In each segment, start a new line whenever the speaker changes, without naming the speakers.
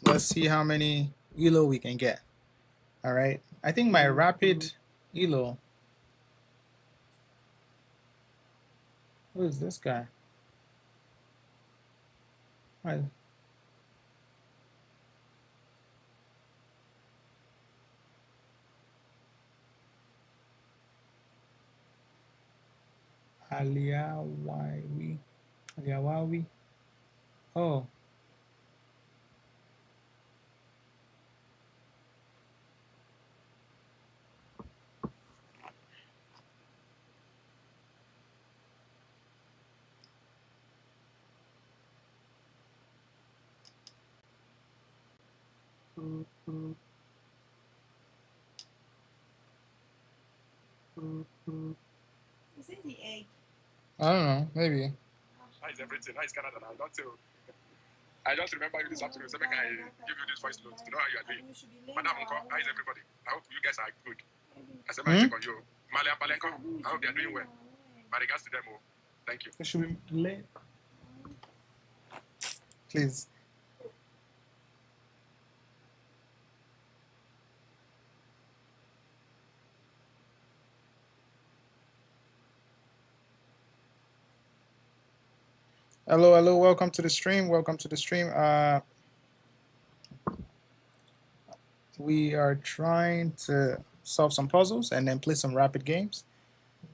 let's see how many ELO we can get. All right, I think my rapid ELO. Who is this guy? Hi. Aliawawi. Aliawawi. Oh.
Is it the egg?
I don't know, maybe.
How is everything? How is Canada now? I don't remember you this afternoon, so make I give you this voice note to know how you are doing. Madam Unko, how is everybody? I hope you guys are good. I said my check on you. Malia Palenko, I hope they are doing well. My regards to them, oh. Thank you.
It should be late. Please. Hello, hello, welcome to the stream. Welcome to the stream. We are trying to solve some puzzles and then play some rapid games.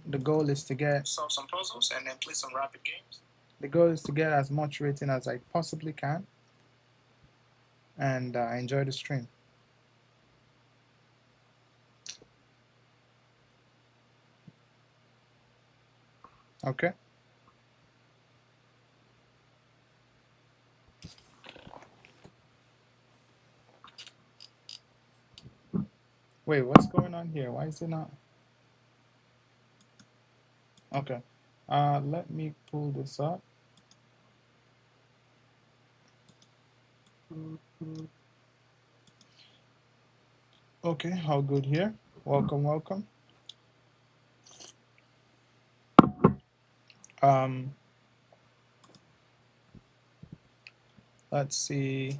The goal is to get
Solve some puzzles and then play some rapid games.
The goal is to get as much rating as I possibly can and enjoy the stream. Okay. Wait, what's going on here? Why is it not? Okay. Let me pull this up. Okay, all good here. Welcome, welcome. Let's see.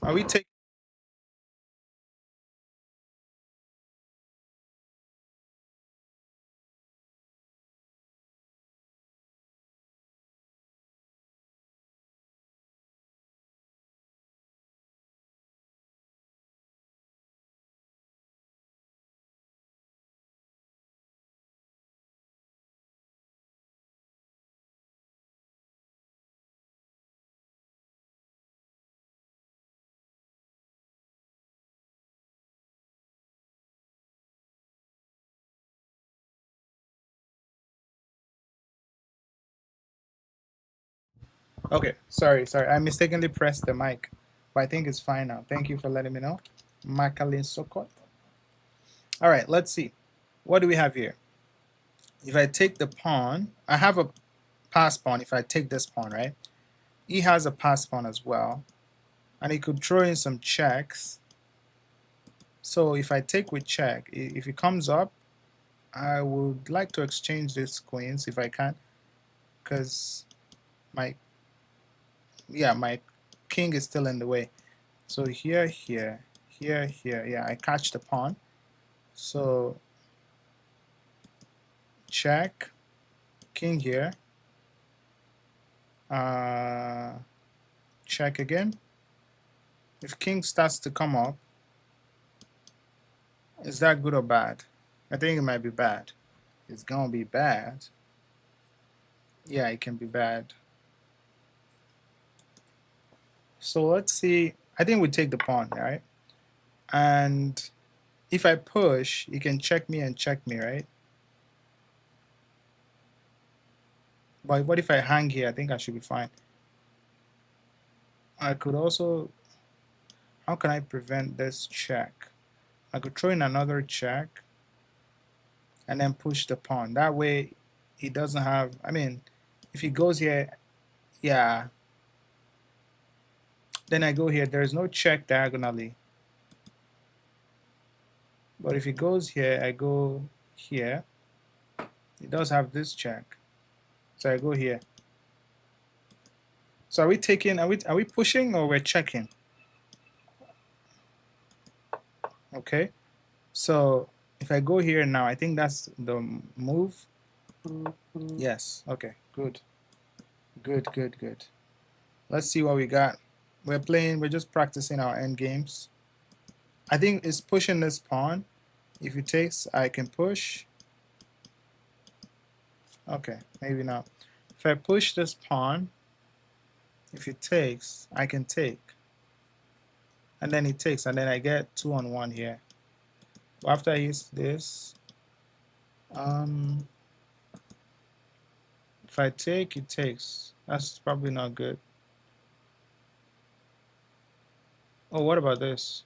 Are we taking? Okay, sorry. I mistakenly pressed the mic, but I think it's fine now. Thank you for letting me know. Makalin Sokot. All right, let's see. What do we have here? If I take the pawn, I have a pass pawn. If I take this pawn, right? He has a pass pawn as well, and he could throw in some checks. So if I take with check, if it comes up, I would like to exchange these queens if I can, because my king is still in the way. So here, yeah, I catch the pawn. So check, king here, check again. If king starts to come up, is that good or bad? I think it might be bad. It's gonna be bad. Yeah, it can be bad. So let's see. I think we take the pawn, right? And if I push, you can check me and check me, right? But what if I hang here? I think I should be fine. I could also, how can I prevent this check? I could throw in another check and then push the pawn. That way he doesn't have, I mean, if he goes here, yeah. Then I go here, there's no check diagonally. But if he goes here, I go here. He does have this check. So I go here. So are we taking, are we pushing or we're checking? Okay. So if I go here now, I think that's the move. Yes. Okay. Good. Good, good, good. Let's see what we got. We're just practicing our end games. I think it's pushing this pawn. If it takes, I can push. Okay, maybe not. If I push this pawn, if it takes, I can take. And then it takes, and then I get 2-on-1 here. After I use this, if I take, it takes. That's probably not good. Oh, what about this?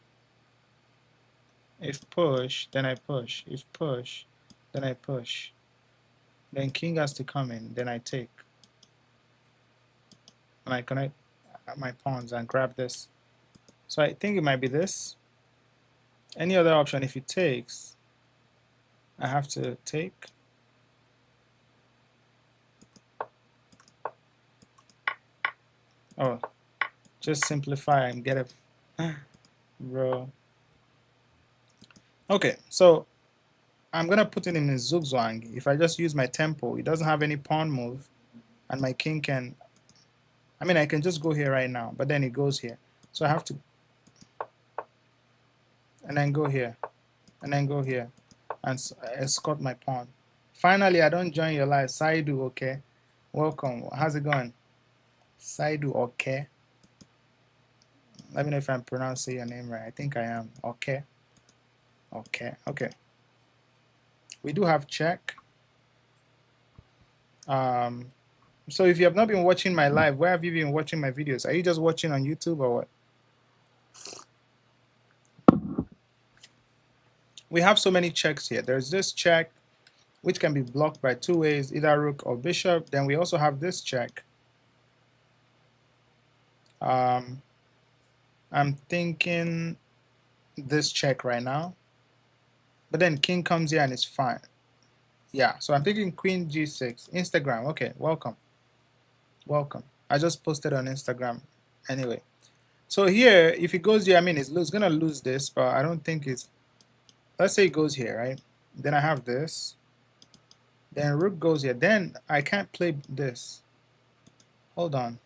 If push, then I push. If push, then I push. Then king has to come in, then I take. And I connect my pawns and grab this. So I think it might be this. Any other option, if it takes, I have to take. Oh, just simplify and get it. Bro. Okay, so I'm gonna put it in a zugzwang. If I just use my tempo, it doesn't have any pawn move, and my king can, I mean, I can just go here right now, but then it goes here. So I have to, and then go here, and then go here, and escort my pawn. Finally, I don't join your live. Saidu, okay? Welcome. How's it going? Saidu, okay? Let me know if I'm pronouncing your name right. I think I am. Okay. Okay. Okay. We do have check. So if you have not been watching my live, where have you been watching my videos? Are you just watching on YouTube or what? We have so many checks here. There's this check, which can be blocked by two ways, either rook or bishop. Then we also have this check. I'm thinking this check right now. But then king comes here and it's fine. Yeah, so I'm thinking queen g6. Instagram, okay, welcome. Welcome. I just posted on Instagram anyway. So here, if it goes here, I mean, it's going to lose this, but I don't think it's, let's say it goes here, right? Then I have this. Then rook goes here. Then I can't play this. Hold on.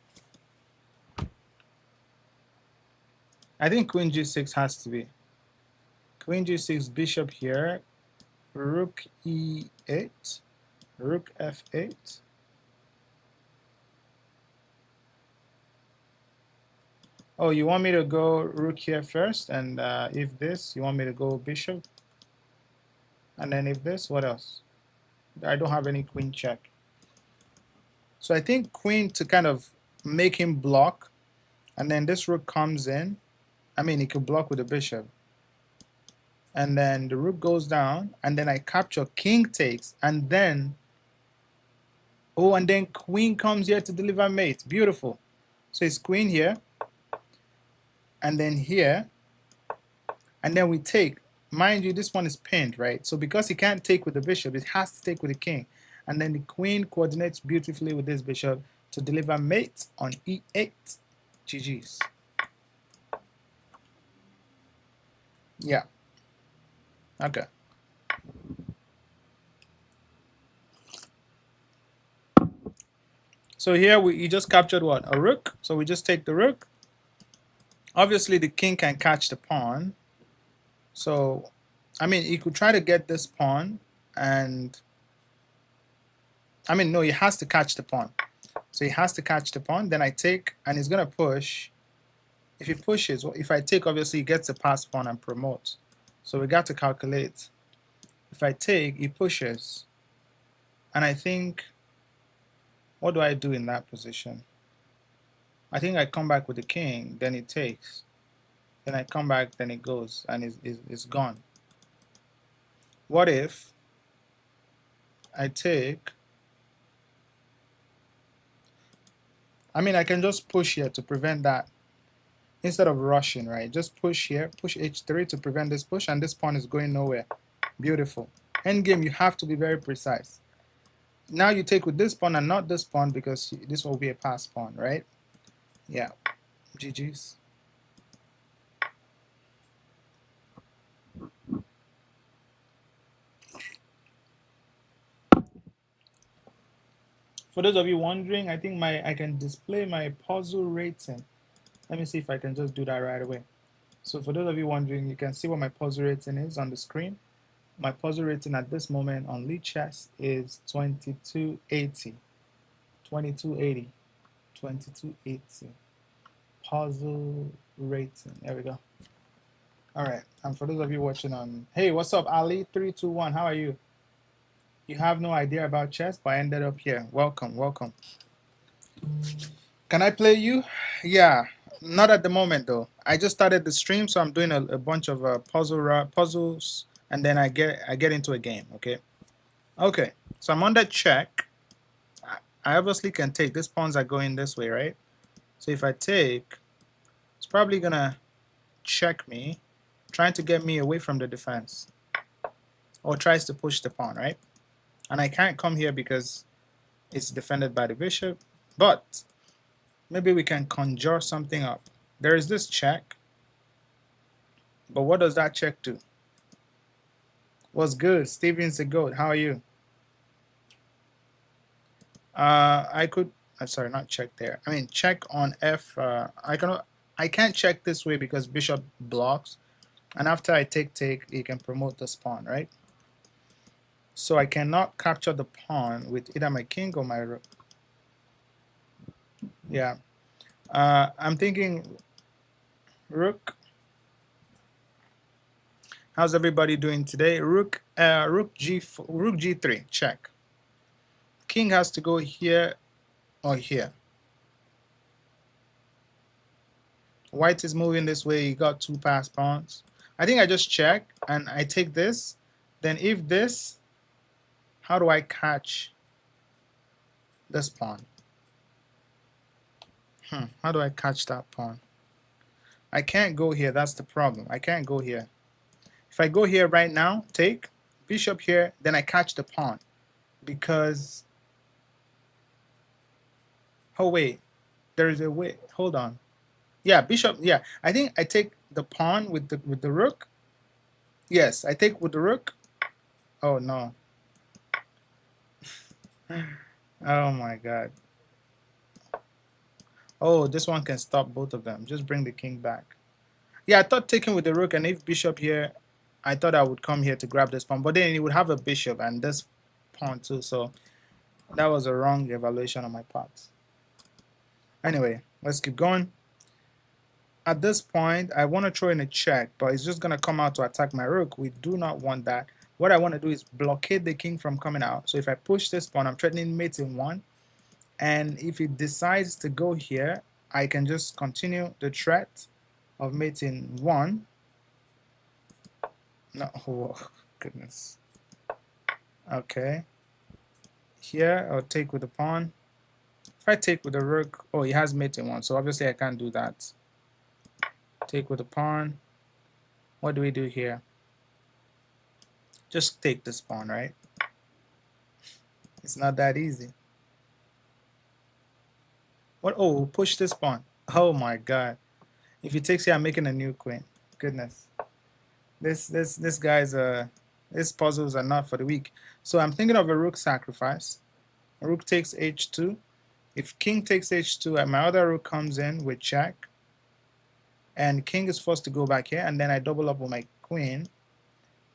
I think queen g6 has to be. Queen g6, bishop here. Rook e8. Rook f8. Oh, you want me to go rook here first? And if this, you want me to go bishop? And then if this, what else? I don't have any queen check. So I think queen to kind of make him block. And then this rook comes in. I mean, he could block with the bishop. And then the rook goes down. And then I capture, king takes. And then, oh, and then queen comes here to deliver mate. Beautiful. So it's queen here. And then here. And then we take. Mind you, this one is pinned, right? So because he can't take with the bishop, it has to take with the king. And then the queen coordinates beautifully with this bishop to deliver mate on e8. GG's. Yeah. Okay. So here you just captured what? A rook. So we just take the rook. Obviously, the king can catch the pawn. So, I mean, he could try to get this pawn and, I mean, no, he has to catch the pawn. So he has to catch the pawn. Then I take, and he's going to push. If he pushes, well, if I take, obviously, he gets the pass pawn and promotes. So we got to calculate. If I take, he pushes. And I think, what do I do in that position? I think I come back with the king, then it takes. Then I come back, then it goes, and it's gone. What if I take, I mean, I can just push here to prevent that. Instead of rushing, right? Just push here, push h3 to prevent this push, and this pawn is going nowhere. Beautiful. Endgame, you have to be very precise. Now you take with this pawn and not this pawn because this will be a pass pawn, right? Yeah, GG's. For those of you wondering, I think I can display my puzzle rating. Let me see if I can just do that right away. So for those of you wondering, you can see what my puzzle rating is on the screen. My puzzle rating at this moment on Lead Chess is 2280. 2280. 2280. Puzzle rating. There we go. All right. And for those of you watching on, hey, what's up, Ali321? How are you? You have no idea about chess, but I ended up here. Welcome, welcome. Can I play you? Yeah, not at the moment though. I just started the stream, so I'm doing a bunch of puzzles, and then I get into a game. Okay. So I'm on that check. I obviously can take. These pawns are going this way, right? So if I take, it's probably gonna check me, trying to get me away from the defense, or tries to push the pawn, right? And I can't come here because it's defended by the bishop, but maybe we can conjure something up. There is this check, but what does that check do? What's good? Steven's a goat. How are you? I could, I'm sorry, not check there. I mean, check on F. I can't check this way because bishop blocks. And after I take, you can promote this pawn, right? So I cannot capture the pawn with either my king or my rook. Yeah. I'm thinking rook. How's everybody doing today? Rook G3, check. King has to go here or here. White is moving this way. He got two passed pawns. I think I just check and I take this. Then if this, how do I catch this pawn? How do I catch that pawn? I can't go here. That's the problem. I can't go here. If I go here right now, take bishop here, then I catch the pawn because, oh wait, there is a way. Hold on. Yeah, bishop. Yeah, I think I take the pawn with the rook. Yes, I take with the rook. Oh no. Oh my god. Oh, this one can stop both of them. Just bring the king back. Yeah, I thought taking with the rook, and if bishop here, I thought I would come here to grab this pawn, but then he would have a bishop and this pawn too, so that was a wrong evaluation on my part. Anyway, let's keep going. At this point, I want to throw in a check, but it's just going to come out to attack my rook. We do not want that. What I want to do is blockade the king from coming out. So if I push this pawn, I'm threatening mate in 1. And if it decides to go here, I can just continue the threat of mate in 1. No, oh goodness. Okay. Here, I'll take with the pawn. If I take with the rook, oh, he has mate in 1, so obviously I can't do that. Take with the pawn. What do we do here? Just take this pawn, right? It's not that easy. What? Oh, push this pawn. Oh my god. If he takes here, I'm making a new queen. Goodness. This guy's these puzzles are not for the weak. So I'm thinking of a rook sacrifice. Rook takes h2. If king takes h2, and my other rook comes in with check, and king is forced to go back here, and then I double up with my queen.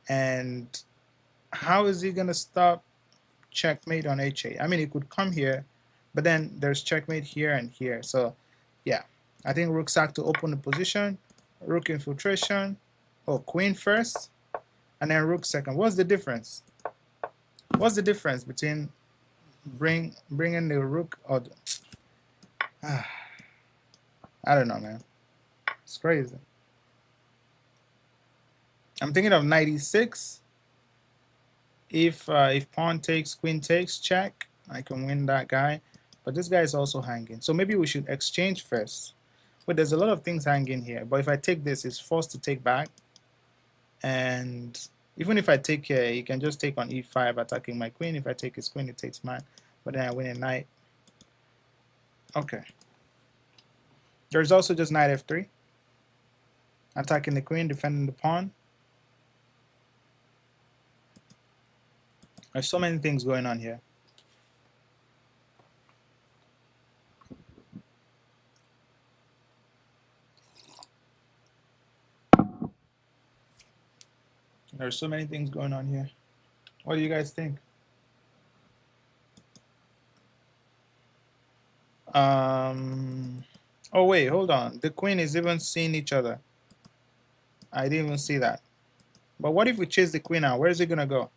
And how is he gonna stop checkmate on h8? I mean, he could come here, but then there's checkmate here and here. So yeah, I think rook sack to open the position, rook infiltration, oh, queen first, and then rook second. What's the difference? What's the difference between bringing the rook or the, I don't know, man. It's crazy. I'm thinking of 96. If pawn takes, queen takes, check, I can win that guy. But this guy is also hanging. So maybe we should exchange first. But there's a lot of things hanging here. But if I take this, it's forced to take back. And even if I take here, he can just take on e5, attacking my queen. If I take his queen, it takes mine. But then I win a knight. Okay. There's also just knight f3, attacking the queen, defending the pawn. There's so many things going on here. There's so many things going on here. What do you guys think? Oh wait, hold on. The queen is even seeing each other. I didn't even see that. But what if we chase the queen out? Where is it gonna go?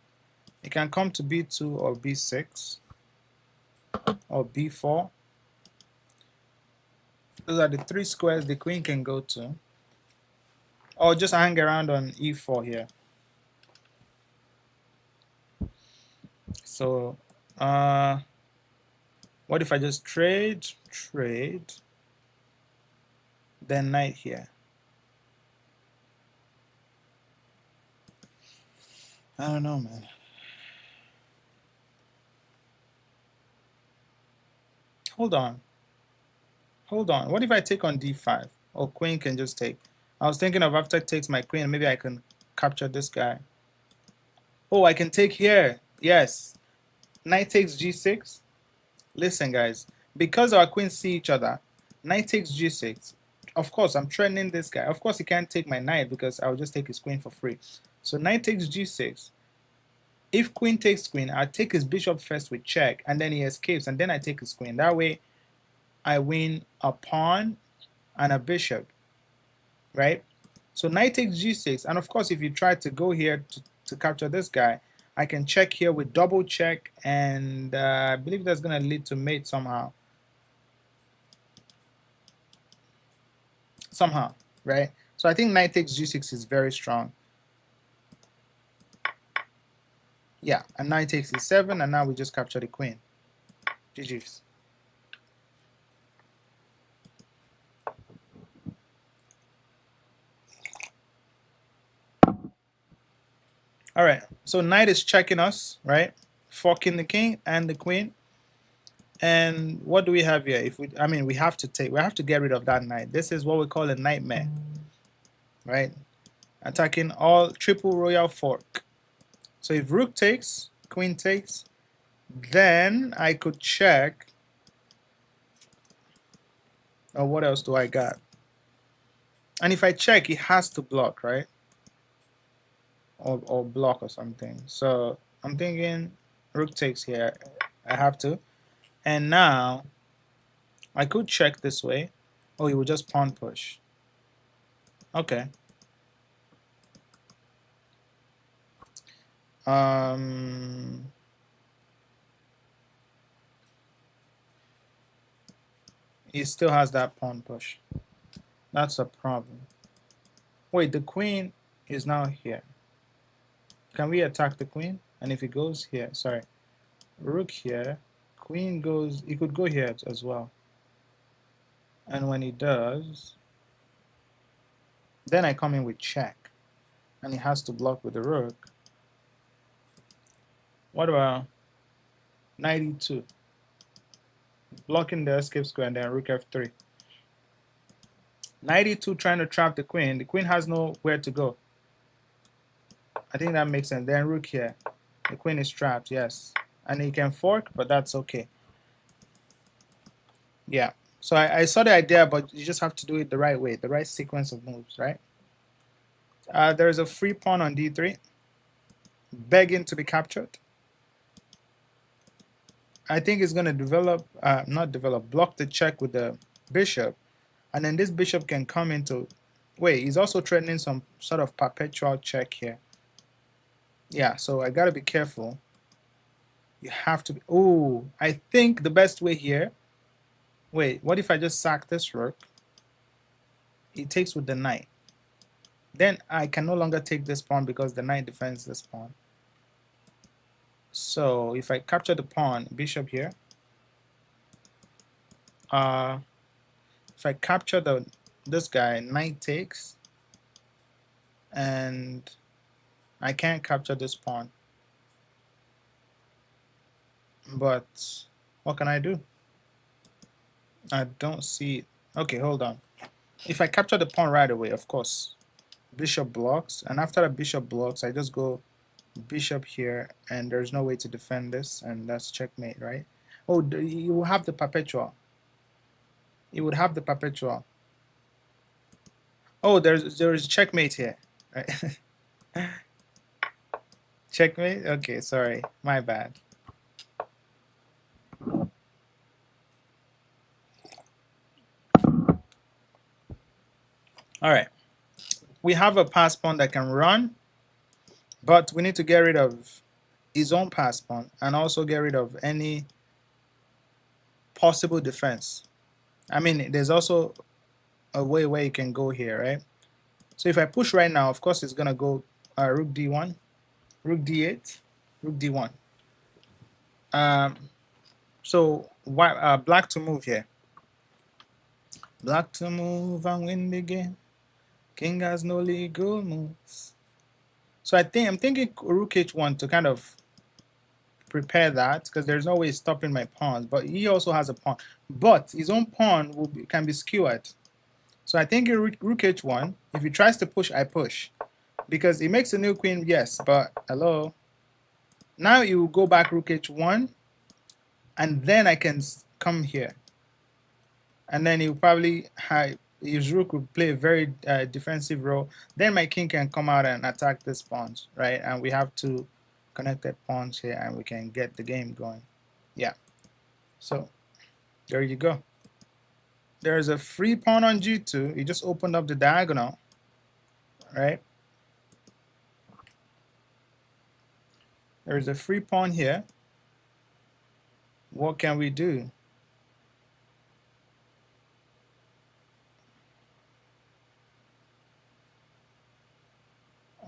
It can come to b2 or b6 or b4. Those are the three squares the queen can go to. Or just hang around on e4 here. So, what if I just trade, then knight here? I don't know, man. Hold on. What if I take on d5? Or queen can just take? I was thinking of after it takes my queen, maybe I can capture this guy. Oh, I can take here. Yes. Knight takes g6. Listen, guys. Because our queens see each other, knight takes g6. Of course, I'm threatening this guy. Of course, he can't take my knight because I'll just take his queen for free. So knight takes g6. If queen takes queen, I take his bishop first with check, and then he escapes, and then I take his queen. That way, I win a pawn and a bishop, right? So knight takes g6, and of course, if you try to go here to capture this guy, I can check here with double check, and I believe that's going to lead to mate somehow. Right? So I think knight takes g6 is very strong. Yeah, and knight takes e7, and now we just capture the queen. GG's. All right, so knight is checking us, right? Forking the king and the queen. And what do we have here? We have to get rid of that knight. This is what we call a nightmare, right? Attacking all triple royal fork. So if rook takes, queen takes, then I could check. Or what else do I got? And if I check, it has to block, right? Or block or something. So I'm thinking rook takes here. I have to. And now I could check this way. Oh, he would just pawn push. Okay. He still has that pawn push. That's a problem. Wait, the queen is now here. Can we attack the queen? And if he goes here, sorry, rook here, queen goes, he could go here as well. And when he does, then I come in with check. And he has to block with the rook. What about 92? Blocking the escape square and then rook f3. 92 trying to trap the queen. The queen has nowhere to go. I think that makes sense. Then rook here. The queen is trapped, yes. And he can fork, but that's okay. Yeah. So I saw the idea, but you just have to do it the right way, the right sequence of moves, right? There's a free pawn on d3, begging to be captured. I think it's going to block the check with the bishop. And then this bishop can come into, wait, he's also threatening some sort of perpetual check here. Yeah, so I got to be careful. You have to be, oh, I think the best way here, wait, what if I just sack this rook? He takes with the knight. Then I can no longer take this pawn because the knight defends this pawn. So if I capture the pawn, bishop here, if I capture this guy, knight takes, and I can't capture this pawn. But what can I do? I don't see it. Okay, hold on. If I capture the pawn right away, of course, bishop blocks, and after the bishop blocks, I just go bishop here, and there's no way to defend this, and that's checkmate, right? Oh, you will have the perpetual. You would have the perpetual. Oh, there's checkmate here, right? Checkmate. Okay, sorry, my bad. All right, we have a pass pawn that can run, but we need to get rid of his own pass pawn and also get rid of any possible defense. I mean, there's also a way where you can go here, right? So if I push right now, of course, it's gonna go rook d1, rook d8, rook d1. So why black to move here? Black to move and win the game. King has no legal moves. So I'm thinking rook h1 to kind of prepare that, because there's no way stopping my pawns. But he also has a pawn, but his own pawn can be skewered. So I think rook h1. If he tries to push, I push, because he makes a new queen. Yes, but hello. Now you will go back rook h1, and then I can come here, and then he'll probably his rook will play a very defensive role. Then my king can come out and attack this pawns, right? And we have two connected pawns here, and we can get the game going. Yeah. So there you go. There's a free pawn on g2. You just opened up the diagonal, right? There's a free pawn here. What can we do?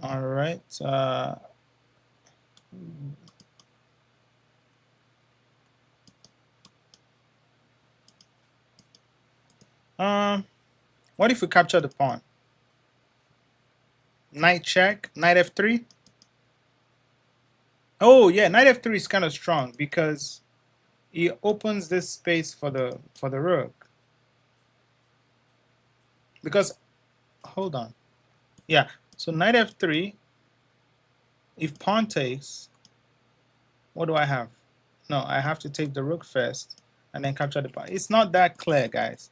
All right. What if we capture the pawn? Knight check, knight f3. Oh yeah, knight f3 is kind of strong because he opens this space for the rook. Because hold on, yeah. So knight f3. If pawn takes, what do I have? No, I have to take the rook first and then capture the pawn. It's not that clear, guys.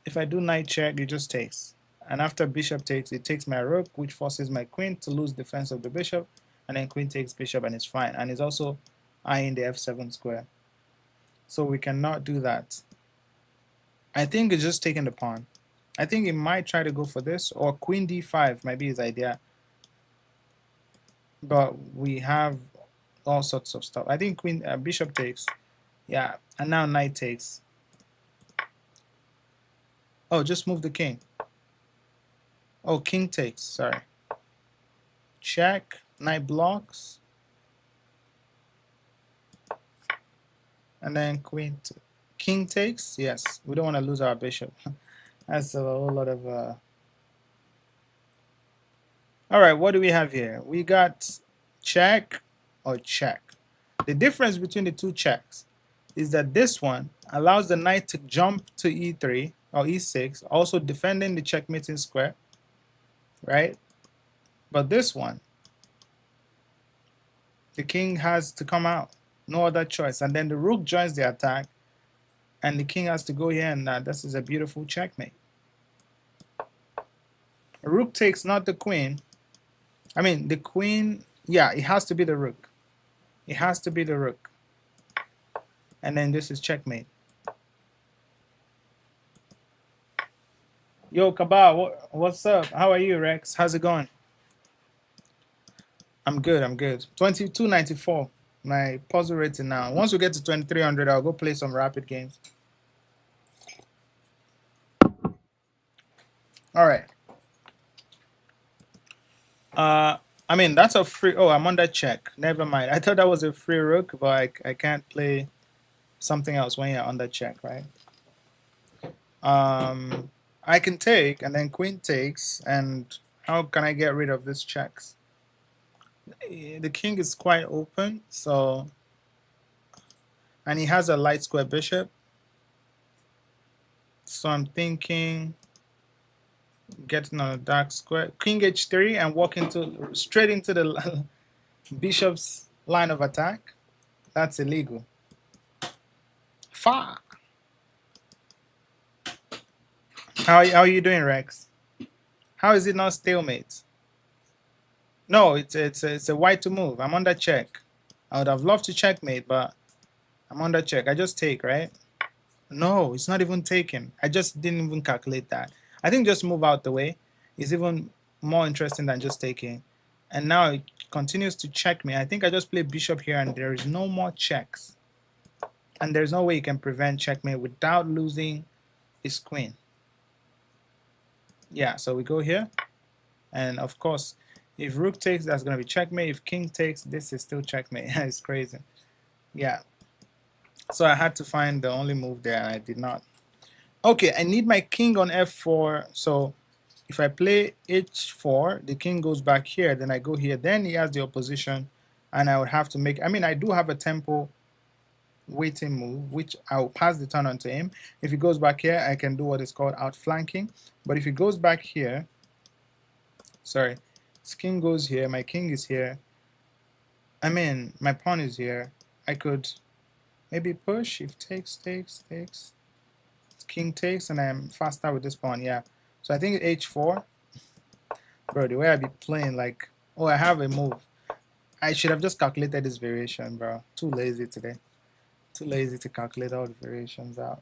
If I do knight check, it just takes. And after bishop takes, it takes my rook, which forces my queen to lose defense of the bishop. And then queen takes bishop, and it's fine. And it's also eyeing the f7 square. So we cannot do that. I think it's just taking the pawn. I think he might try to go for this, or queen d5 might be his idea. But we have all sorts of stuff. I think queen bishop takes. Yeah, and now knight takes. Oh, just move the king. Oh, king takes, sorry. Check, knight blocks. And then king takes. Yes, we don't want to lose our bishop. That's a whole lot of all right, what do we have here? We got check or check. The difference between the two checks is that this one allows the knight to jump to e3 or e6, also defending the checkmating square, right? But this one, the king has to come out, no other choice, and then the rook joins the attack, and the king has to go here, and this is a beautiful checkmate. Rook takes, not the queen. I mean, the queen, yeah, it has to be the rook. It has to be the rook. And then this is checkmate. Yo, Kabal, what's up? How are you, Rex? How's it going? I'm good, I'm good. 2294, my puzzle rating now. Once we get to 2300, I'll go play some rapid games. All right. I mean, that's a free, oh, I'm on that check. Never mind. I thought that was a free rook, but I can't play something else when you're on that check, right? I can take, and then queen takes, and how can I get rid of these checks? The king is quite open, so, and he has a light square bishop. So I'm thinking getting on a dark square, king h3, and walk into straight into the bishop's line of attack. That's illegal. Fuck. How are you doing, Rex? How is it not stalemate? No, it's a white to move. I'm under check. I would have loved to checkmate, but I'm under check. I just take, right? No, it's not even taken. I just didn't even calculate that. I think just move out the way is even more interesting than just taking. And now it continues to check me. I think I just play bishop here and there is no more checks. And there's no way you can prevent checkmate without losing his queen. Yeah, so we go here. And of course, if rook takes, that's going to be checkmate. If king takes, this is still checkmate. It's crazy. Yeah. So I had to find the only move there, and I did not. Okay, I need my king on f4. So if I play h4, the king goes back here. Then I go here. Then he has the opposition, and I would have to make. I mean, I do have a tempo waiting move, which I'll pass the turn on to him. If he goes back here, I can do what is called outflanking. But if he goes back here, sorry, his king goes here. My king is here. I mean, my pawn is here. I could maybe push if takes. King takes, and I'm faster with this pawn. Yeah. So I think h4. Bro, the way I be playing, like, oh, I have a move. I should have just calculated this variation, bro. Too lazy today. Too lazy to calculate all the variations out.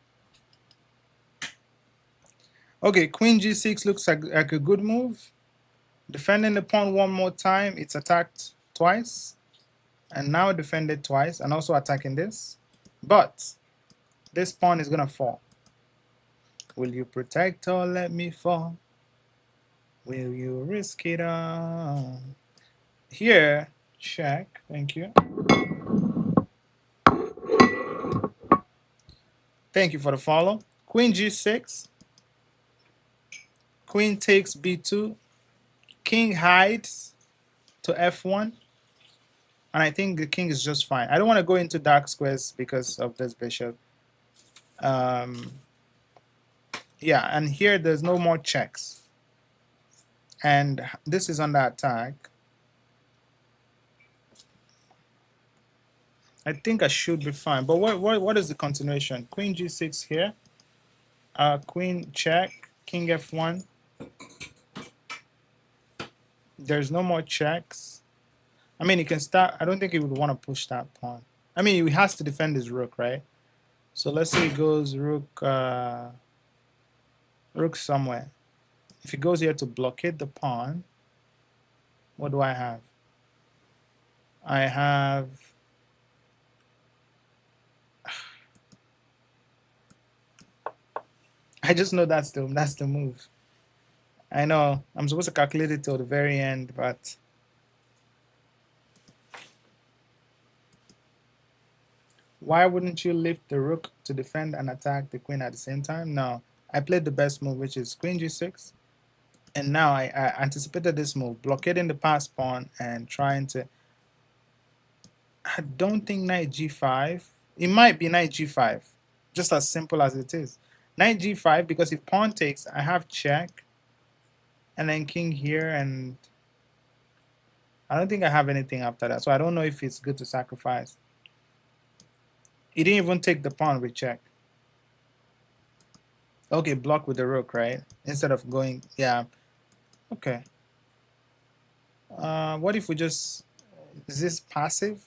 Okay, queen g6 looks like a good move. Defending the pawn one more time. It's attacked twice. And now defended twice. And also attacking this. But this pawn is going to fall. Will you protect or let me fall? Will you risk it all? Here, check. Thank you. Thank you for the follow. Queen g6. Queen takes b2. King hides to f1. And I think the king is just fine. I don't want to go into dark squares because of this bishop. Yeah, and here there's no more checks. And this is under attack. I think I should be fine. But what is the continuation? Queen g6 here. Queen check. King f1. There's no more checks. I mean, he can start. I don't think he would want to push that pawn. I mean, he has to defend his rook, right? So let's say he goes rook somewhere. If he goes here to blockade the pawn, what do I have? I have... I just know that's the move. I know I'm supposed to calculate it till the very end, but why wouldn't you lift the rook to defend and attack the queen at the same time? No, I played the best move, which is queen g6. And now I anticipated this move, blockading the pass pawn and trying to... I don't think knight g5. It might be knight g5, just as simple as it is. Knight g5, because if pawn takes, I have check. And then king here, and I don't think I have anything after that. So I don't know if it's good to sacrifice. He didn't even take the pawn with check. Okay, block with the rook, right? Instead of going, yeah. Okay. What if we just... Is this passive?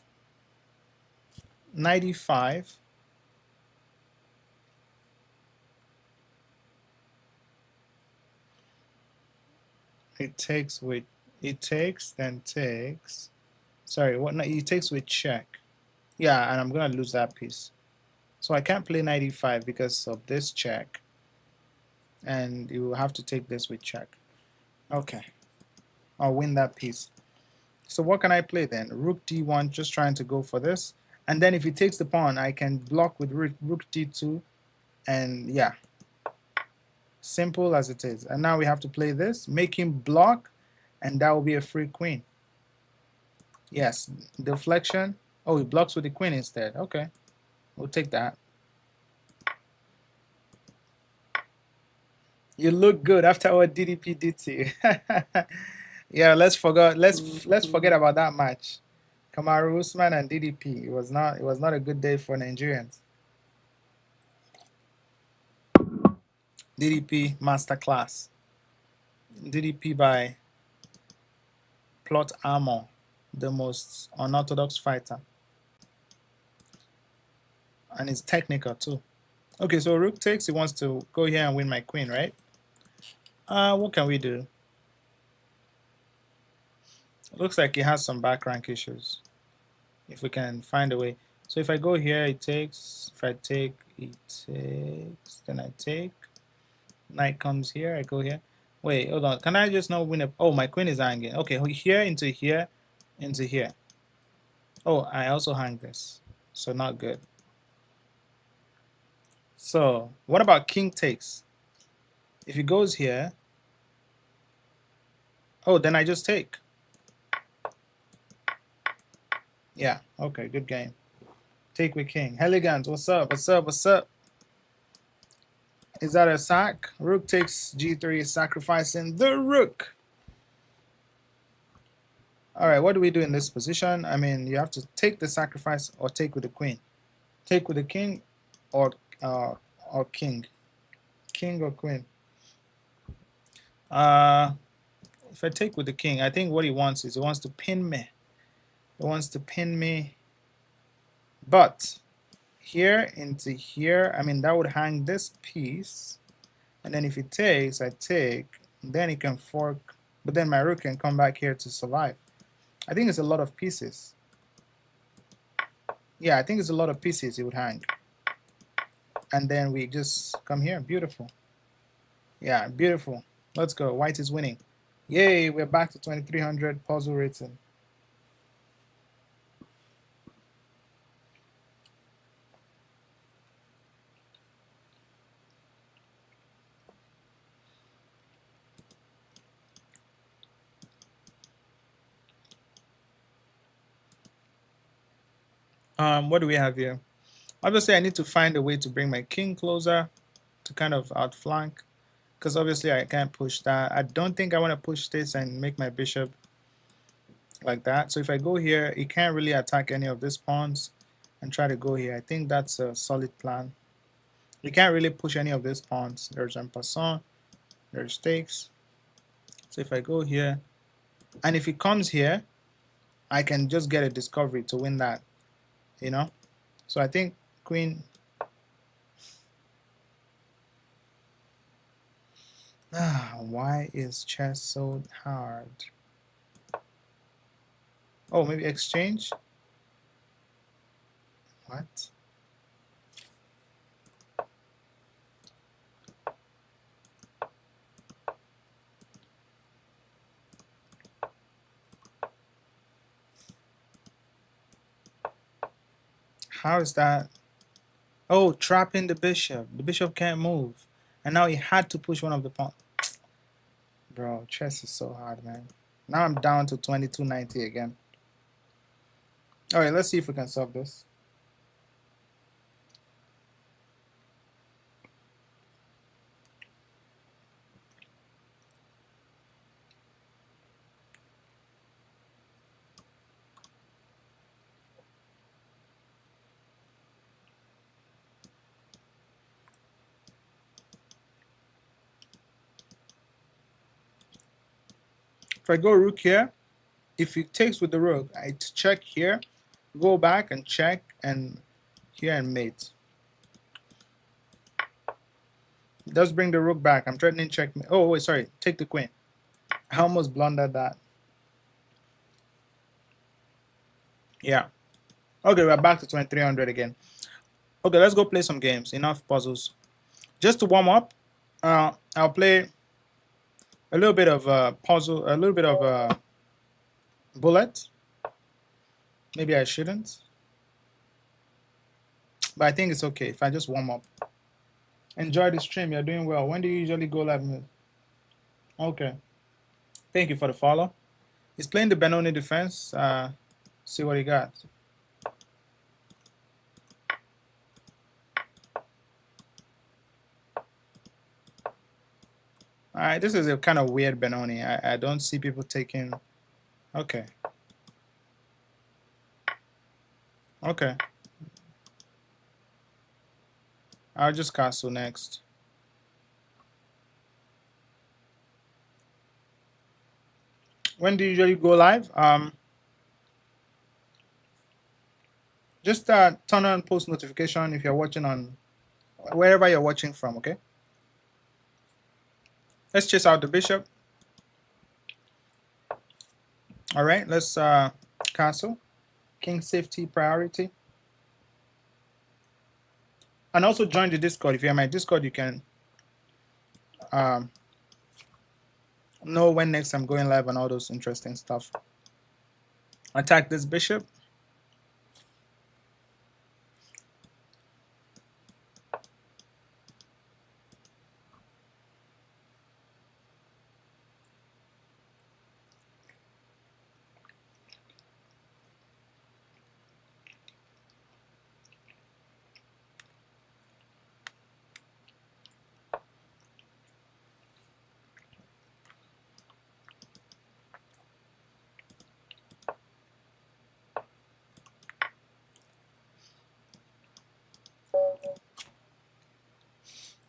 95. It takes with... It takes, then takes. Sorry, what? It takes with check. Yeah, and I'm going to lose that piece. So I can't play 95 because of this check. And you will have to take this with check. Okay. I'll win that piece. So what can I play then? Rook d1, just trying to go for this. And then if he takes the pawn, I can block with rook d2. And yeah. Simple as it is. And now we have to play this. Make him block. And that will be a free queen. Yes. Deflection. Oh, he blocks with the queen instead. Okay. We'll take that. You look good after what DDP did to you. Yeah, let's forget about that match. Kamaru Usman and DDP. It was not a good day for Nigerians. DDP masterclass. DDP by Plot Armor, the most unorthodox fighter. And it's technical too. Okay, so rook takes, he wants to go here and win my queen, right? What can we do? Looks like he has some back rank issues. If we can find a way. So if I go here, it takes. If I take, it takes. Then I take. Knight comes here. I go here. Wait, hold on. Can I just not win a? Oh, my queen is hanging. Okay, here into here, into here. Oh, I also hang this. So not good. So what about king takes? If he goes here. Oh, then I just take. Yeah. Okay. Good game. Take with king. Elegant. What's up? What's up? What's up? Is that a sack? Rook takes g3, sacrificing the rook. All right, what do we do in this position? I mean, you have to take the sacrifice or take with the queen. Take with the king or king. King or queen. If I take with the king, I think what he wants is he wants to pin me. He wants to pin me. But here into here, I mean, that would hang this piece. And then if he takes, I take. Then he can fork. But then my rook can come back here to survive. I think it's a lot of pieces. Yeah, I think it's a lot of pieces it would hang. And then we just come here. Beautiful. Yeah, beautiful. Let's go. White is winning. Yay, we're back to 2300 puzzle rating. What do we have here? Obviously, I need to find a way to bring my king closer to kind of outflank, because obviously I can't push that. I don't think I want to push this and make my bishop like that. So if I go here, he can't really attack any of these pawns and try to go here. I think that's a solid plan. You can't really push any of these pawns. There's en passant, there's stakes. So if I go here, and if he comes here, I can just get a discovery to win that, you know? So I think queen. Why is chess so hard? Oh, maybe exchange? What? How is that? Oh, trapping the bishop. The bishop can't move. And now he had to push one of the pawns. Bro, chess is so hard, man. Now I'm down to 2290 again. All right, let's see if we can solve this. If I go rook here, if he takes with the rook, I check here, go back and check, and here and mate. Does bring the rook back. I'm threatening checkmate. Oh, wait, sorry. Take the queen. I almost blundered that. Yeah. Okay, we're back to 2300 again. Okay, let's go play some games. Enough puzzles. Just to warm up, I'll play a little bit of puzzle, a little bit of bullet. Maybe I shouldn't, but I think it's okay if I just warm up. Enjoy the stream. You're doing well. When do you usually go live? Okay. Thank you for the follow. He's playing the Benoni defense. See what he got. All right, this is a kind of weird Benoni. I don't see people taking. Okay. Okay. I'll just castle next. When do you usually go live? Just turn on post notification if you're watching on wherever you're watching from. Okay. Let's chase out the bishop. All right. Let's castle. King safety priority. And also join the Discord. If you're in my Discord, you can know when next I'm going live and all those interesting stuff. Attack this bishop.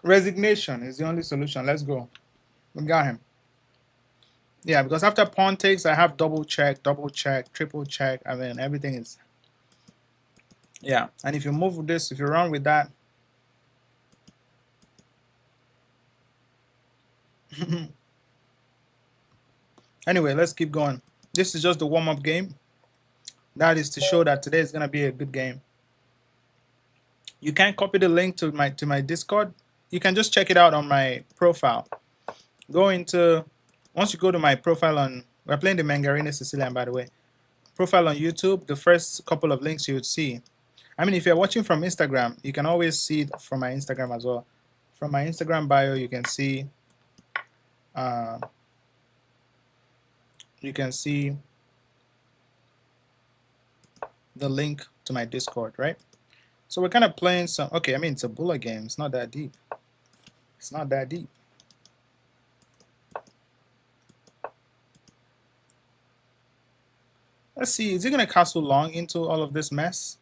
Resignation is the only solution. Let's go. We got him. Yeah, because after pawn takes, I have double check, triple check. I mean, everything is. Yeah, and if you move with this, if you run with that. Anyway, let's keep going. This is just the warm-up game. That is to show that today is going to be a good game. You can copy the link to my Discord. You can just check it out on my profile. Once you go to my profile on, we're playing the Mangarina Sicilian, by the way. Profile on YouTube, the first couple of links you would see. I mean, if you're watching from Instagram, you can always see it from my Instagram as well. From my Instagram bio, you can see the link to my Discord, right? So we're kind of playing some. Okay, I mean, it's a bullet game. It's not that deep. It's not that deep. Let's see. Is he going to castle long into all of this mess?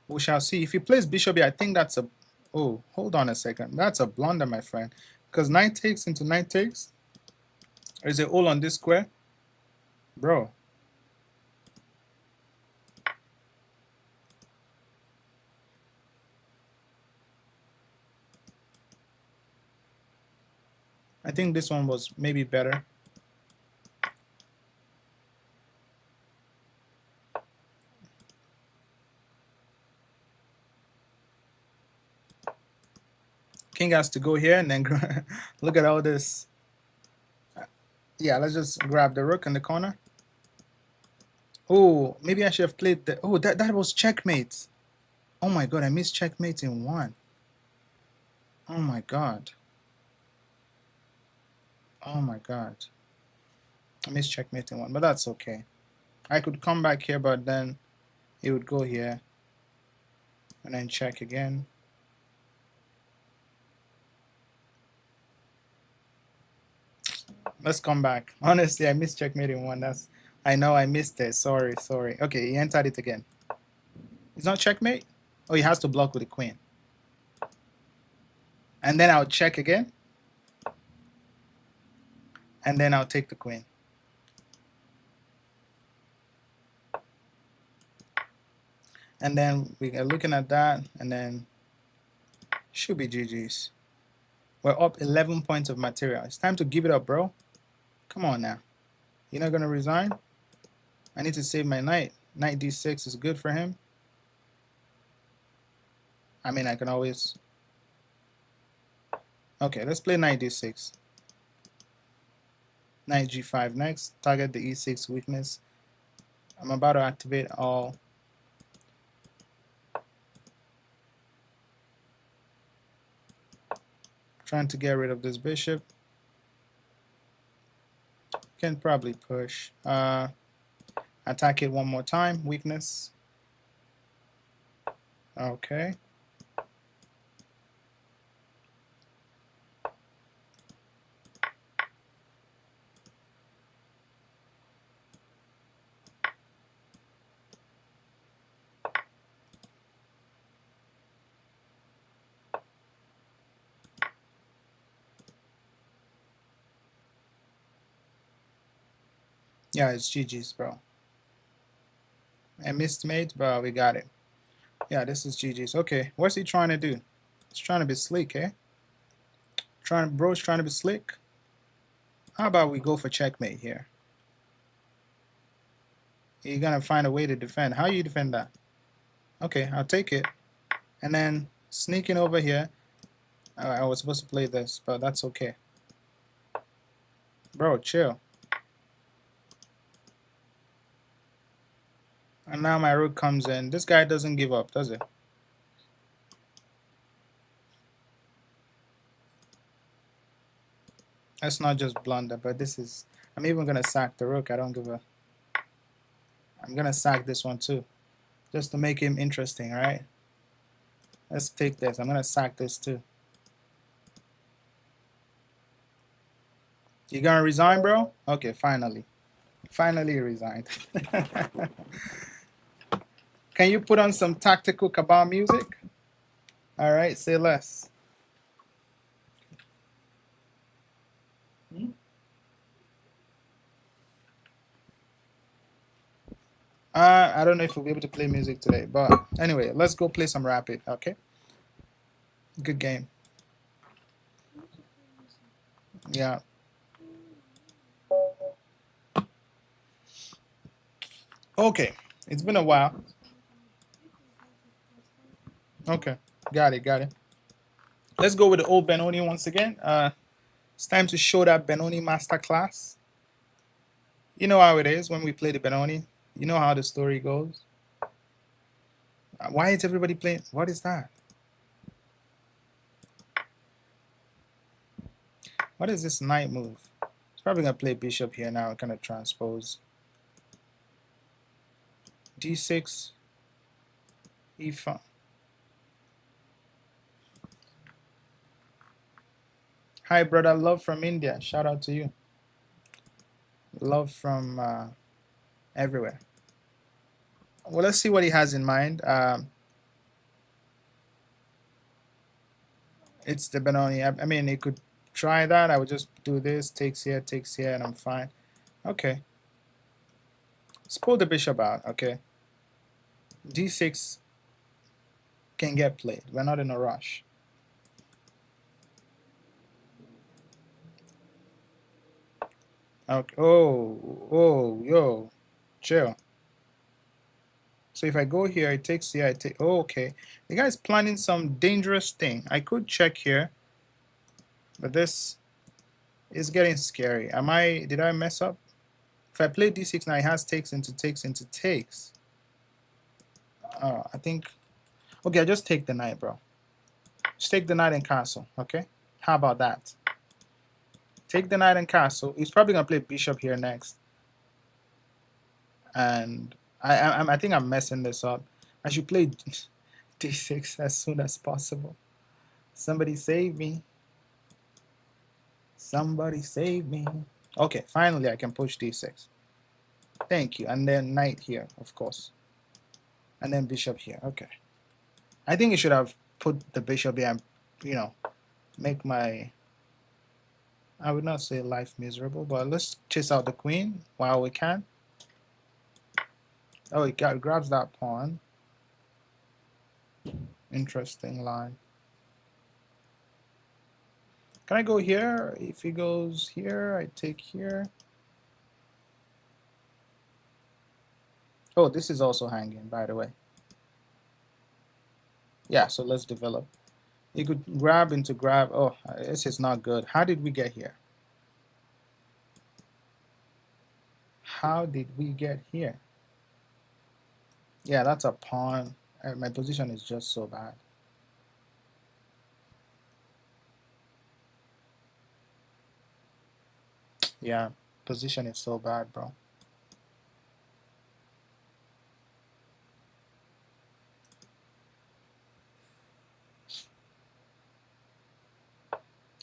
We shall see. If he plays bishop here, I think that's a. Oh, hold on a second. That's a blunder, my friend. Because knight takes into knight takes. There's a hole on this square. Bro. I think this one was maybe better. King has to go here and then look at all this. Yeah, let's just grab the rook in the corner. Oh, maybe I should have played the. Oh, that was checkmate. Oh my god, I missed checkmate in one. Oh my god. Oh my god. I missed checkmate in one, but that's okay. I could come back here, but then it would go here and then check again. Let's come back. Honestly, I missed checkmate in one. I know I missed it. Sorry. Okay, he entered it again. It's not checkmate? Oh, he has to block with the queen. And then I'll check again. And then I'll take the queen. And then we are looking at that, and then should be GG's. We're up 11 points of material. It's time to give it up, bro. Come on now. You're not going to resign? I need to save my knight. Knight d6 is good for him. I mean, I can always... Okay, let's play knight d6. Knight g5 next. Target the e6 weakness. I'm about to activate all... Trying to get rid of this bishop. Can probably push. Attack it one more time. Weakness. Okay. Yeah, it's GG's, bro. I missed mate, but we got it. Yeah, this is GG's. Okay, what's he trying to do? He's trying to be slick, eh? Bro's trying to be slick. How about we go for checkmate here? You're gonna find a way to defend. How you defend that? Okay, I'll take it. And then sneaking over here. I was supposed to play this, but that's okay. Bro, chill. And now my rook comes in. This guy doesn't give up, does it? That's not just blunder, but this is... I'm even gonna sack the rook. I don't give a... I'm gonna sack this one too, just to make him interesting, right? Let's take this. I'm gonna sack this too. You gonna resign, bro? Okay, finally. Finally resigned. Can you put on some tactical cabal music? All right, say less. I don't know if we'll be able to play music today, but anyway, let's go play some Rapid, okay? Good game. Yeah. Okay, it's been a while. Okay, got it. Let's go with the old Benoni once again. It's time to show that Benoni masterclass. You know how it is when we play the Benoni. You know how the story goes. Why is everybody playing? What is that? What is this knight move? It's probably gonna play bishop here now. Kind of transpose. D6. E5. Hi, brother. Love from India. Shout out to you. Love from everywhere. Well, let's see what he has in mind. It's the Benoni. I mean, he could try that. I would just do this. Takes here, and I'm fine. Okay. Let's pull the bishop out. Okay. D6 can get played. We're not in a rush. Okay. Oh, yo, chill. So if I go here, it takes here. I take. Oh, okay. The guy's planning some dangerous thing. I could check here, but this is getting scary. Did I mess up? If I play D6 now, it has takes into takes into takes. Oh, I think. Okay, I just take the knight, bro. Just take the knight and castle. Okay. How about that? Take the knight and castle. He's probably gonna play bishop here next, and I think I'm messing this up. I should play d6 as soon as possible. Somebody save me. Somebody save me. Okay, finally I can push d6. Thank you. And then knight here, of course. And then bishop here. Okay. I think you should have put the bishop here and, you know, make my... I would not say life miserable, but let's chase out the queen while we can. Oh, he grabs that pawn. Interesting line. Can I go here? If he goes here, I take here. Oh, this is also hanging, by the way. Yeah, so let's develop. You could grab into grab. Oh, this is not good. How did we get here? How did we get here? Yeah, that's a pawn. My position is just so bad. Yeah, position is so bad, bro.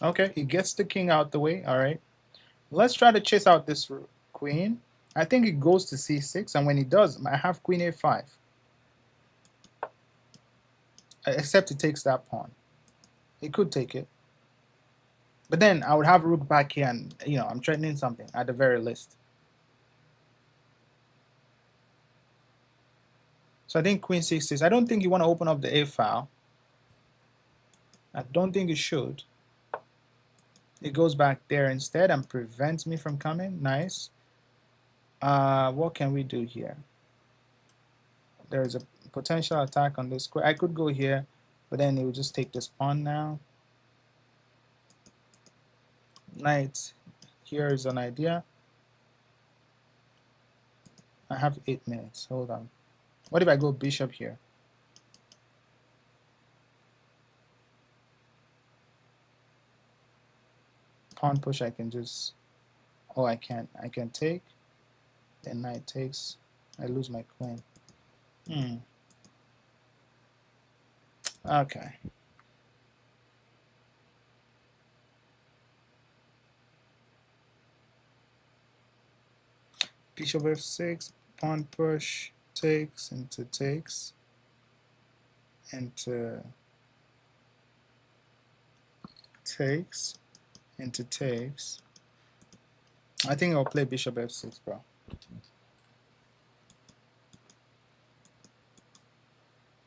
Okay, he gets the king out the way. All right. Let's try to chase out this queen. I think it goes to c6, and when he does, I have queen a5. Except he takes that pawn. He could take it. But then I would have rook back here, and, you know, I'm threatening something at the very least. So I think queen c6. I don't think you want to open up the a file. I don't think you should. It goes back there instead and prevents me from coming. Nice. What can we do here? There's a potential attack on this square. I could go here, but then it would just take this pawn now. Knight here is an idea. I have 8 minutes. Hold on. What if I go bishop here? Pawn push, I can just... Oh, I can't. I can take. Then knight takes. I lose my queen. Okay. Bishop f6, pawn push, takes into takes, into takes, into takes. I think I'll play bishop f6, bro.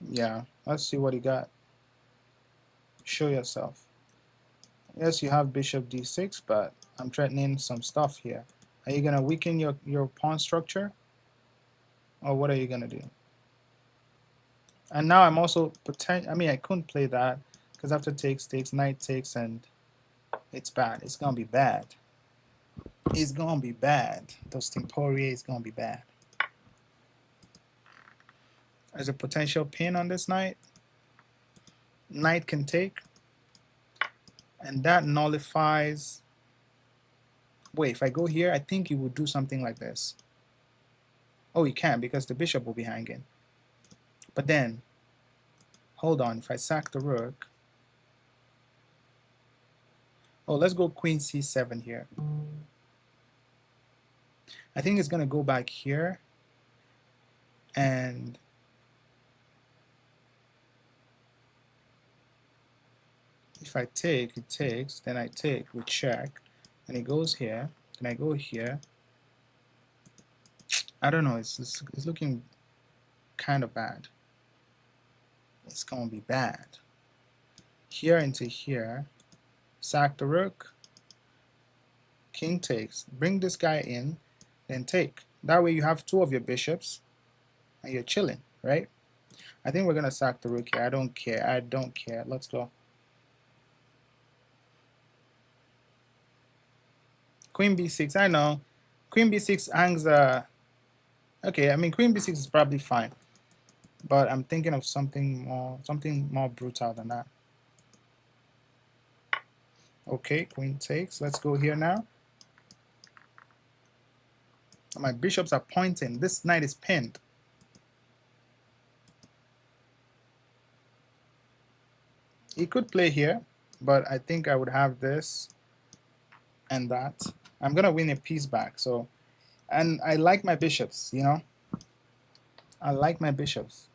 Yeah, let's see what you got. Show yourself. Yes, you have bishop d6, but I'm threatening some stuff here. Are you gonna weaken your pawn structure? Or what are you gonna do? And now I'm also I mean, I couldn't play that because after takes, knight takes, and it's bad. It's gonna be bad. It's gonna be bad. Those Temporia is gonna be bad. There's a potential pin on this knight. Knight can take, and that nullifies. Wait, if I go here, I think he would do something like this. Oh, he can't because the bishop will be hanging. But then, hold on, if I sack the rook. Oh, let's go queen c7 here. I think it's gonna go back here, and if I take, it takes, then I take, we check, and it goes here, then I go here. I don't know, it's looking kind of bad. It's gonna be bad. Here into here, sack the rook, king takes, bring this guy in, then take. That way you have 2 of your bishops, and you're chilling, right? I think we're gonna sack the rook here. I don't care. I don't care. Let's go. Queen b6. I know. Queen b6 hangs. Okay. I mean, queen b6 is probably fine, but I'm thinking of something more brutal than that. Okay. Queen takes. Let's go here now. My bishops are pointing. This knight is pinned. He could play here, but I think I would have this and that. I'm gonna win a piece back. So, and I like my bishops, you know. I like my bishops.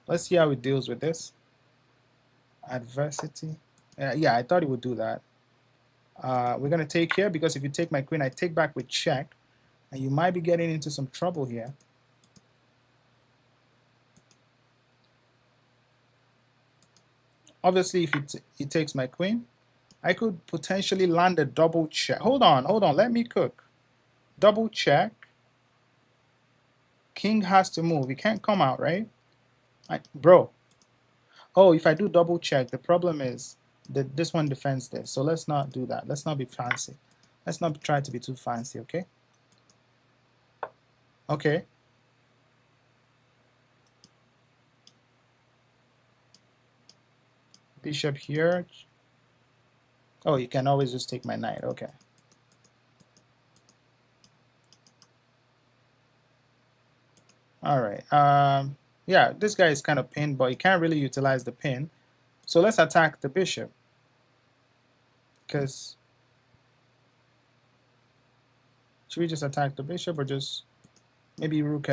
Let's see how it deals with this. Adversity. Yeah, I thought it would do that. We're gonna take here because if you take my queen, I take back with check, and you might be getting into some trouble here. Obviously, if he takes my queen, I could potentially land a double check. Hold on, let me cook. Double check. King has to move. He can't come out, right? Bro. Oh, if I do double check, the problem is that this one defends this. So let's not do that. Let's not be fancy. Let's not try to be too fancy, okay? Okay. Bishop here. Oh, you can always just take my knight. Okay. All right. Yeah, this guy is kind of pinned, but he can't really utilize the pin. So let's attack the bishop. Because should we just attack the bishop or just maybe rook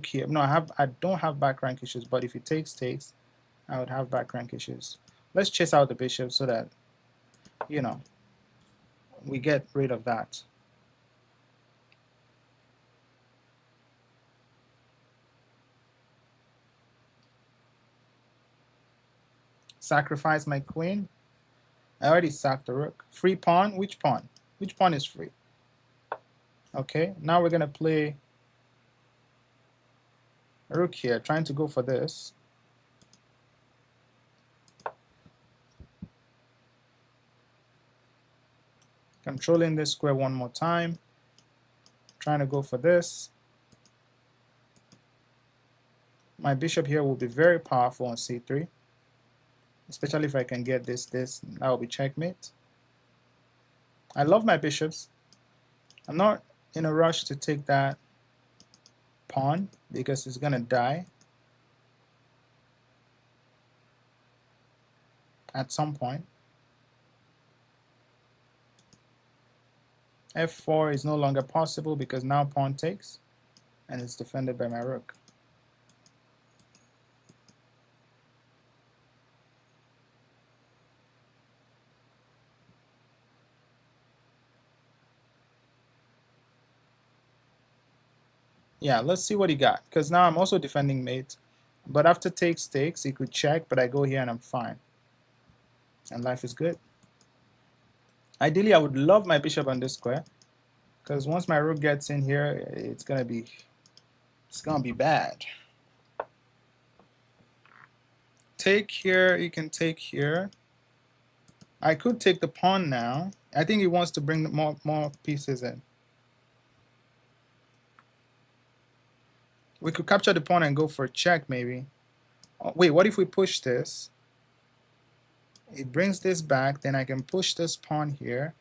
here? No, I don't have back rank issues, but if it takes, I would have back rank issues. Let's chase out the bishop so that, you know, we get rid of that. Sacrifice my queen. I already sacked the rook. Free pawn. Which pawn? Which pawn is free? Okay, now we're gonna play rook here, trying to go for this. Controlling this square one more time. Trying to go for this. My bishop here will be very powerful on c3. Especially if I can get this, that will be checkmate. I love my bishops. I'm not in a rush to take that pawn because it's gonna die at some point. F4 is no longer possible because now pawn takes and it's defended by my rook. Yeah, let's see what he got, because now I'm also defending mate. But after takes, he could check, but I go here and I'm fine. And life is good. Ideally, I would love my bishop on this square, because once my rook gets in here, it's gonna be bad. Take here, you can take here. I could take the pawn now. I think he wants to bring more pieces in. We could capture the pawn and go for a check, maybe. Oh, wait, what if we push this? It brings this back, then I can push this pawn here.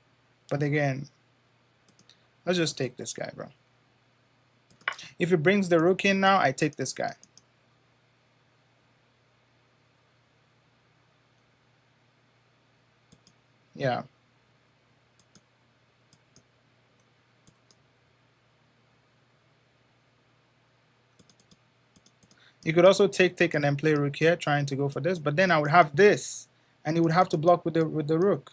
But again, let's just take this guy, bro. If it brings the rook in now, I take this guy. Yeah. You could also take and then play rook here, trying to go for this, but then I would have this, and you would have to block with the rook.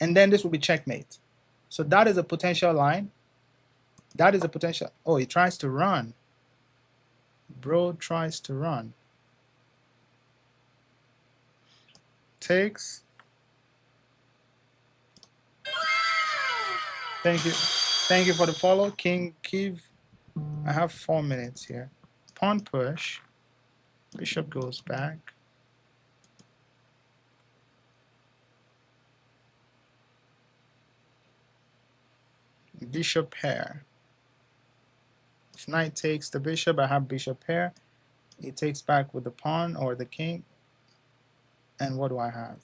And then this would be checkmate. So that is a potential line. That is a potential. Oh, he tries to run. Bro tries to run. Takes. Thank you. Thank you for the follow, King Kiev. I have 4 minutes here. Pawn push. Bishop goes back. Bishop pair. If knight takes the bishop, I have bishop pair. He takes back with the pawn or the king. And what do I have?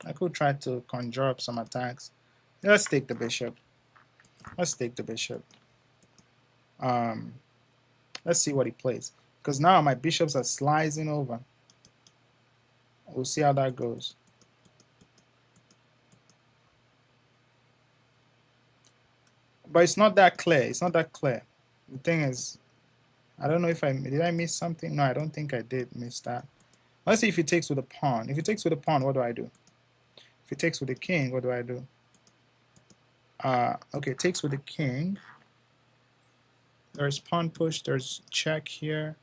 I could try to conjure up some attacks. Let's take the bishop. Let's take the bishop. Let's see what he plays. Because now my bishops are slicing over. We'll see how that goes. But it's not that clear. It's not that clear. The thing is, I don't know if did I miss something? No, I don't think I did miss that. Let's see if he takes with a pawn. If he takes with a pawn, what do I do? If he takes with the king, what do I do? Okay, takes with the king. There's pawn push. There's check here.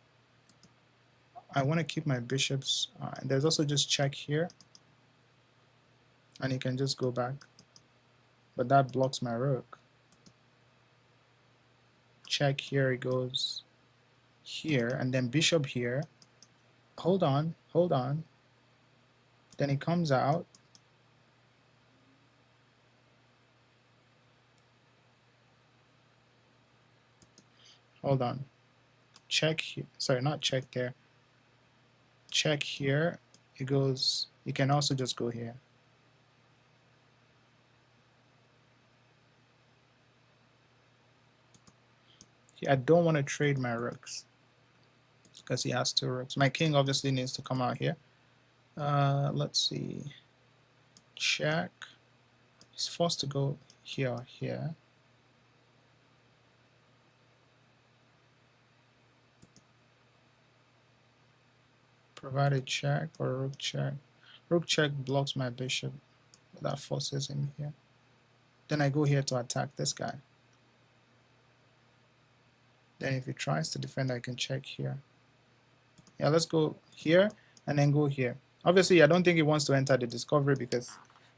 I want to keep my bishops. And there's also just check here. And he can just go back. But that blocks my rook. Check here, he goes here, and then bishop here. Hold on, hold on. Then he comes out. Hold on. Check here. Sorry, not check there. Check here. He goes. You can also just go here. I don't want to trade my rooks because he has 2 rooks. My king obviously needs to come out here. Let's see. Check. He's forced to go here or here. Provided check or rook check. Rook check blocks my bishop. That forces him here. Then I go here to attack this guy. Then if he tries to defend, I can check here. Yeah, let's go here. and then go here. Obviously, I don't think it wants to enter the discovery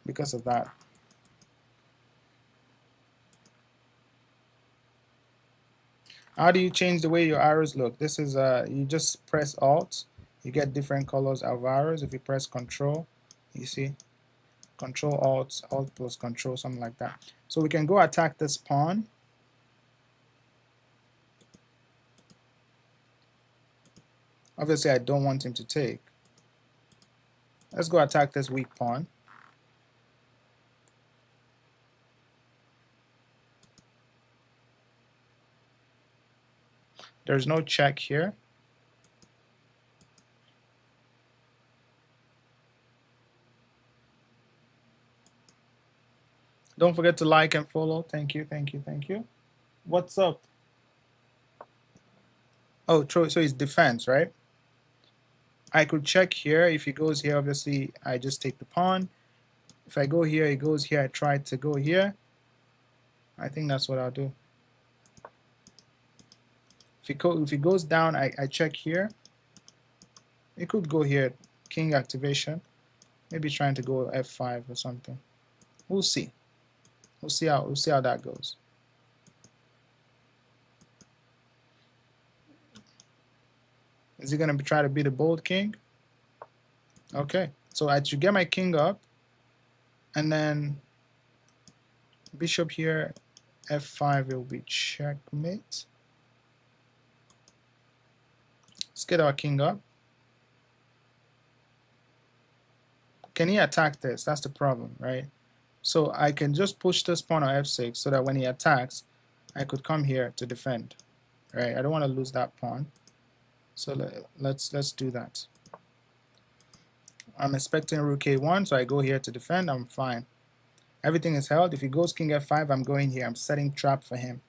because of that. How do you change the way your arrows look? This is you just press Alt, you get different colors of arrows. If you press Control, you see Control Alt, Alt plus Control, something like that. So we can go attack this pawn. Obviously, I don't want him to take. Let's go attack this weak pawn. There's no check here. Don't forget to like and follow. Thank you, thank you, thank you. What's up? Oh, so it's defense, right? I could check here. If he goes here, obviously, I just take the pawn. If I go here, he goes here. I try to go here. I think that's what I'll do. If he goes down, I check here. He could go here, king activation. Maybe trying to go f5 or something. We'll see. We'll see how that goes. Is he gonna try to beat a bold king? Okay, so I should get my king up, and then bishop here, f5 will be checkmate. Let's get our king up. Can he attack this? That's the problem, right? So I can just push this pawn on f6 so that when he attacks, I could come here to defend, right? I don't want to lose that pawn. So let's do that. I'm expecting rook a1, so I go here to defend. I'm fine. Everything is held. If he goes king f5, I'm going here. I'm setting trap for him,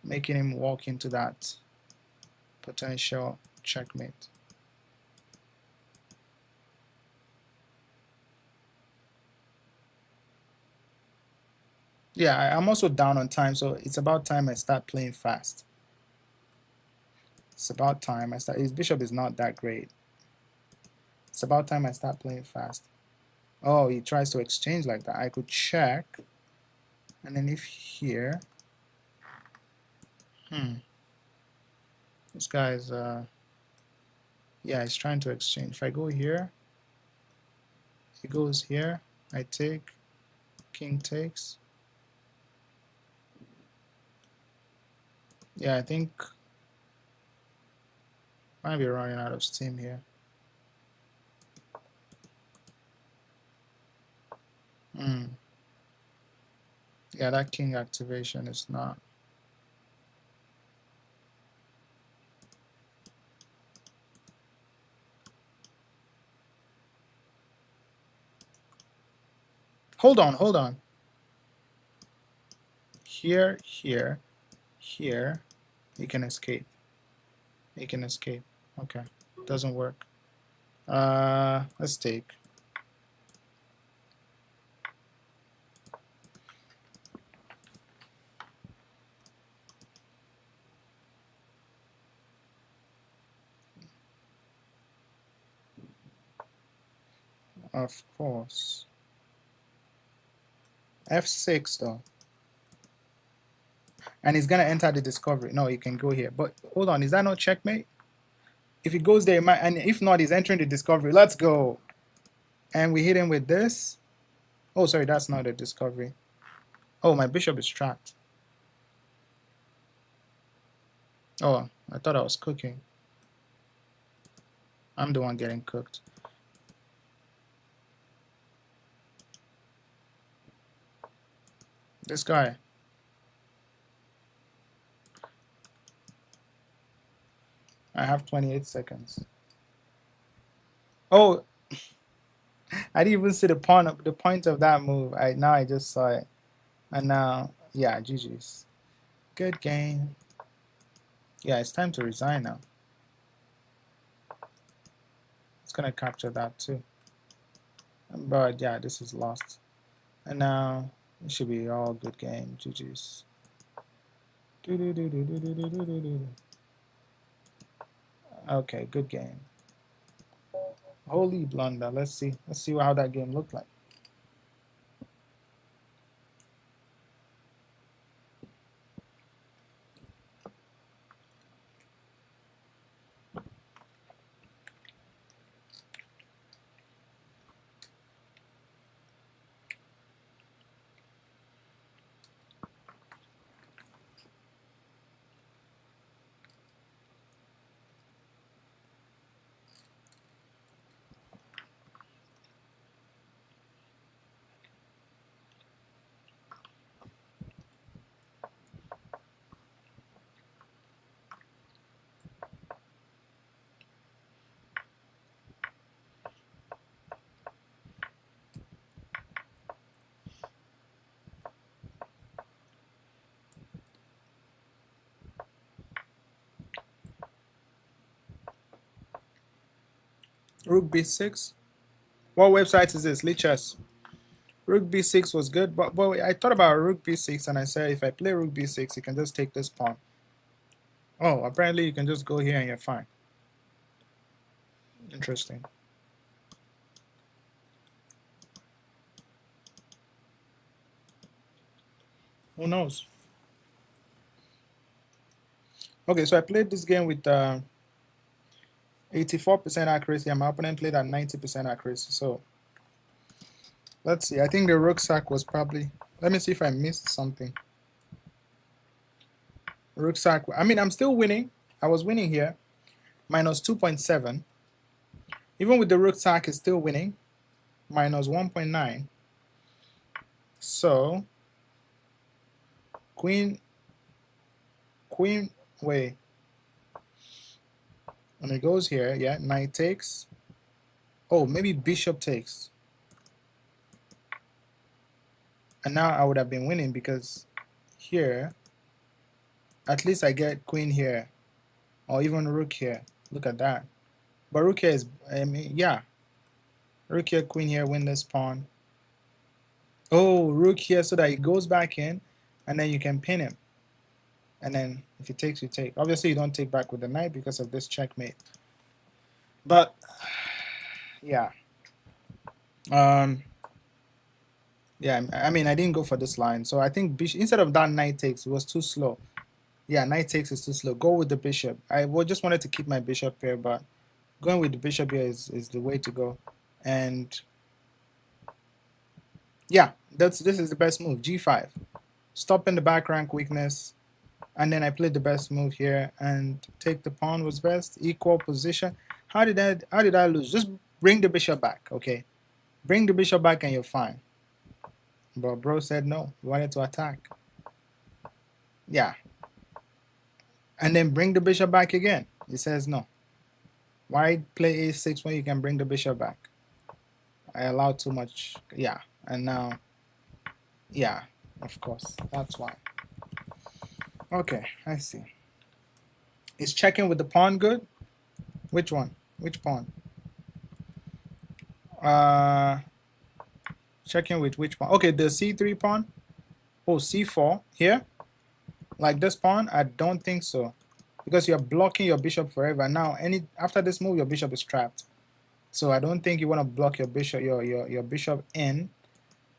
making him walk into that potential checkmate. Yeah, I'm also down on time, so it's about time I start playing fast. It's about time I start. His bishop is not that great. It's about time I start playing fast. Oh, he tries to exchange like that. I could check, and then if here, this guy is yeah, he's trying to exchange. If I go here, he goes here. I take, king takes. Yeah, I think I might be running out of steam here. Yeah, that king activation is not. Hold on. Here, here, here. He can escape. He can escape. Okay, doesn't work. Let's take. Of course. F6 though. And he's gonna enter the discovery. No, he can go here. But hold on, is that not checkmate? If he goes there, and if not, he's entering the discovery. Let's go. And we hit him with this. Oh, sorry, that's not a discovery. Oh, my bishop is trapped. Oh, I thought I was cooking. I'm the one getting cooked. This guy. I have 28 seconds. Oh, I didn't even see the point of that move. Now I just saw it. And now, yeah, GG's. Good game. Yeah, it's time to resign now. It's gonna capture that too. But yeah, this is lost. And now it should be all good game. GG's. Okay, good game. Holy blunder. Let's see. Let's see how that game looked like. Rook b6. What website is this? Lichess. Rook b6 was good, but I thought about rook b6 and I said if I play rook b6, you can just take this pawn. Oh, apparently you can just go here and you're fine. Interesting. Who knows? Okay, so I played this game with 84% accuracy, and my opponent played at 90% accuracy. So let's see. I think the rook sack was probably. Let me see if I missed something. Rook sack. I mean, I'm still winning. I was winning here. Minus 2.7. Even with the rook sack, it's still winning. Minus 1.9. So queen, wait. And it goes here, yeah, knight takes. Oh, maybe bishop takes. And now I would have been winning because here, at least I get queen here. Or even rook here. Look at that. But rook here is, I mean, yeah. Rook here, queen here, win this pawn. Oh, rook here so that he goes back in and then you can pin him. And then if he takes, you take. Obviously, you don't take back with the knight because of this checkmate. But, yeah. Yeah, I mean, I didn't go for this line. So I think instead of that knight takes, it was too slow. Yeah, knight takes is too slow. Go with the bishop. I just wanted to keep my bishop here, but going with the bishop here is the way to go. And yeah, this is the best move. G5. Stop in the back rank weakness. And then I played the best move here and take the pawn was best. Equal position. How did I lose? Just bring the bishop back, okay? Bring the bishop back and you're fine. But bro said no. He wanted to attack. Yeah. And then bring the bishop back again. He says no. Why play a6 when you can bring the bishop back? I allowed too much. Yeah. And now, yeah, of course. That's why. Okay, I see. Is checking with the pawn good? Which one? Which pawn? Checking with which pawn? Okay, the c3 pawn. Oh, c4 here. Like this pawn? I don't think so. Because you're blocking your bishop forever. Now, after this move, your bishop is trapped. So I don't think you want to block your bishop, your bishop in.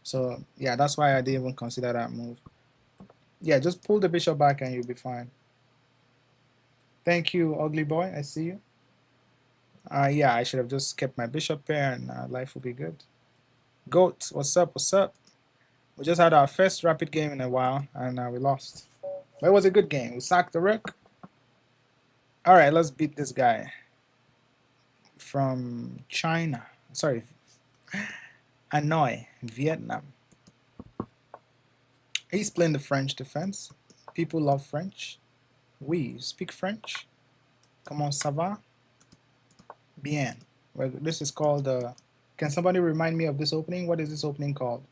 So yeah, that's why I didn't even consider that move. Yeah, just pull the bishop back and you'll be fine. Thank you, ugly boy. I see you. Yeah, I should have just kept my bishop here and life will be good. Goat, what's up? What's up? We just had our first rapid game in a while and we lost. But it was a good game. We sacked the rook. All right, let's beat this guy from China. Sorry, Hanoi, Vietnam. He's playing the French defense. People love French. Oui, speak French. Comment ça va? Bien. Well, this is called. Can somebody remind me of this opening? What is this opening called?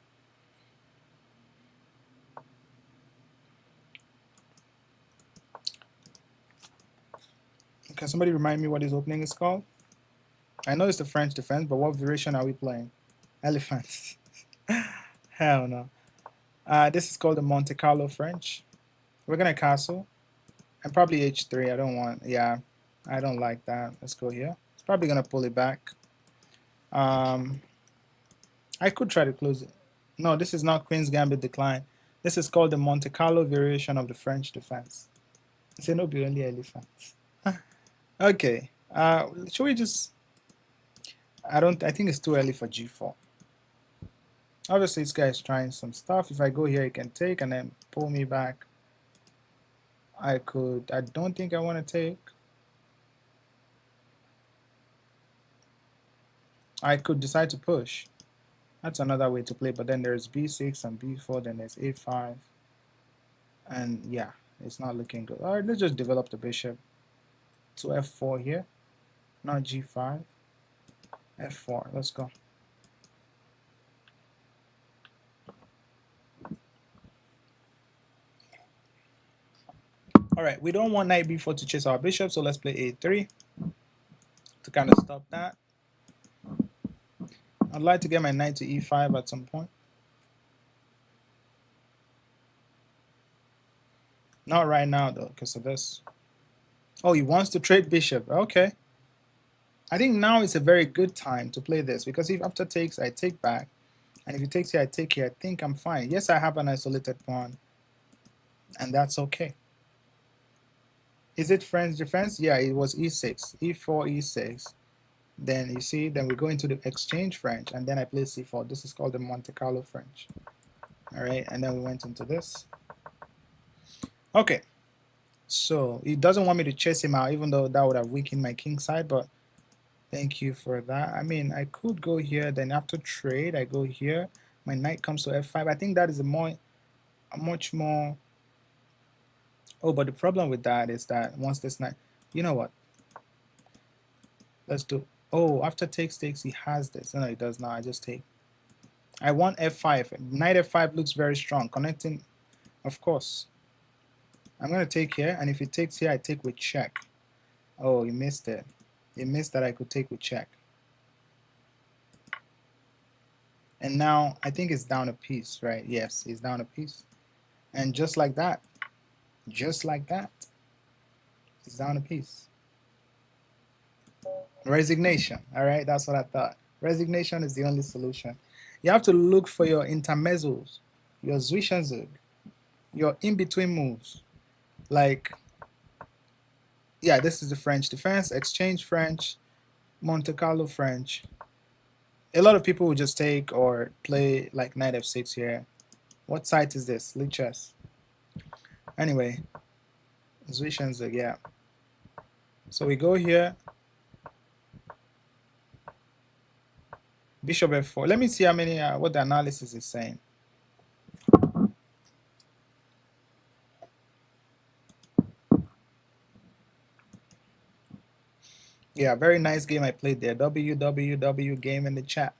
Can somebody remind me what this opening is called? I know it's the French defense, but what variation are we playing? Elephants. Hell no. This is called the Monte Carlo French. We're gonna castle. And probably h3. I don't want. Yeah, I don't like that. Let's go here. It's probably gonna pull it back. I could try to close it. No, this is not Queen's Gambit decline. This is called the Monte Carlo variation of the French defense. It's no be only elephants. Okay. Should we just? I think it's too early for G4. Obviously, this guy is trying some stuff. If I go here, he can take and then pull me back. I don't think I want to take. I could decide to push. That's another way to play, but then there's B6 and B4, then there's A5. And yeah, it's not looking good. All right, let's just develop the bishop to F4 here, not G5. F4, let's go. All right, we don't want knight B4 to chase our bishop, so let's play A3 to kind of stop that. I'd like to get my knight to E5 at some point. Not right now though, because of this. Oh, he wants to trade bishop. Okay. I think now is a very good time to play this, because if after takes, I take back. And if he takes here, I take here. I think I'm fine. Yes, I have an isolated pawn. And that's okay. Is it French defense? Yeah, it was E6. E4, E6. Then you see, then we go into the exchange French, and then I play C4. This is called the Monte Carlo French. All right, and then we went into this. Okay, so he doesn't want me to chase him out, even though that would have weakened my king side, but thank you for that. I mean, I could go here, then after trade, I go here. My knight comes to F5. I think that is a much more. Oh, but the problem with that is that once this knight, you know what? Let's do. Oh, after takes, he has this. No, he does not. I just take. I want F5. Knight F5 looks very strong. Connecting, of course. I'm going to take here, and if he takes here, I take with check. Oh, he missed it. He missed that I could take with check. And now, I think it's down a piece, right? Yes, he's down a piece. And just like that, it's down a piece. Resignation, all right? That's what I thought. Resignation is the only solution. You have to look for your intermezzos, your Zwischenzug, your in-between moves. Like, yeah, this is the French defense, exchange French, Monte Carlo French. A lot of people will just take or play like knight f6 here. What site is this? Lichess. Anyway, Zwischenzug, yeah. So we go here. Bishop f4. Let me see how many, what the analysis is saying. Yeah, very nice game I played there. www game in the chat.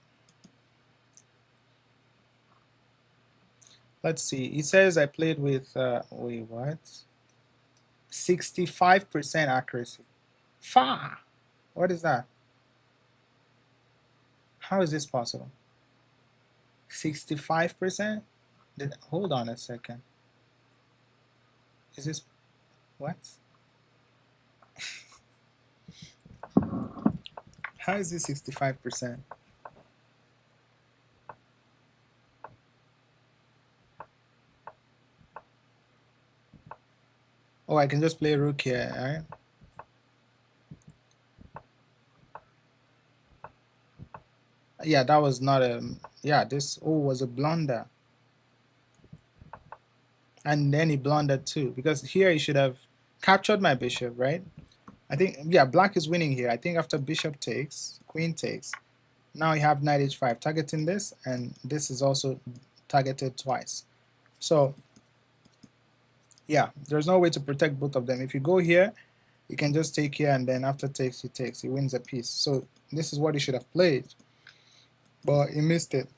Let's see. He says I played with, wait, what? 65% accuracy. Far. What is that? How is this possible? 65%? Hold on a second. Is this what? How is this 65%? Oh, I can just play rook here, all right? Yeah, that was not a, yeah, this was a blunder. And then he blundered too, because here he should have captured my bishop, right? I think, yeah, black is winning here. I think after bishop takes, queen takes, now you have knight h5 targeting this, and this is also targeted twice. So yeah, there's no way to protect both of them. If you go here, you can just take here, and then after takes, he takes. He wins a piece. So this is what he should have played, but he missed it.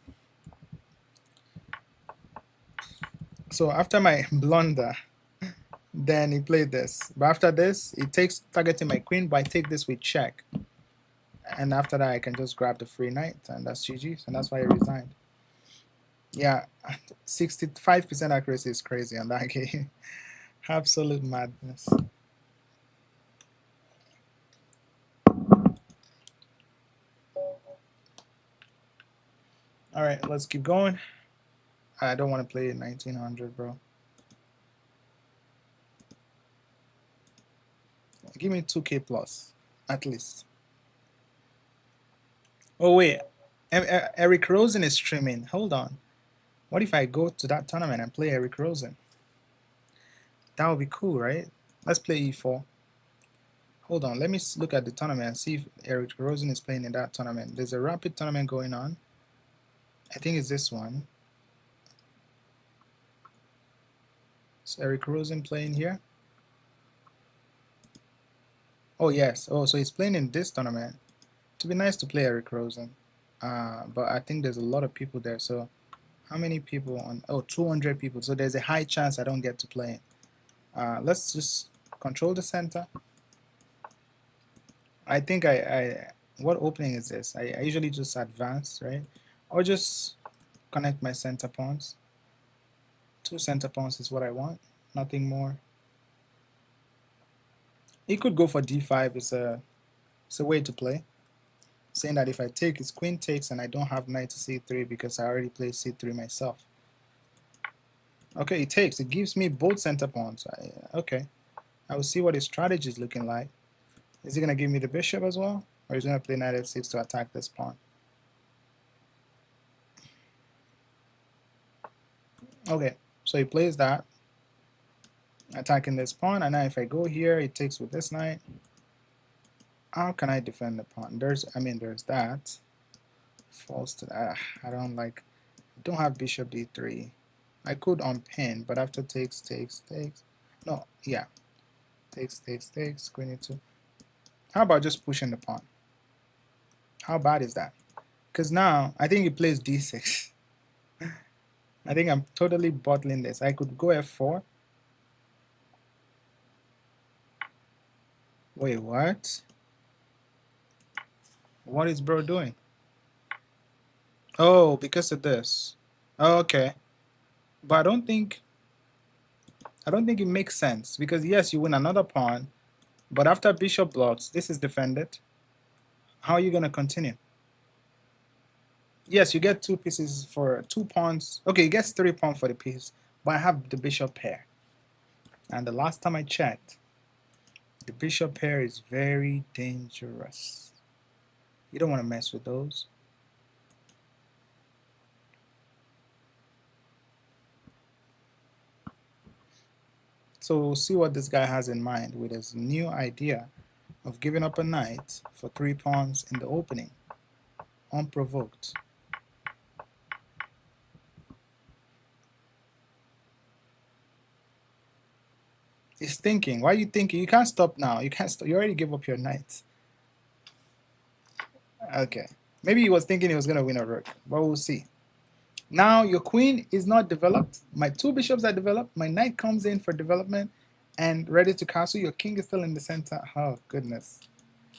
So after my blunder, then he played this. But after this, he takes targeting my queen, but I take this with check. And after that, I can just grab the free knight, and that's GG. And that's why he resigned. Yeah, 65% accuracy is crazy on that game. Absolute madness. All right, let's keep going. I don't want to play 1900, bro. Give me 2K plus, at least. Oh wait, Eric Rosen is streaming. Hold on. What if I go to that tournament and play Eric Rosen? That would be cool, right? Let's play E4. Hold on, let me look at the tournament and see if Eric Rosen is playing in that tournament. There's a rapid tournament going on. I think it's this one. Is Eric Rosen playing here? Oh yes. Oh, so he's playing in this tournament. It'd be nice to play Eric Rosen. But I think there's a lot of people there. So how many people on? Oh, 200 people. So there's a high chance I don't get to play. Let's just control the center. I think what opening is this? I usually just advance, right? Or just connect my center pawns. 2 center pawns is what I want, nothing more. He could go for d5. It's a way to play, saying that if I take, his queen takes, and I don't have knight to c3 because I already played c3 myself. Okay, he takes. It gives me both center pawns. Okay, I will see what his strategy is looking like. Is he going to give me the bishop as well? Or is he going to play knight f6 to attack this pawn? Okay, so he plays that, attacking this pawn, and now if I go here, he takes with this knight. How can I defend the pawn? There's that. Falls to that. I don't have bishop d3. I could unpin, but after takes. No, yeah. Takes, queen e2. How about just pushing the pawn? How bad is that? Because now, I think he plays d6. I think I'm totally bottling this. I could go f4. Wait, what? What is bro doing? Oh, because of this. Oh, okay. But I don't think it makes sense, because yes, you win another pawn, but after bishop blocks, this is defended. How are you going to continue? Yes, you get 2 pieces for 2 pawns. Okay, you get 3 pawns for the piece, but I have the bishop pair. And the last time I checked, the bishop pair is very dangerous. You don't want to mess with those. So we'll see what this guy has in mind with his new idea of giving up a knight for 3 pawns in the opening, unprovoked. He's thinking. Why are you thinking? You can't stop now. You can't stop. You already gave up your knight. Okay. Maybe he was thinking he was going to win a rook, but we'll see. Now your queen is not developed. My 2 bishops are developed. My knight comes in for development and ready to castle. Your king is still in the center. Oh, goodness.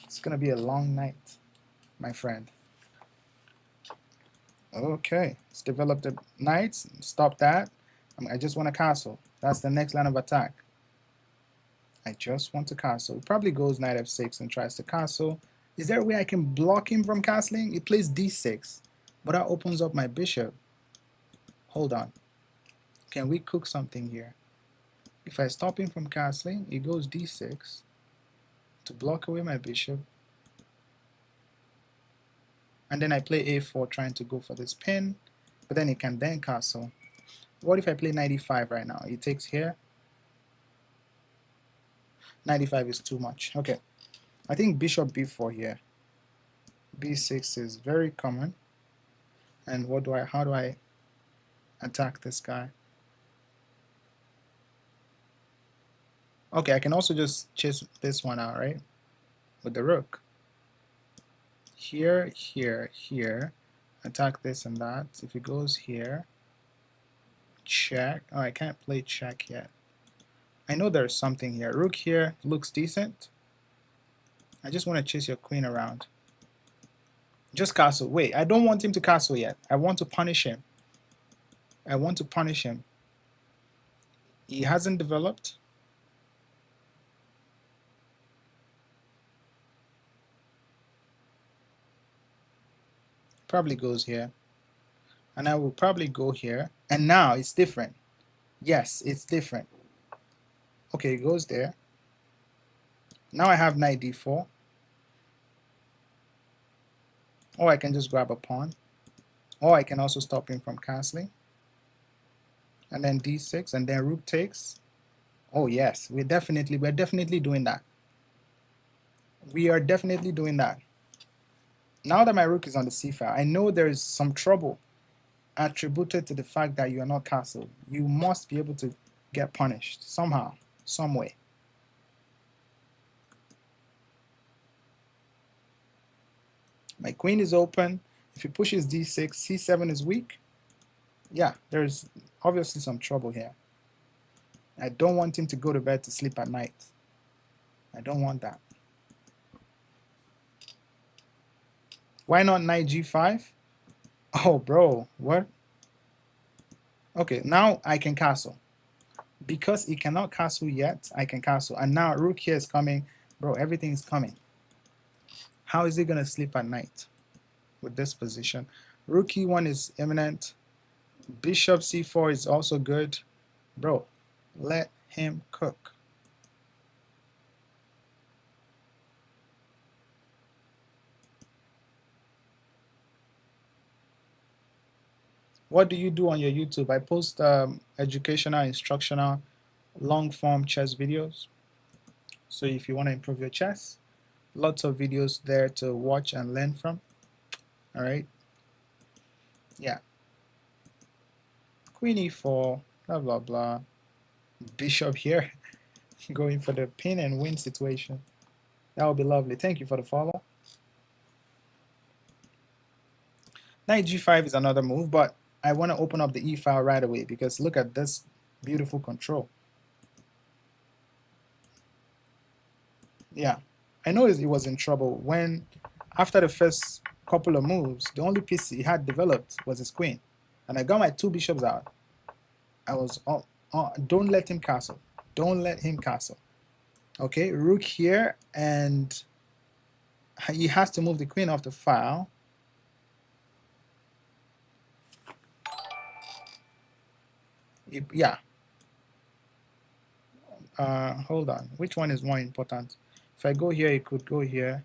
It's going to be a long night, my friend. Okay. Let's develop the knights. Stop that. I just want to castle. That's the next line of attack. I just want to castle. He probably goes knight f6 and tries to castle. Is there a way I can block him from castling? He plays d6, but that opens up my bishop. Hold on. Can we cook something here? If I stop him from castling, he goes d6 to block away my bishop. And then I play a4 trying to go for this pin, but then he can then castle. What if I play 95 right now? He takes here. 95 is too much. Okay. I think bishop b4 here. b6 is very common. And how do I attack this guy? Okay, I can also just chase this one out, right? With the rook. Here, here, here. Attack this and that. If it goes here, check. Oh, I can't play check yet. I know there's something here. Rook here looks decent. I just want to chase your queen around. Just castle. Wait, I don't want him to castle yet. I want to punish him. I want to punish him. He hasn't developed. Probably goes here. and I will probably go here, and now it's different. Yes, it's different. Okay, it goes there. Now I have knight d4, or I can just grab a pawn, or I can also stop him from castling, and then d6, and then rook takes. Oh yes, we're definitely doing that. We are definitely doing that. Now that my rook is on the c file, I know there is some trouble attributed to the fact that you are not castled. You must be able to get punished somehow, some way. My queen is open. If he pushes d6, c7 is weak. Yeah, there's obviously some trouble here. I don't want him to go to bed to sleep at night. I don't want that. Why not knight g5? Oh, bro, what? Okay, now I can castle. Because he cannot castle yet, I can castle. And now rook here is coming. Bro, everything is coming. How is he going to sleep at night with this position? Rook e1 is imminent. Bishop c4 is also good. Bro, let him cook. What do you do on your YouTube? I post educational, instructional, long-form chess videos. So if you want to improve your chess, lots of videos there to watch and learn from. All right. Yeah. Queen e4, blah, blah, blah. Bishop here, going for the pin and win situation. That would be lovely. Thank you for the follow. Knight g5 is another move, but I want to open up the e file right away because look at this beautiful control. Yeah, I know he was in trouble when, after the first couple of moves, the only piece he had developed was his queen. And I got my two bishops out. I was, don't let him castle. Don't let him castle. Okay, rook here, and he has to move the queen off the file. Yeah. Hold on. Which one is more important? If I go here, it could go here.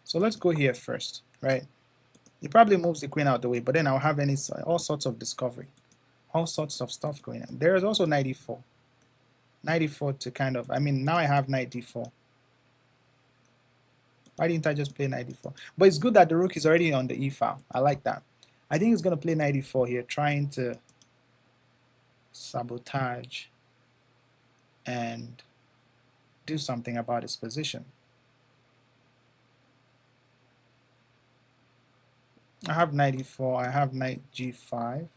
So let's go here first, right? He probably moves the queen out the way, but then I'll have all sorts of discovery, all sorts of stuff going on. There is also knight e4. Knight e4 to kind of, I mean, now I have knight d4. Why didn't I just play knight d4? But it's good that the rook is already on the e file. I like that. I think he's going to play knight e4 here, trying to sabotage and do something about his position. I have knight e4, I have knight g5.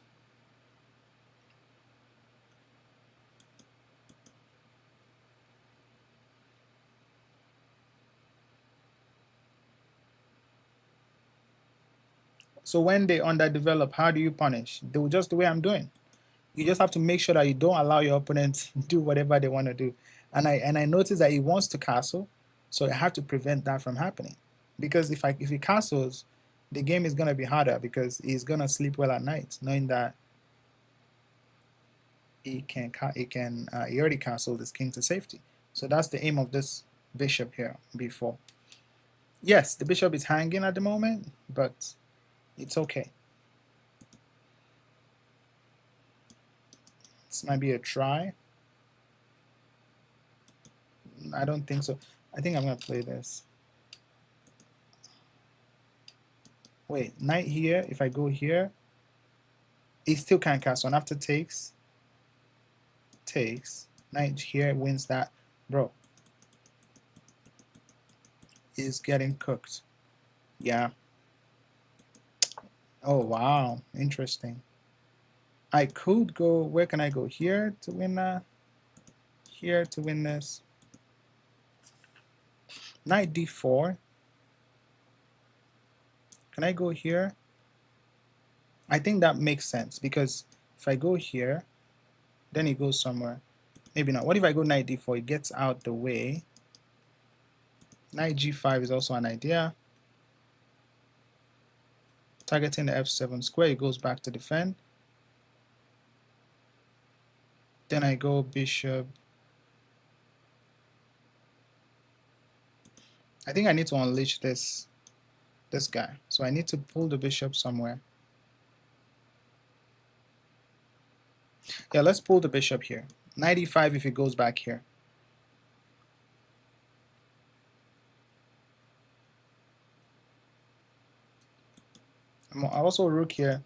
So when they underdevelop, how do you punish? Do just the way I'm doing. You just have to make sure that you don't allow your opponent to do whatever they want to do. And I notice that he wants to castle, so I have to prevent that from happening. Because if he castles, the game is gonna be harder because he's gonna sleep well at night, knowing that he already castled his king to safety. So that's the aim of this bishop here before. Yes, the bishop is hanging at the moment, but it's okay. This might be a try. I don't think so. I think I'm gonna play this. Wait, knight here, if I go here, he still can't castle. And after takes, knight here wins that. Bro, is getting cooked. Yeah. Oh, wow. Interesting. I could go, where can I go? Here to win that? Here to win this. Knight d4. Can I go here? I think that makes sense because if I go here, then it goes somewhere. Maybe not. What if I go knight d4? It gets out the way. Knight g5 is also an idea. targeting the f7 square. It goes back to defend. Then I go bishop. I think I need to unleash this guy. So I need to pull the bishop somewhere. Yeah, let's pull the bishop here. Knight e5 if it goes back here. Also rook here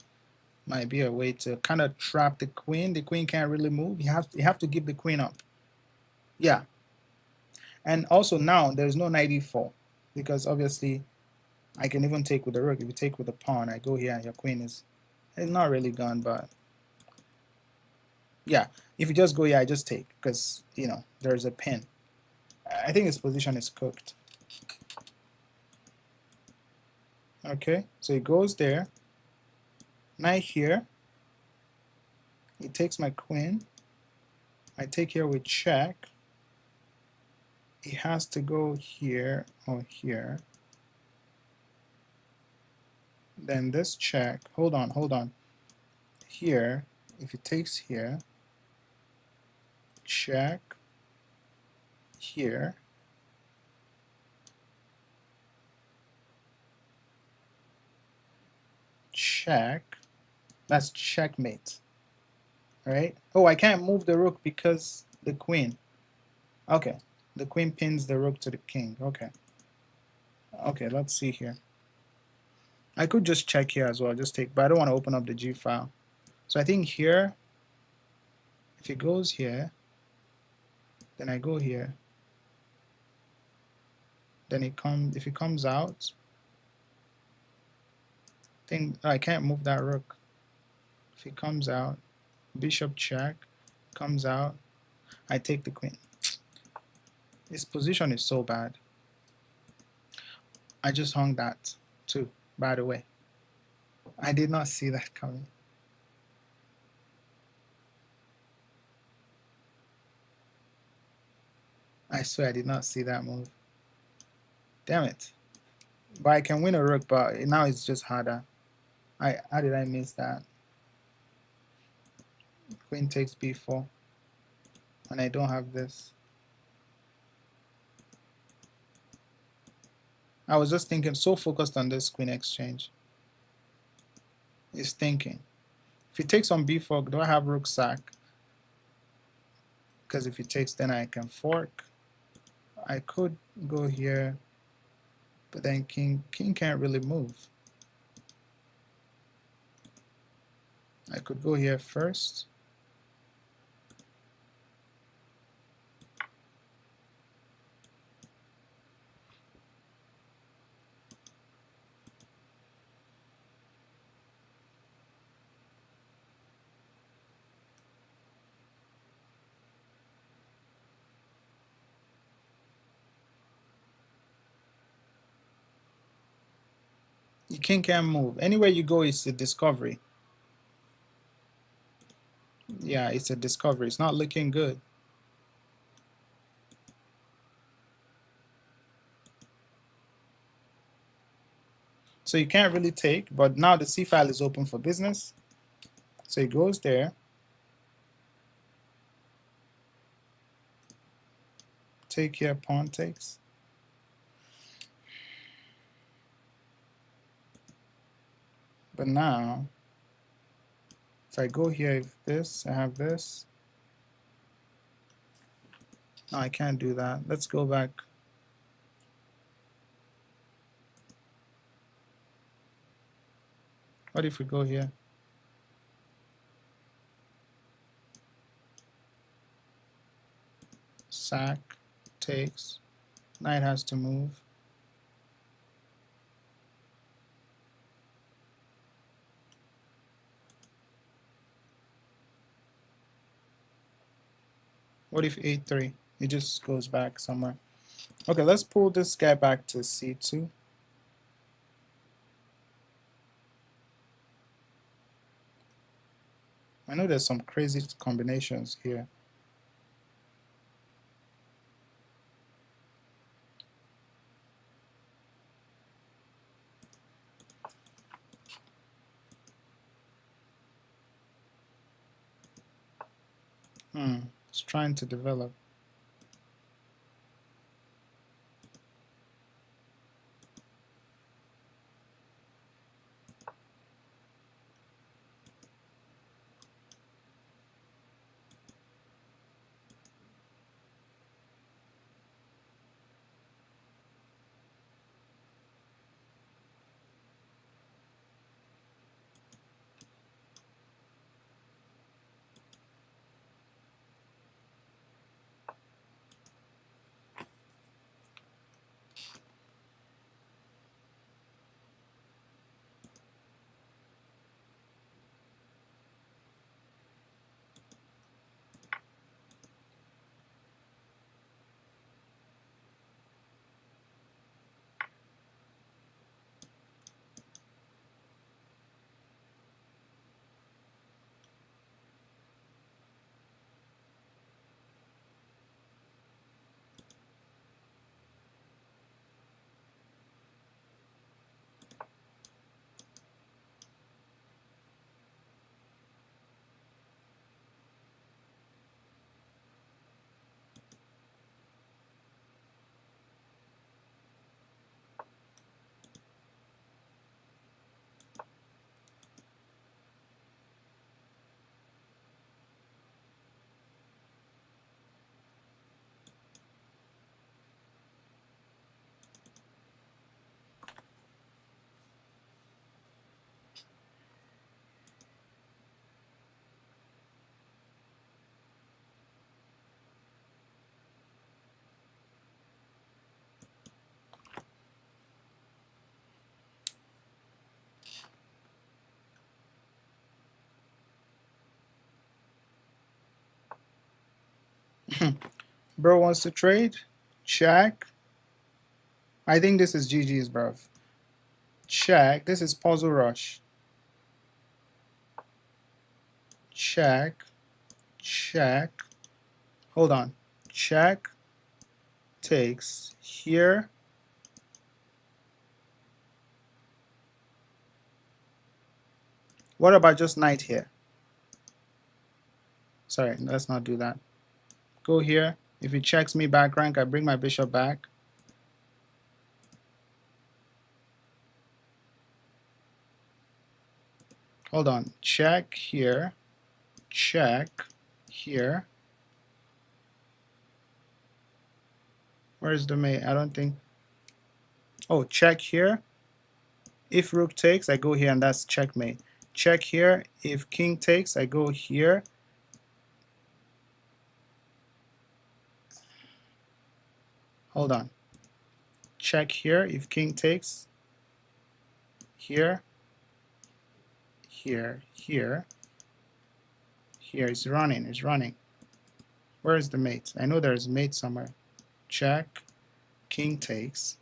might be a way to kind of trap the queen. The queen can't really move. You have to give the queen up. Yeah. And also now there's no knight e4 because obviously I can even take with the rook. If you take with the pawn, I go here and your queen is not really gone, but yeah, if you just go here, I just take because, you know, there's a pin. I think his position is cooked. Okay, so he goes there. Knight here. He takes my queen. I take here with check. He has to go here or here. Then this check. Hold on. Here, if he takes here, check. Here. Check. That's checkmate. Right? Oh, I can't move the rook because the queen. Okay. The queen pins the rook to the king. Okay. Okay, let's see here. I could just check here as well, just take, but I don't want to open up the G file. So I think here, if it goes here, then I go here. Then if it comes out, I can't move that rook. If it comes out, bishop check, comes out, I take the queen. This position is so bad. I just hung that too, by the way. I did not see that coming. I swear I did not see that move. Damn it. But I can win a rook, but now it's just harder. How did I miss that? Queen takes b4. And I don't have this. I was just thinking, so focused on this queen exchange. It's thinking. If he takes on b4, do I have rook sack? Because if he takes, then I can fork. I could go here, but then king can't really move. I could go here first. The king can't move. Anywhere you go, it's a discovery. Yeah, it's a discovery. It's not looking good. So you can't really take, but now the C file is open for business. So he goes there. Take here, pawn takes. But now, if I go here, if this, I have this. No, I can't do that. Let's go back. What if we go here? Sack, takes. Knight has to move. What if a3? It just goes back somewhere. Okay, let's pull this guy back to c2. I know there's some crazy combinations here. It's trying to develop. Bro wants to trade. Check. I think this is GG's, bro. Check. This is Puzzle Rush. Check. Check. Hold on. Check. Takes here. What about just knight here? Sorry, let's not do that. Go here. If he checks me back rank, I bring my bishop back. Hold on. Check here. Check here. Where's the mate? I don't think. Oh, check here. If rook takes, I go here and that's checkmate. Check here. If king takes, I go here. Hold on. Check here. If king takes, here, here, here, here. It's running. It's running. Where is the mate? I know there's a mate somewhere. Check. King takes.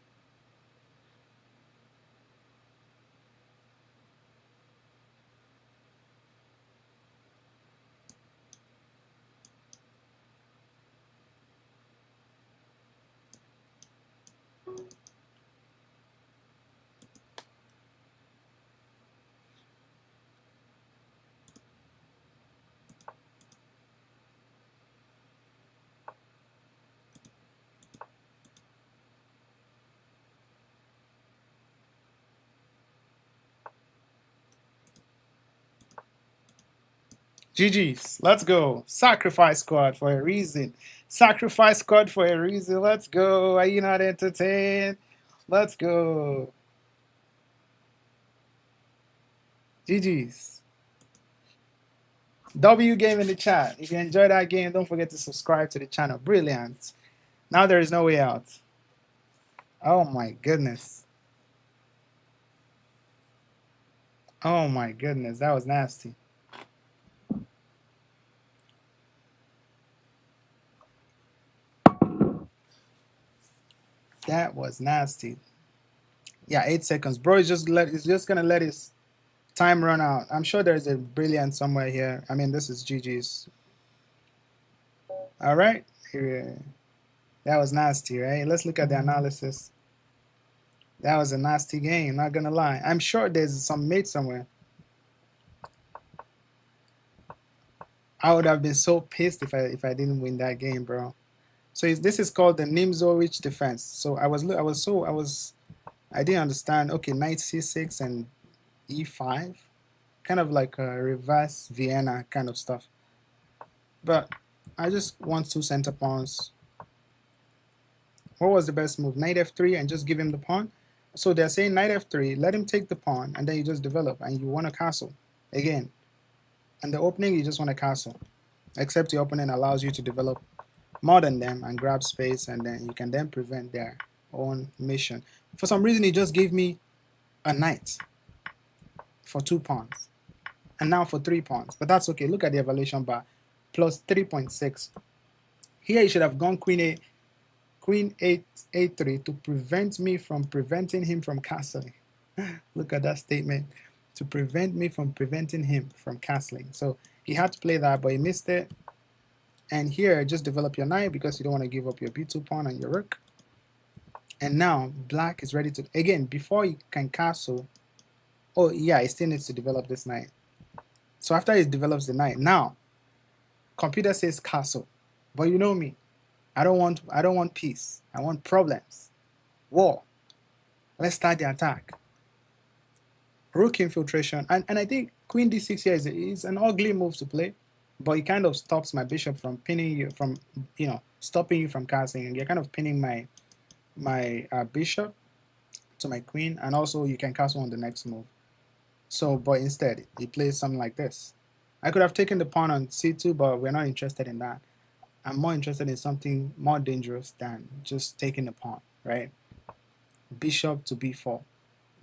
GG's. Let's go. Sacrifice squad for a reason. Sacrifice squad for a reason. Let's go. Are you not entertained? Let's go. GG's. W game in the chat. If you enjoyed that game, don't forget to subscribe to the channel. Brilliant. Now there is no way out. Oh my goodness. Oh my goodness. That was nasty. That was nasty. Yeah, 8 seconds. Bro is just gonna let his time run out. I'm sure there's a brilliant somewhere here. I mean, this is GG's. All right. That was nasty, right? Let's look at the analysis. That was a nasty game, not gonna lie. I'm sure there's some mate somewhere. I would have been so pissed if I didn't win that game, bro. So this is called the Nimzowitsch defense. So I didn't understand. Okay, knight c6 and e5, kind of like a reverse Vienna kind of stuff. But I just want two center pawns. What was the best move? Knight f3 and just give him the pawn. So they're saying knight f3, let him take the pawn, and then you just develop, and you want a castle again. And the opening, you just want a castle, except your opponent allows you to develop more than them and grab space, and then you can then prevent their own mission. For some reason, he just gave me a knight for 2 pawns, and now for 3 pawns. But that's okay. Look at the evaluation bar, plus 3.6. Here you should have gone queen 8 a3 to prevent me from preventing him from castling. Look at that statement. To prevent me from preventing him from castling. So he had to play that, but he missed it. And here, just develop your knight because you don't want to give up your b2 pawn and your rook. And now black is ready to, again, before he can castle, oh yeah, he still needs to develop this knight. So after he develops the knight, now computer says castle, but you know me, I don't want peace. I want problems, war. Let's start the attack. Rook infiltration, and I think queen d6 here is an ugly move to play, but it kind of stops my bishop from pinning you, from stopping you from castling. You're kind of pinning my bishop to my queen, and also you can castle on the next move. So, but instead he plays something like this. I could have taken the pawn on c2, but we're not interested in that. I'm more interested in something more dangerous than just taking the pawn, right? Bishop to b4.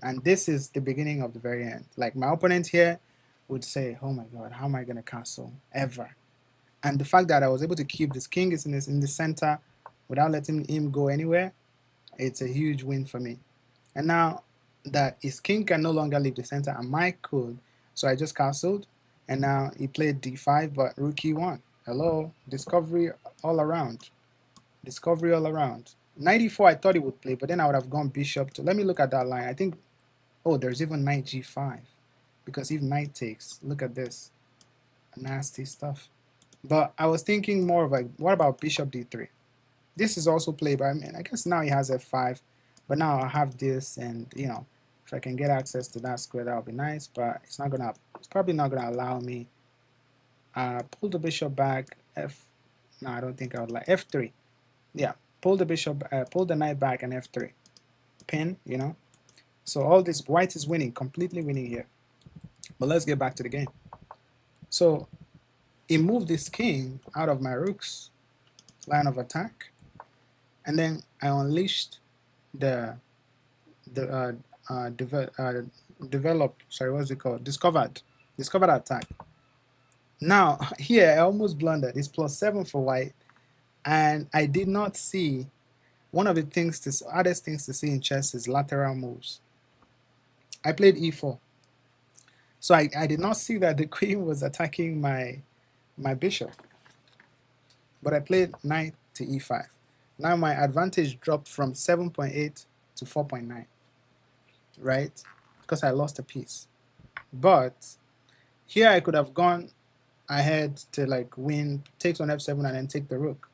And this is the beginning of the very end. Like my opponent here would say, oh my god, how am I going to castle ever? And the fact that I was able to keep this king is in the center without letting him go anywhere, it's a huge win for me. And now that his king can no longer leave the center, and mine could, so I just castled, and now he played d5, but rook e1. Hello, discovery all around. Discovery all around. 94 I thought he would play, but then I would have gone bishop to, let me look at that line. I think, oh, there's even knight g5, because if knight takes, look at this, nasty stuff. But I was thinking more of like, what about bishop d3? This is also played by, I mean, I guess now he has f5, but now I have this, and if I can get access to that square, that would be nice, but it's probably not gonna allow me. Pull the bishop back, no, I don't think I would like, f3. Yeah, pull the bishop, pull the knight back and f3. Pin, So all this, white is winning, completely winning here. But let's get back to the game. So he moved this king out of my rook's line of attack, and then I unleashed the discovered attack. Now here I almost blundered. It's +7 for white, and I did not see one of the hardest things to see in chess is lateral moves. I played e4, so I did not see that the queen was attacking my bishop, but I played knight to e5. Now my advantage dropped from 7.8 to 4.9, right? Because I lost a piece. But here I could have gone ahead to like win, takes on f7 and then take the rook.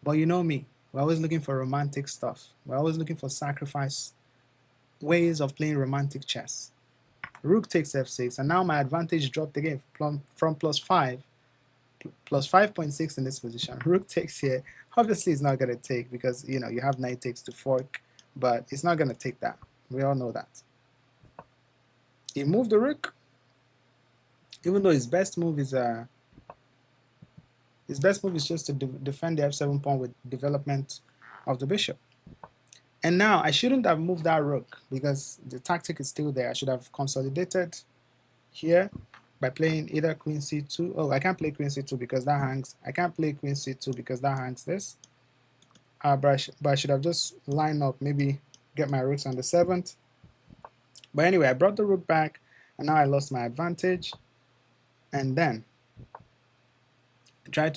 But you know me, we're always looking for romantic stuff. We're always looking for sacrifice ways of playing romantic chess. Rook takes f6, and now my advantage dropped again from +5, +5.6 in this position. Rook takes here. Obviously, it's not going to take because you have knight takes to fork, but it's not going to take that. We all know that. He moved the rook, even though his best move is just to defend the f7 pawn with development of the bishop. And now I shouldn't have moved that rook because the tactic is still there. I should have consolidated here by playing either queen c2. Oh, I can't play queen c2 because that hangs. I can't play queen c2 because that hangs this. But I should have just lined up, maybe get my rooks on the 7th. But anyway, I brought the rook back, and now I lost my advantage. And then I tried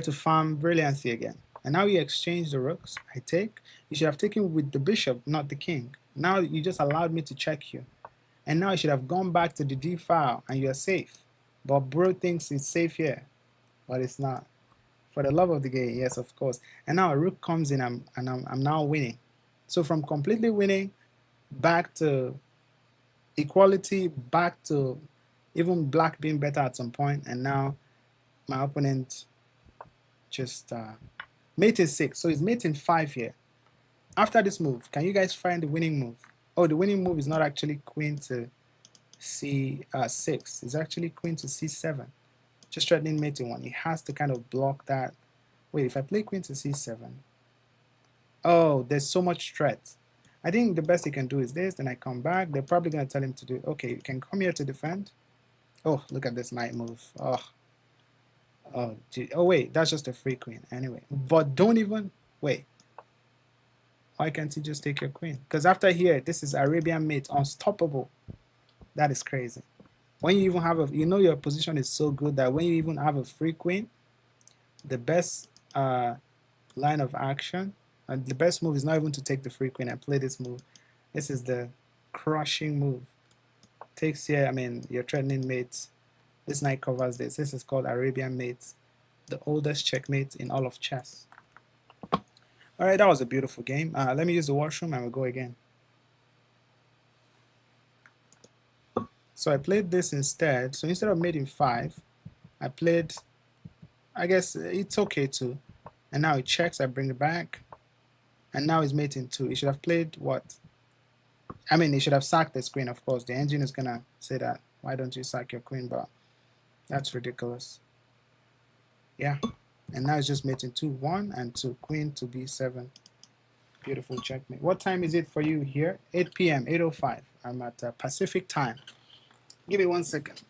to farm brilliancy again. And now you exchange the rooks. I take. You should have taken with the bishop, not the king. Now you just allowed me to check you. And now you should have gone back to the d file, and you're safe. But bro thinks it's safe here, but it's not. For the love of the game, yes, of course. And now a rook comes in, and I'm now winning. So from completely winning back to equality, back to even black being better at some point, and now my opponent just mate is 6. So he's mate in 5 here. After this move, can you guys find the winning move? Oh, the winning move is not actually queen to C6. It's actually queen to C7. Just threatening mate in 1. He has to kind of block that. Wait, if I play queen to C7. Oh, there's so much threat. I think the best he can do is this. Then I come back. They're probably going to tell him to do, okay, you can come here to defend. Oh, look at this knight move. Oh, gee. Oh, wait, that's just a free queen. Anyway, but don't even, wait. Why can't he just take your queen? Because after here, this is Arabian mate, unstoppable. That is crazy. When you even have a, you know your position is so good that when you even have a free queen, the best line of action, and the best move is not even to take the free queen and play this move. This is the crushing move. Takes here, I mean, you're threatening mates. This knight covers this. This is called Arabian mates, the oldest checkmate in all of chess. All right, that was a beautiful game. Let me use the washroom and we'll go again. So I played this instead. So instead of mate in 5, I played, I guess it's okay too. And now it checks, I bring it back. And now it's mate in 2. It should have played what? I mean, it should have sacked this queen, of course. The engine is going to say that, why don't you sack your queen? But that's ridiculous. Yeah. And now it's just mate in 2, 1 and 2. Queen to B7. Beautiful checkmate. What time is it for you here? 8 p.m., 8:05. I'm at Pacific time. Give me 1 second.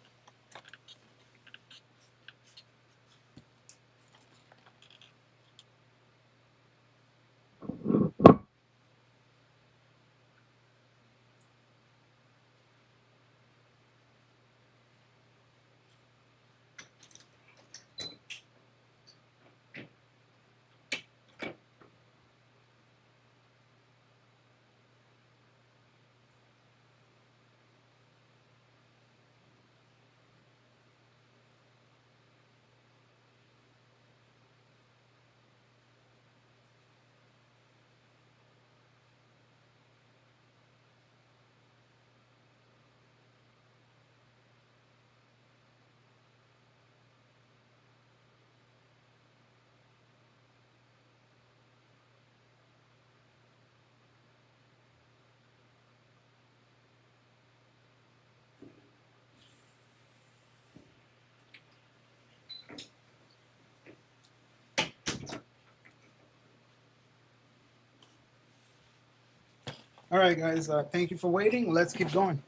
All right, guys. Thank you for waiting. Let's keep going.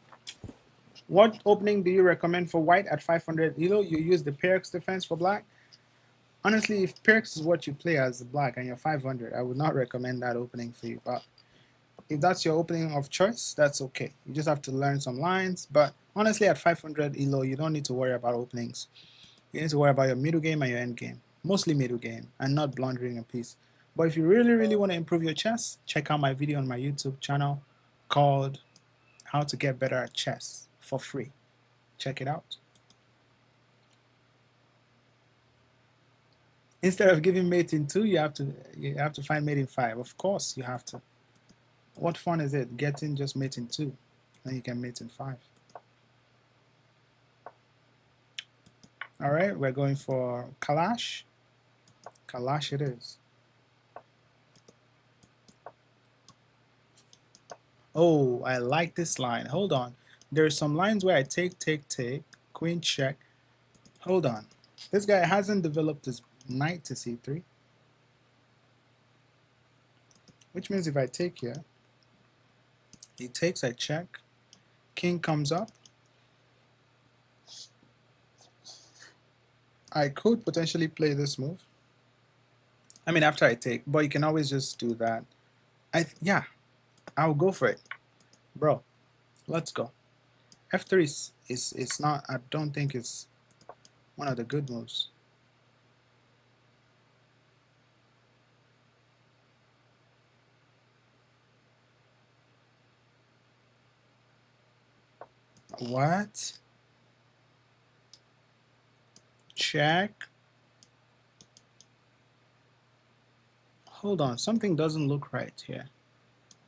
What opening do you recommend for white at 500 ELO? You use the Perks defense for black? Honestly, if Perks is what you play as black and you're 500, I would not recommend that opening for you. But if that's your opening of choice, that's okay. You just have to learn some lines. But honestly, at 500 ELO, you don't need to worry about openings. You need to worry about your middle game and your end game. Mostly middle game and not blundering a piece. But if you really, really want to improve your chess, check out my video on my YouTube channel called How to Get Better at Chess for free. Check it out. Instead of giving mate in 2, you have to find mate in 5. Of course you have to. What fun is it getting just mate in 2? Then you can mate in 5. Alright, we're going for Kalash. Kalash it is. Oh, I like this line. Hold on. There's some lines where I take, queen check. Hold on. This guy hasn't developed his knight to c3. Which means if I take here, he takes, I check. King comes up. I could potentially play this move. I mean, after I take, but you can always just do that. Yeah, I'll go for it. Bro, let's go. F3 is not, I don't think it's one of the good moves. What? check. Hold on, something doesn't look right here.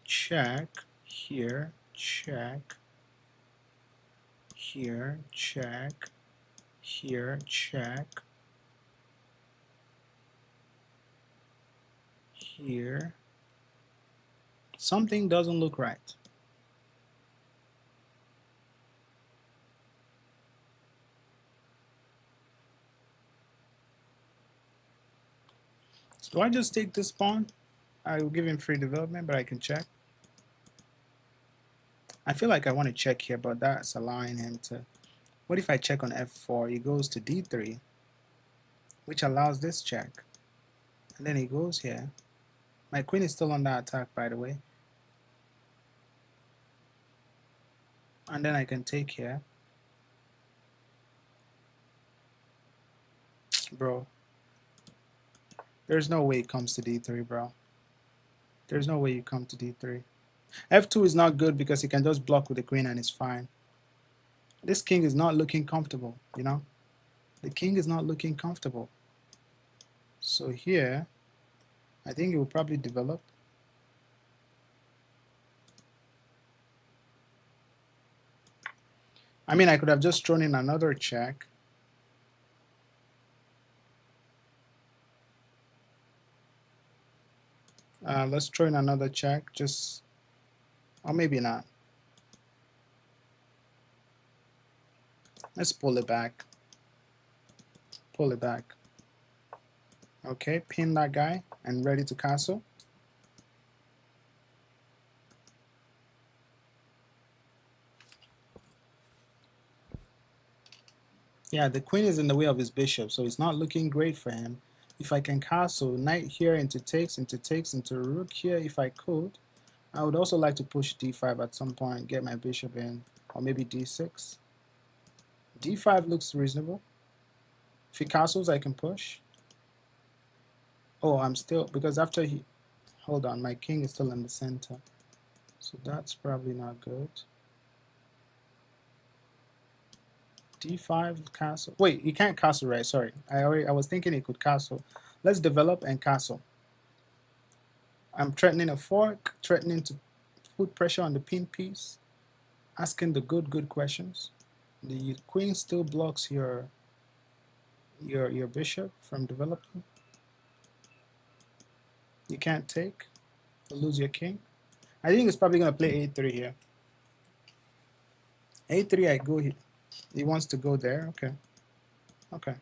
Check, here, check, here, check, here, check, here. Something doesn't look right. So do I just take this pawn? I will give him free development, but I can check. I feel like I want to check here, but that's allowing him to. What if I check on f4? He goes to d3, which allows this check. And then he goes here. My queen is still under attack, by the way. And then I can take here. Bro. There's no way it comes to d3, bro. There's no way you come to d3. f2 is not good because he can just block with the queen and it's fine. This king is not looking comfortable, you know? The king is not looking comfortable. So here, I think it will probably develop. I mean, I could have just thrown in another check. Let's throw in another check, just, or maybe not. Let's pull it back. Pull it back. Okay, pin that guy and ready to castle. Yeah, the queen is in the way of his bishop, so it's not looking great for him. If I can castle, knight here into takes, into rook here if I could. I would also like to push d5 at some point, get my bishop in, or maybe d6. d5 looks reasonable. If he castles, I can push. Oh, I'm still, because after he, hold on, my king is still in the center. So that's probably not good. d5 castle. Wait, he can't castle, right? Sorry, I was thinking he could castle. Let's develop and castle. I'm threatening a fork, threatening to put pressure on the pin piece, asking the good questions. The queen still blocks your bishop from developing. You can't take. You lose your king. I think he's probably gonna play a3 here. a3, I go here. He wants to go there. Okay. Okay.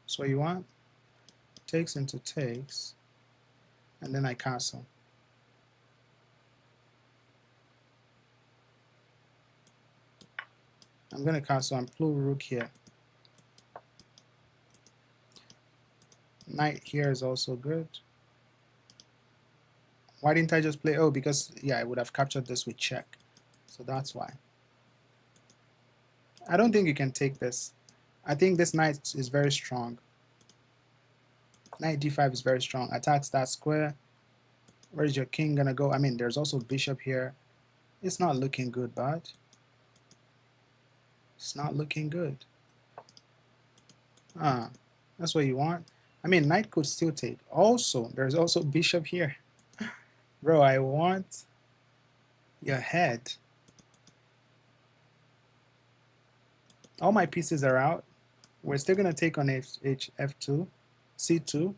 So you want takes into takes, and then I castle. I'm gonna castle and play rook here. Knight here is also good. Why didn't I just play? Oh, because yeah, I would have captured this with check. So that's why. I don't think you can take this. I think this knight is very strong. Knight d5 is very strong. Attacks that square. Where's your king gonna go? I mean, there's also bishop here. It's not looking good, bud. It's not looking good. Ah, that's what you want. I mean, knight could still take. Also, there's also bishop here. Bro, I want your head. All my pieces are out. We're still gonna take on f2, c2.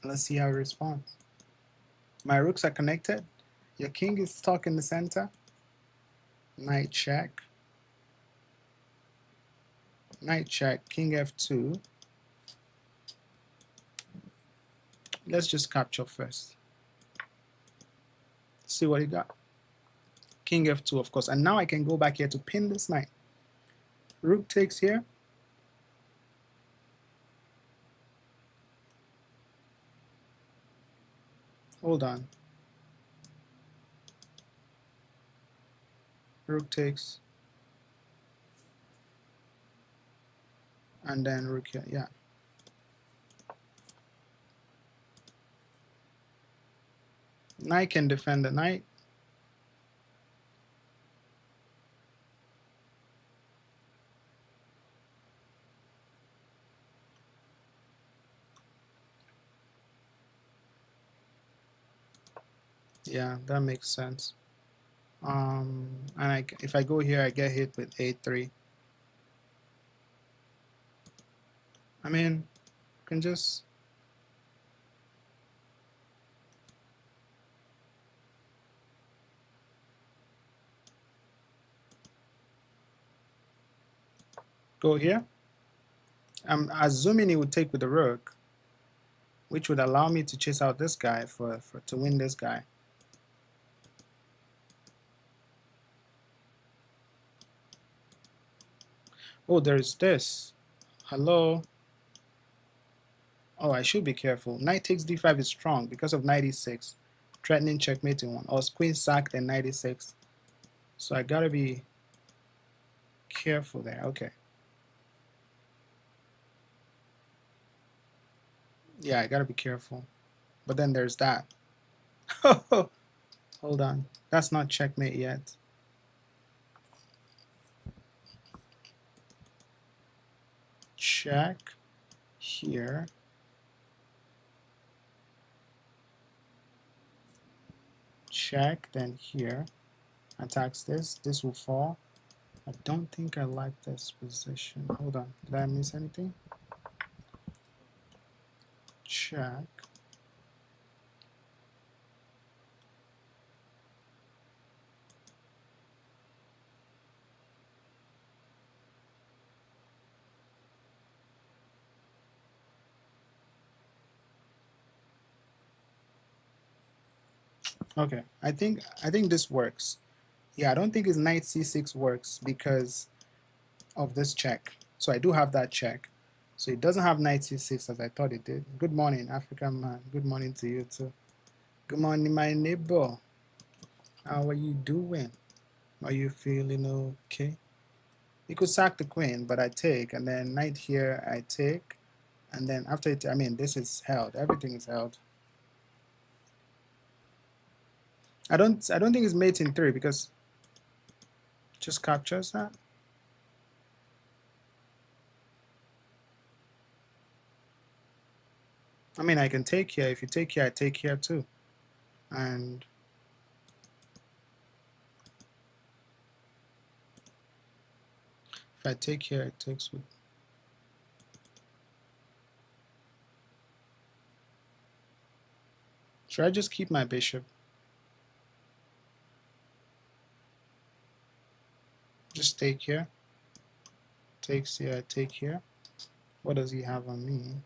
Let's see how it responds. My rooks are connected. Your king is stuck in the center. Knight check. Knight check, king f2. Let's just capture first. See what he got. King f2, of course. And now I can go back here to pin this knight. Rook takes here. Hold on. Rook takes. And then rook here, yeah. Knight can defend the knight. Yeah, that makes sense. And if I go here, I get hit with a3. I mean, I can just go here. I'm assuming he would take with the rook, which would allow me to chase out this guy to win this guy. Oh, there's this. Hello. Oh, I should be careful. Knight takes d5 is strong because of knight e6, threatening checkmate in one. Or queen sacked and knight e6. So I gotta be careful there. Okay. Yeah, I gotta be careful. But then there's that. Hold on. That's not checkmate yet. Check here. Check, then here. Attacks this. This will fall. I don't think I like this position. Hold on. Did I miss anything? Check. Okay. I think this works. Yeah, I don't think his knight c6 works because of this check. So I do have that check. So it doesn't have knight c6 as I thought it did. Good morning, African man. Good morning to you too. Good morning, my neighbor. How are you doing? Are you feeling okay? You could sack the queen, but I take, and then knight here, I take, and then after it, I mean, this is held. Everything is held. I don't think it's mate in 3 because just captures that. I mean, I can take here. If you take here, I take here too. And if I take here, it takes with. Should I just keep my bishop? Just take here. Takes here, take here. What does he have on me?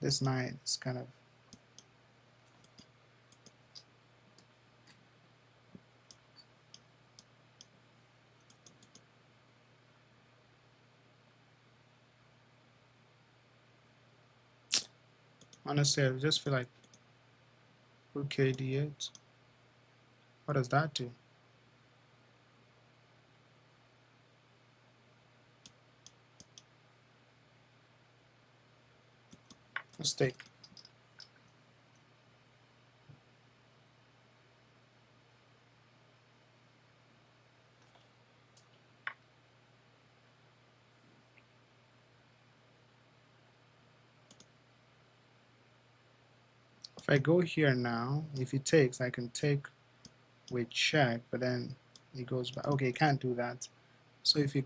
This knight is kind of. Honestly, I just feel like rook d8. What does that do? Let's take. If I go here now, if he takes, I can take with check, but then he goes back. Okay, he can't do that. So if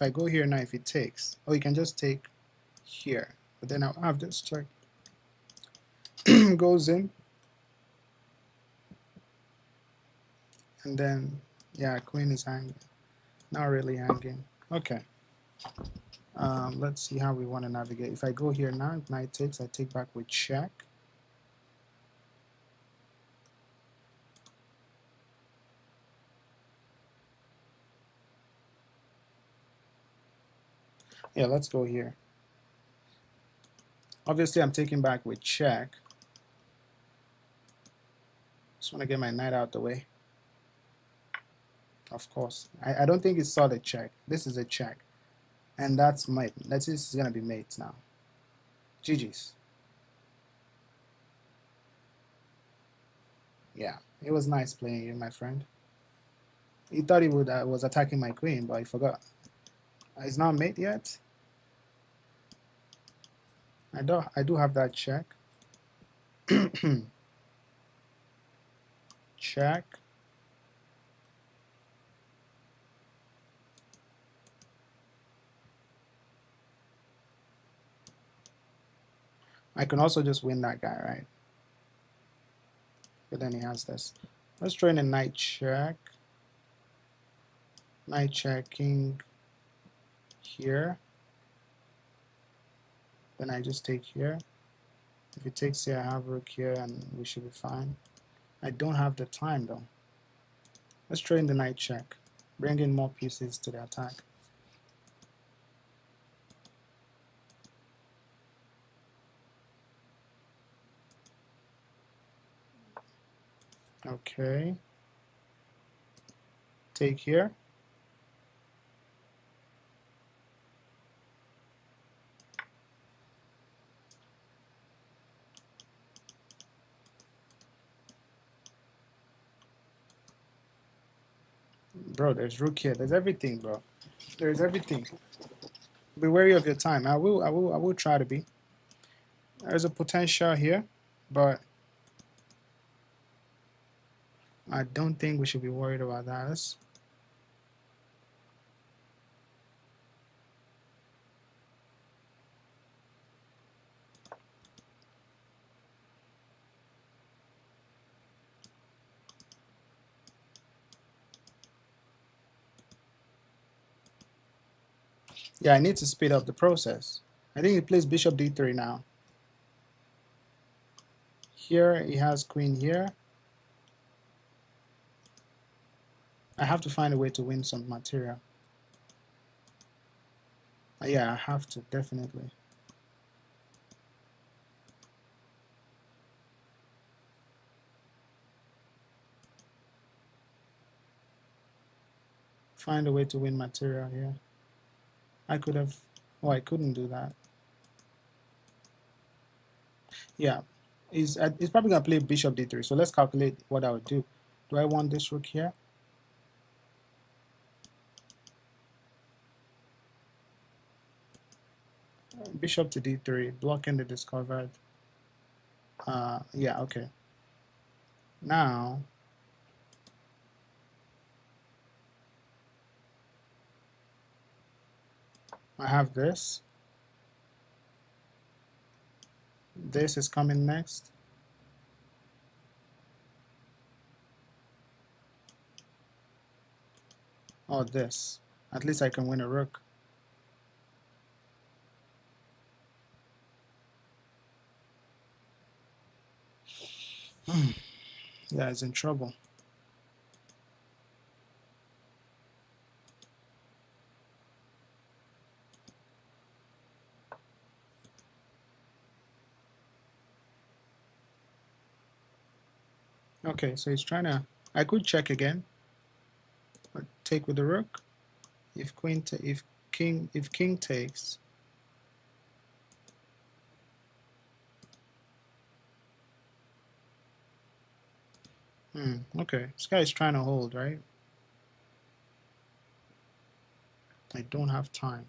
I go here now, if he takes, oh, he can just take here. But then I'll have this check. Goes in. And then, yeah, queen is hanging. Not really hanging. Okay. Let's see how we want to navigate. If I go here now, if knight takes, I take back with check. Yeah, let's go here. Obviously, I'm taking back with check. Just want to get my knight out the way. Of course. I don't think it's solid check. This is a check. And that's mate. This is going to be mate now. GG's. Yeah, it was nice playing you, my friend. He thought he would was attacking my queen, but he forgot. It's not mate yet. I do have that check. check. I can also just win that guy, right? But then he has this. Let's throw in a knight check. Knight check, king here. Then I just take here. If he takes here, I have rook here, and we should be fine. I don't have the time though. Let's throw in the knight check. Bring in more pieces to the attack. Okay. Take here. Bro, there's rook here. There's everything, bro. There's everything. Be wary of your time. I will try to be. There's a potential here, but I don't think we should be worried about that. Yeah, I need to speed up the process. I think he plays bishop d3 now. Here he has queen here. I have to find a way to win some material. Yeah, I have to, definitely. Find a way to win material here. I could have, oh, I couldn't do that. Yeah, he's probably gonna play bishop d3. So let's calculate what I would do. Do I want this rook here? Bishop to d3, blocking the discovered. Yeah, okay. Now, I have this. This is coming next. Oh, this. At least I can win a rook. Yeah, it's in trouble. Okay, so he's trying to. I could check again, or take with the rook. If king takes. Okay, this guy is trying to hold, right? I don't have time.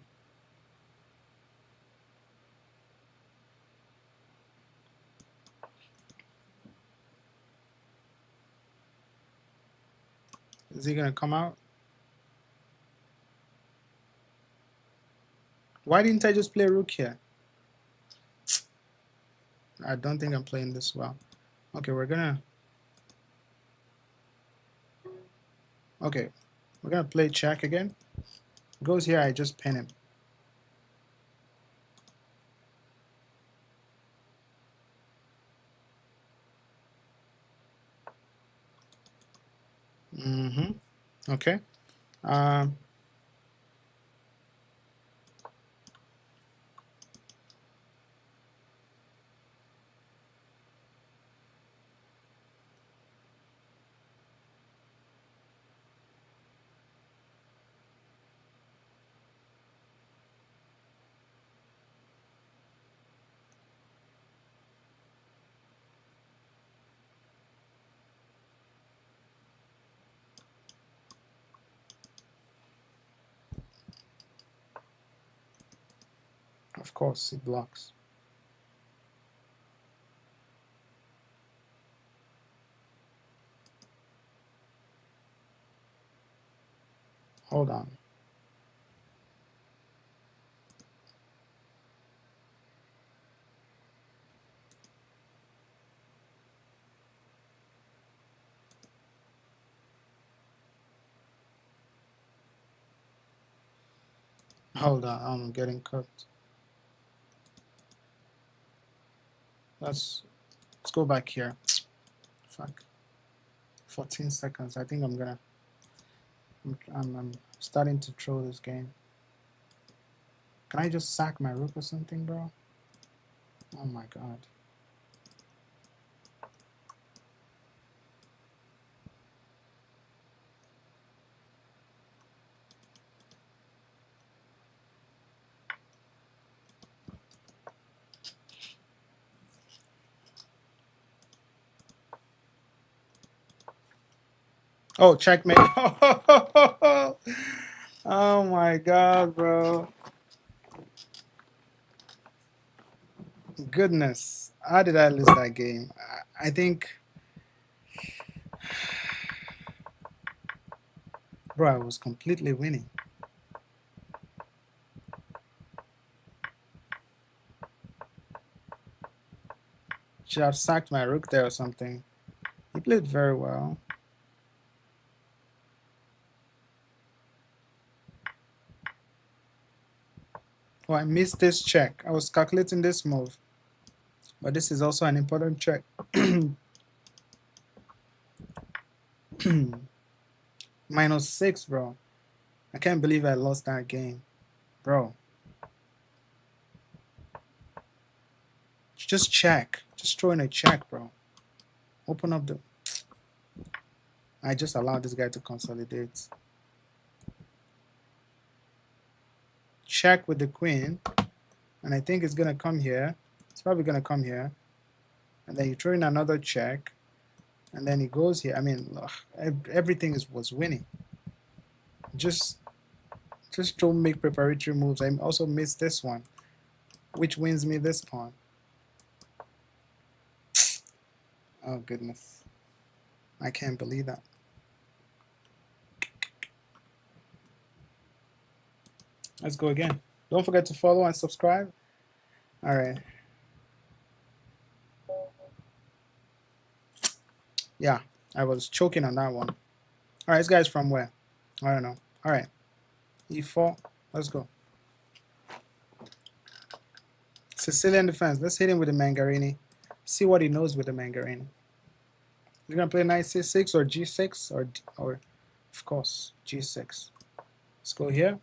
Is he gonna come out? Why didn't I just play rook here? I don't think I'm playing this well. Okay, we're gonna play check again. Goes here, I just pin him. Okay. Of course, it blocks. Hold on. Hold on, I'm getting cooked. Let's go back here. Fuck. 14 seconds. I think I'm starting to throw this game. Can I just sack my rook or something, bro? Oh my god. Oh, checkmate. Oh my god, bro. Goodness. How did I lose that game? I think, bro, I was completely winning. Should have sacked my rook there or something. He played very well. Oh, I missed this check. I was calculating this move. But this is also an important check. -6, bro. I can't believe I lost that game. Bro. Just check. Just throw in a check, bro. Open up the... I just allowed this guy to consolidate. Check with the queen. And I think it's going to come here. It's probably going to come here. And then you throw in another check. And then he goes here. I mean, everything was winning. Just don't make preparatory moves. I also missed this one, which wins me this pawn. Oh, goodness. I can't believe that. Let's go again. Don't forget to follow and subscribe. All right. Yeah, I was choking on that one. All right, this guy's from where? I don't know. All right. E4. Let's go. Sicilian defense. Let's hit him with the Mangarini. See what he knows with the Mangarini. You're going to play knight c6 or g6 or of course, g6. Let's go here.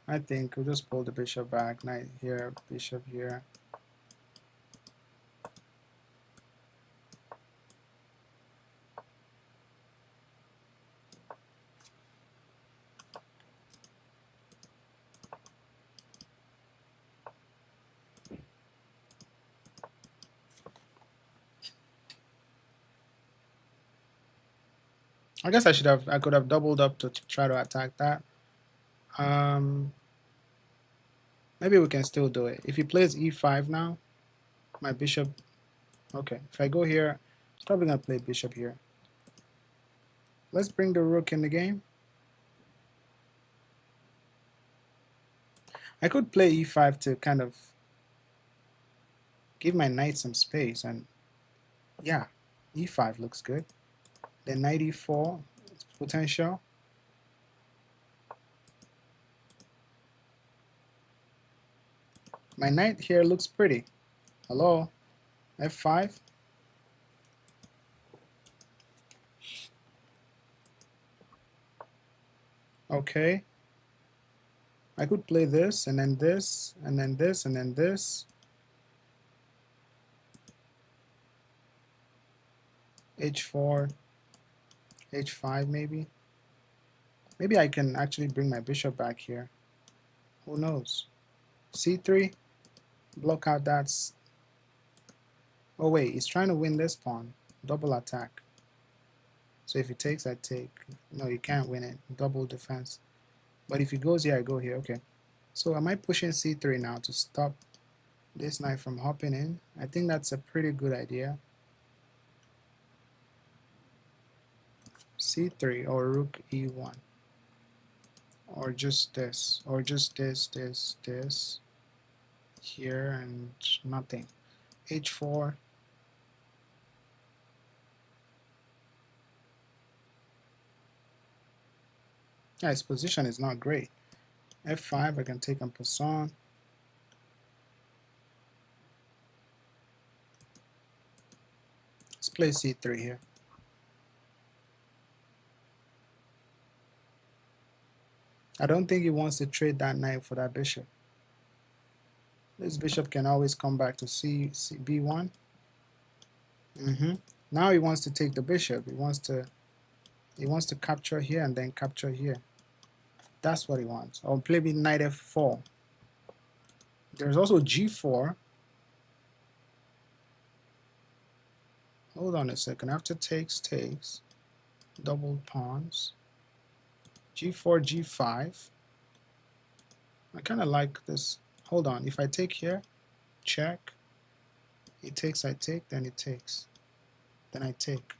I think we'll just pull the bishop back. Knight here, bishop here. I guess I could have doubled up to try to attack that. Maybe we can still do it. If he plays e5 now, my bishop. Okay, if I go here, he's probably gonna play bishop here. Let's bring the rook in the game. I could play e5 to kind of give my knight some space, and yeah, e5 looks good. Then knight e4, it's potential. My knight here looks pretty. Hello, f5. Okay. I could play this, and then this, and then this, and then this. h4, h5 maybe. Maybe I can actually bring my bishop back here. Who knows? c3, block out that. Oh wait, he's trying to win this pawn. Double attack. So if he takes, I take. No, you can't win it. Double defense. But if he goes here, I go here. Okay. So am I pushing c3 now to stop this knight from hopping in? I think that's a pretty good idea. c3 or rook e1, or just this, or just this here and nothing. h4, yeah, his position is not great. f5, I can take en passant. Let's play c3 here. I don't think he wants to trade that knight for that bishop. This bishop can always come back to b1. Now he wants to take the bishop. He wants to capture here and then capture here. That's what he wants. Or play with knight f4. There's also g4. Hold on a second. After takes, double pawns. g4, g5. I kind of like this. Hold on. If I take here, check. He takes, I take, then he takes. Then I take.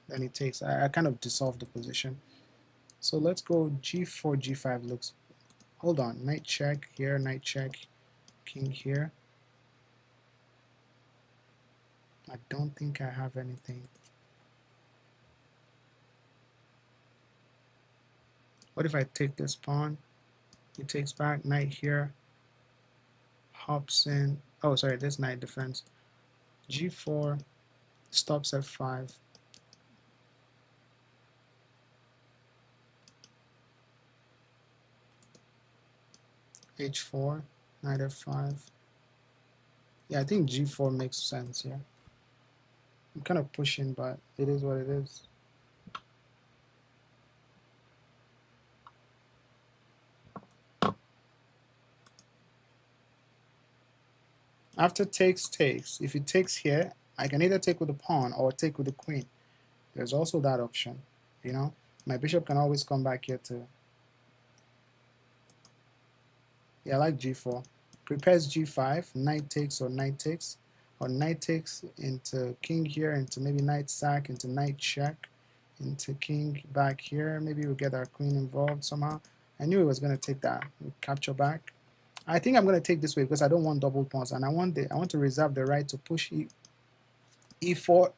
Then he takes. I kind of dissolve the position. So let's go g4, g5 looks. Hold on. Knight check here, knight check, king here. I don't think I have anything. What if I take this pawn? He takes back, knight here, hops in. Oh, sorry, this knight defense. g4, stops f5. h4, knight f5. Yeah, I think g4 makes sense here. I'm kind of pushing, but it is what it is. After takes, if he takes here, I can either take with the pawn or take with the queen. There's also that option, you know. My bishop can always come back here to. Yeah, I like g4. Prepares g5, knight takes or knight takes into king here, into maybe knight sack, into knight check, into king back here. Maybe we'll get our queen involved somehow. I knew he was going to take that. We'll capture back. I think I'm going to take this way because I don't want double pawns, and I want to reserve the right to push e4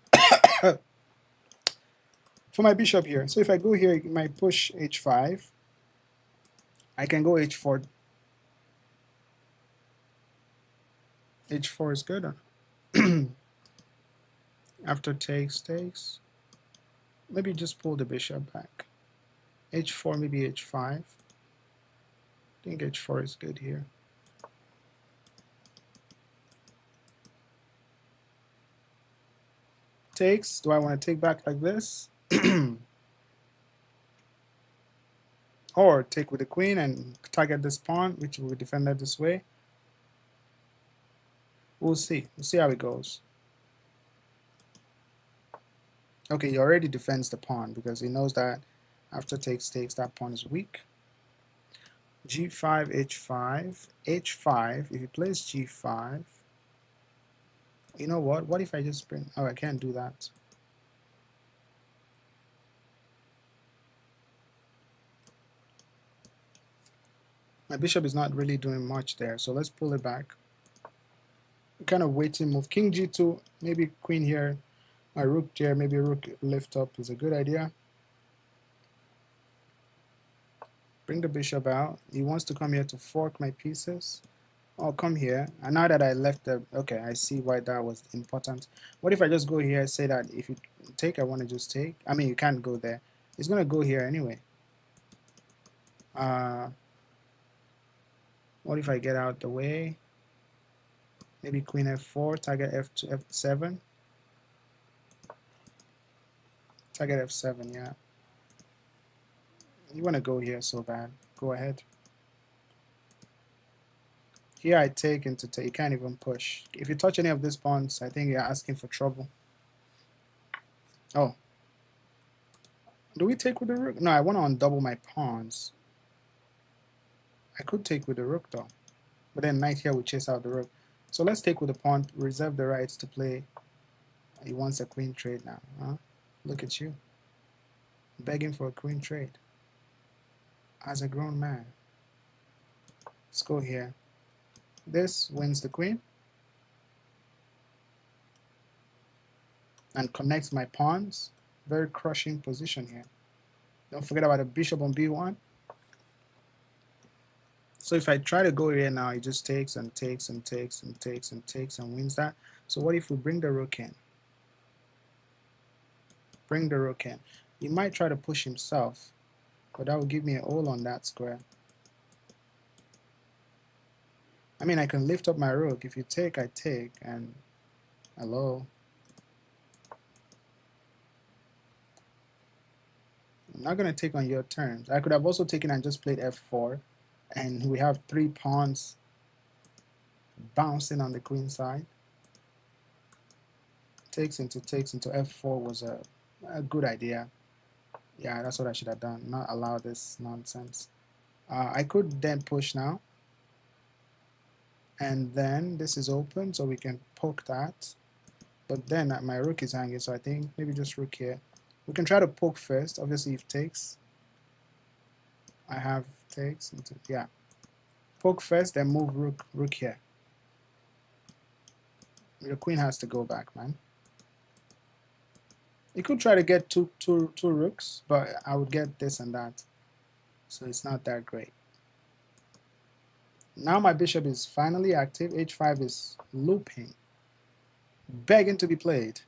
for my bishop here. So if I go here, it might push h5. I can go h4. h4 is good. After takes, maybe just pull the bishop back. h4, maybe h5. I think h4 is good here. Takes. Do I want to take back like this? Or take with the queen and target this pawn, which will be defended this way. We'll see. We'll see how it goes. Okay, he already defends the pawn because he knows that after takes, that pawn is weak. g5, h5, h5. If he plays g5, you know what? What if I just bring... Oh, I can't do that. My bishop is not really doing much there, so let's pull it back. Kind of waiting move. King g2, maybe queen here, my rook there, maybe rook lift up is a good idea. Bring the bishop out. He wants to come here to fork my pieces. I'll come here, and now that I left the... Okay, I see why that was important. What if I just go here and say that if you take, I want to just take? I mean, you can't go there. It's going to go here anyway. What if I get out the way? Maybe queen f4, target f2, f7. Target f7, yeah. You want to go here so bad. Go ahead. Here I take into take. You can't even push. If you touch any of these pawns, I think you're asking for trouble. Oh. Do we take with the rook? No, I want to undouble my pawns. I could take with the rook though. But then knight here will chase out the rook. So let's take with the pawn, reserve the rights to play. He wants a queen trade now. Huh? Look at you. begging for a queen trade as a grown man. Let's go here. This wins the queen and connects my pawns. Very crushing position here. Don't forget about the bishop on b1. So if I try to go here now, it just takes and takes and takes and takes and takes and wins that. So what if we bring the rook in? Bring the rook in. He might try to push himself, but that will give me a hole on that square. I mean, I can lift up my rook. If you take, I take, and hello. I'm not going to take on your terms. I could have also taken and just played f4, and we have 3 pawns bouncing on the queen side. Takes into f4 was a good idea. Yeah, that's what I should have done, not allow this nonsense. I could then push now, and then this is open, so we can poke that. But then my rook is hanging, so I think maybe just rook here. We can try to poke first, obviously if takes. I have takes, into, yeah. Poke first, then move rook here. The queen has to go back, man. You could try to get two rooks, but I would get this and that. So it's not that great. Now my bishop is finally active. h5 is looping, begging to be played.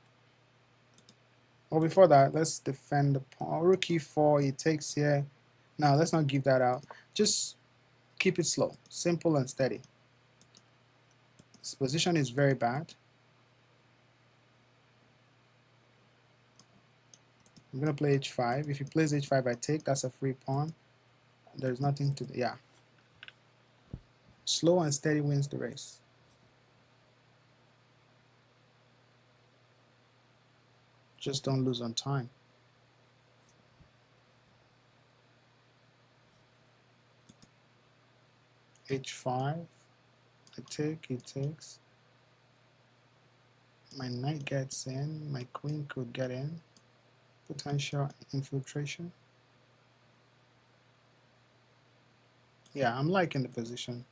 Well, before that, let's defend the pawn. Rook e4, he takes here. Now, let's not give that out. Just keep it slow, simple and steady. This position is very bad. I'm going to play h5. If he plays h5, I take. That's a free pawn. There's nothing to do. Yeah. Slow and steady wins the race. Just don't lose on time. h5. I take, he takes. My knight gets in. My queen could get in. Potential infiltration. Yeah, I'm liking the position.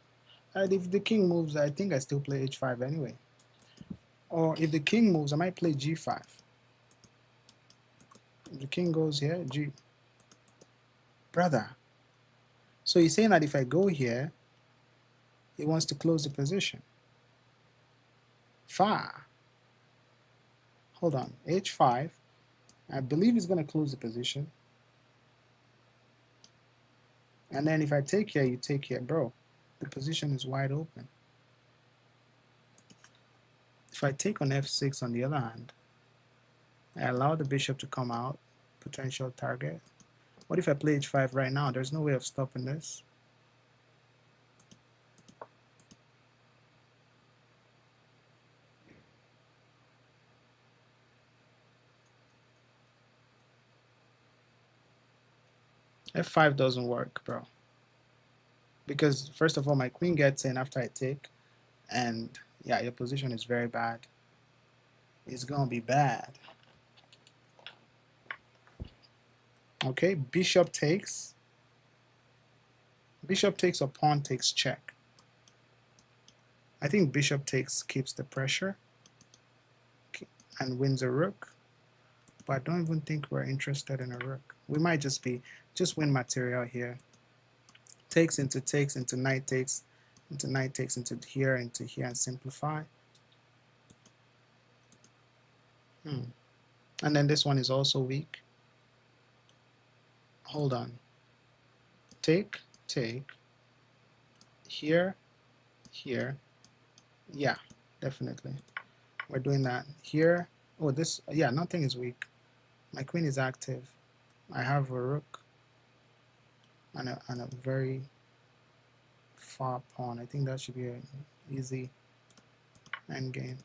And if the king moves, I think I still play h5 anyway. Or if the king moves, I might play g5. If the king goes here, g. Brother. So he's saying that if I go here, he wants to close the position. Far. Hold on. h5. I believe he's going to close the position. And then if I take here, you take here. Bro, the position is wide open. If I take on f6 on the other hand, I allow the bishop to come out, potential target. What if I play h5 right now? There's no way of stopping this. f5 doesn't work, bro. Because first of all, my queen gets in after I take, and yeah, your position is very bad. It's gonna be bad. Okay, bishop takes. Bishop takes or pawn takes check. I think bishop takes keeps the pressure and wins a rook, but I don't even think we're interested in a rook. We might just win material here. Takes into knight takes, into knight takes, into here, and simplify. And then this one is also weak. Hold on. Take, here, here. Yeah, definitely. We're doing that here. Oh, this, yeah, nothing is weak. My queen is active. I have a rook and a very far pawn. I think that should be an easy endgame.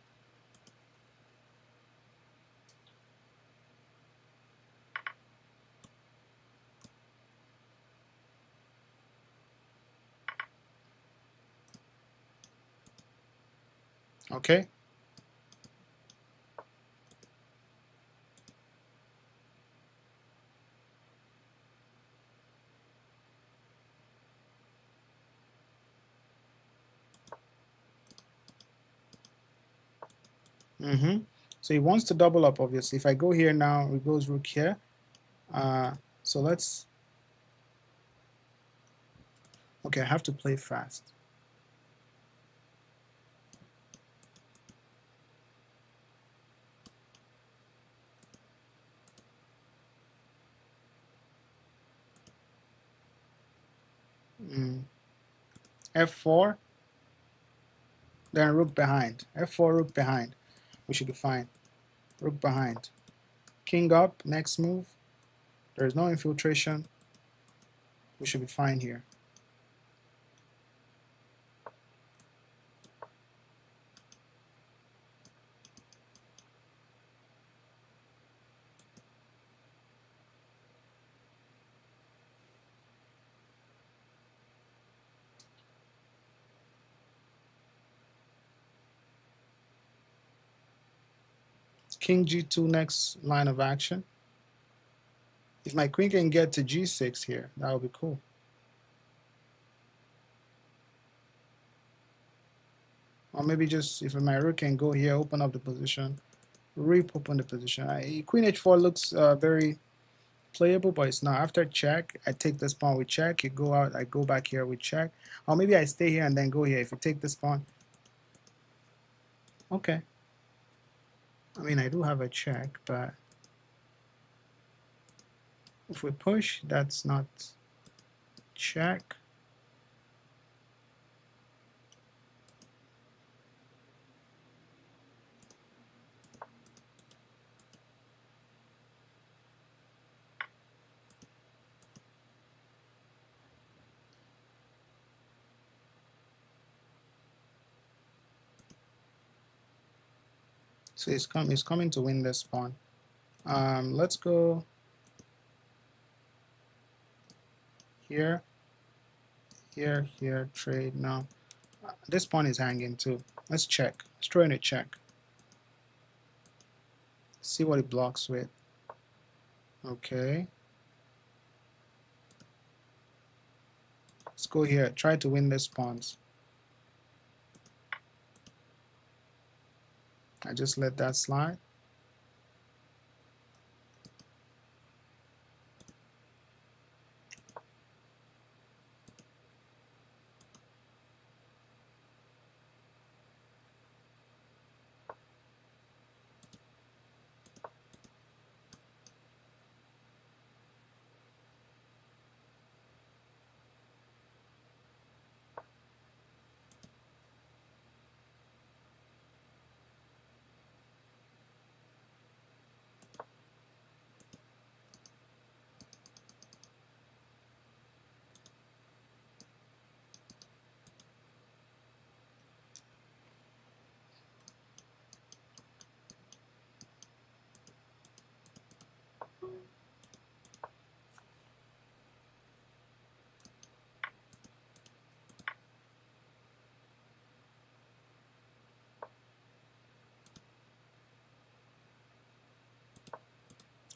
Okay. So he wants to double up, obviously. If I go here now, it goes rook here. So let's... Okay, I have to play fast. F4, then rook behind. F4, rook behind. We should be fine. Rook behind. King up, next move. There's no infiltration. We should be fine here. King G2, next line of action. If my queen can get to G6 here, that would be cool. Or maybe just if my rook can go here, open up the position, open the position. Queen H4 looks very playable, but it's not. After check, I take this pawn with check. You go out, I go back here with check. Or maybe I stay here and then go here. If you take this pawn, okay. I mean, I do have a check, but if we push, that's not check. So he's coming to win this pawn. Let's go here, here, trade. Now, this pawn is hanging too. Let's check. Let's throw in a check. See what it blocks with. Okay. Let's go here. Try to win this pawns. I just let that slide.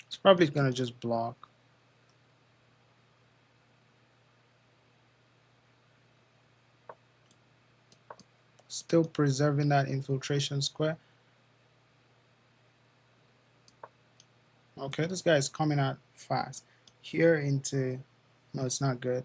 It's probably gonna just block. Still preserving that infiltration square. Okay, this guy is coming out fast. Here into... No, it's not good.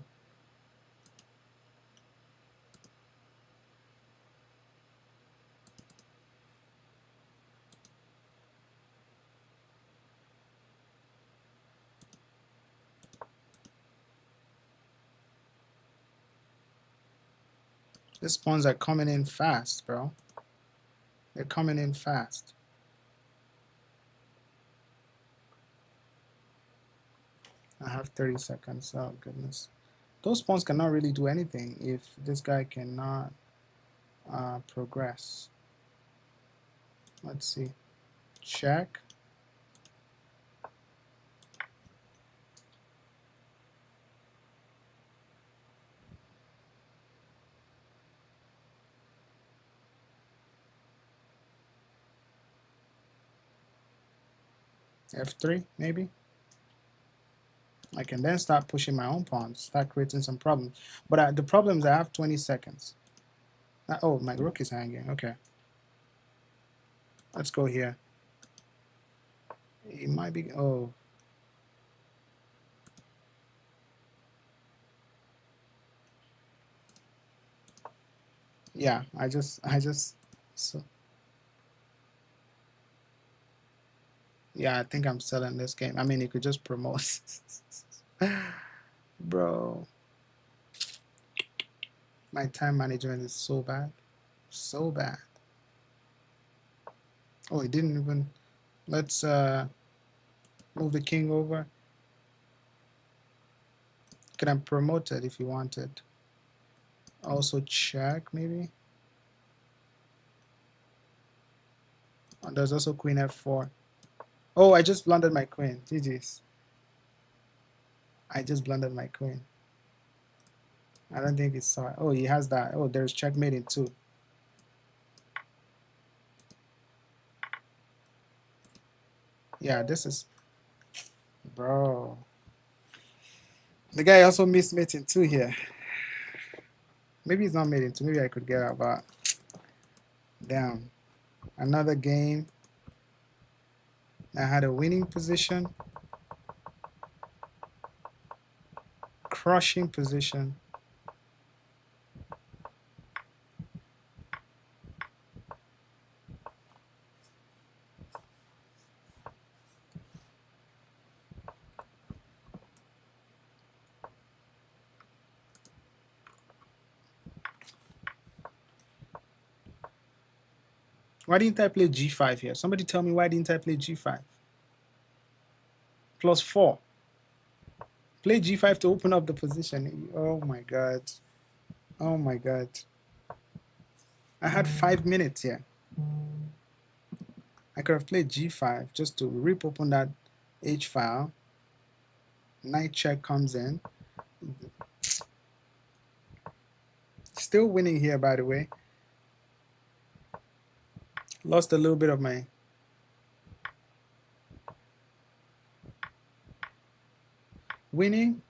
These pawns are coming in fast, bro. They're coming in fast. I have 30 seconds. Oh, goodness. Those pawns cannot really do anything if this guy cannot progress. Let's see. Check. F3, maybe. I can then start pushing my own pawns, start creating some problems. But the problem is I have 20 seconds. Oh, my rook is hanging. Okay. Let's go here. It might be. Oh. Yeah, I just so yeah, I think I'm selling this game. I mean, you could just promote. Bro, my time management is so bad. So bad. Oh, it didn't even. Let's move the king over. Can I promote it if you wanted? Also check maybe. Oh, there's also queen f4. Oh, I just blundered my queen. GG's. I just blundered my queen. I don't think he saw it. Oh, he has that. Oh, there's checkmate in 2. Yeah, this is. Bro. The guy also missed mate in 2 here. Maybe he's not made in 2. Maybe I could get out, but damn. Another game. I had a winning position. Crushing position. Why didn't I play g5 here? Somebody tell me why didn't I play g5? +4. Play g5 to open up the position. Oh my god. Oh my god. I had 5 minutes here. I could have played g5 just to rip open that h file. Knight check comes in. Still winning here, by the way. Lost a little bit of my winning.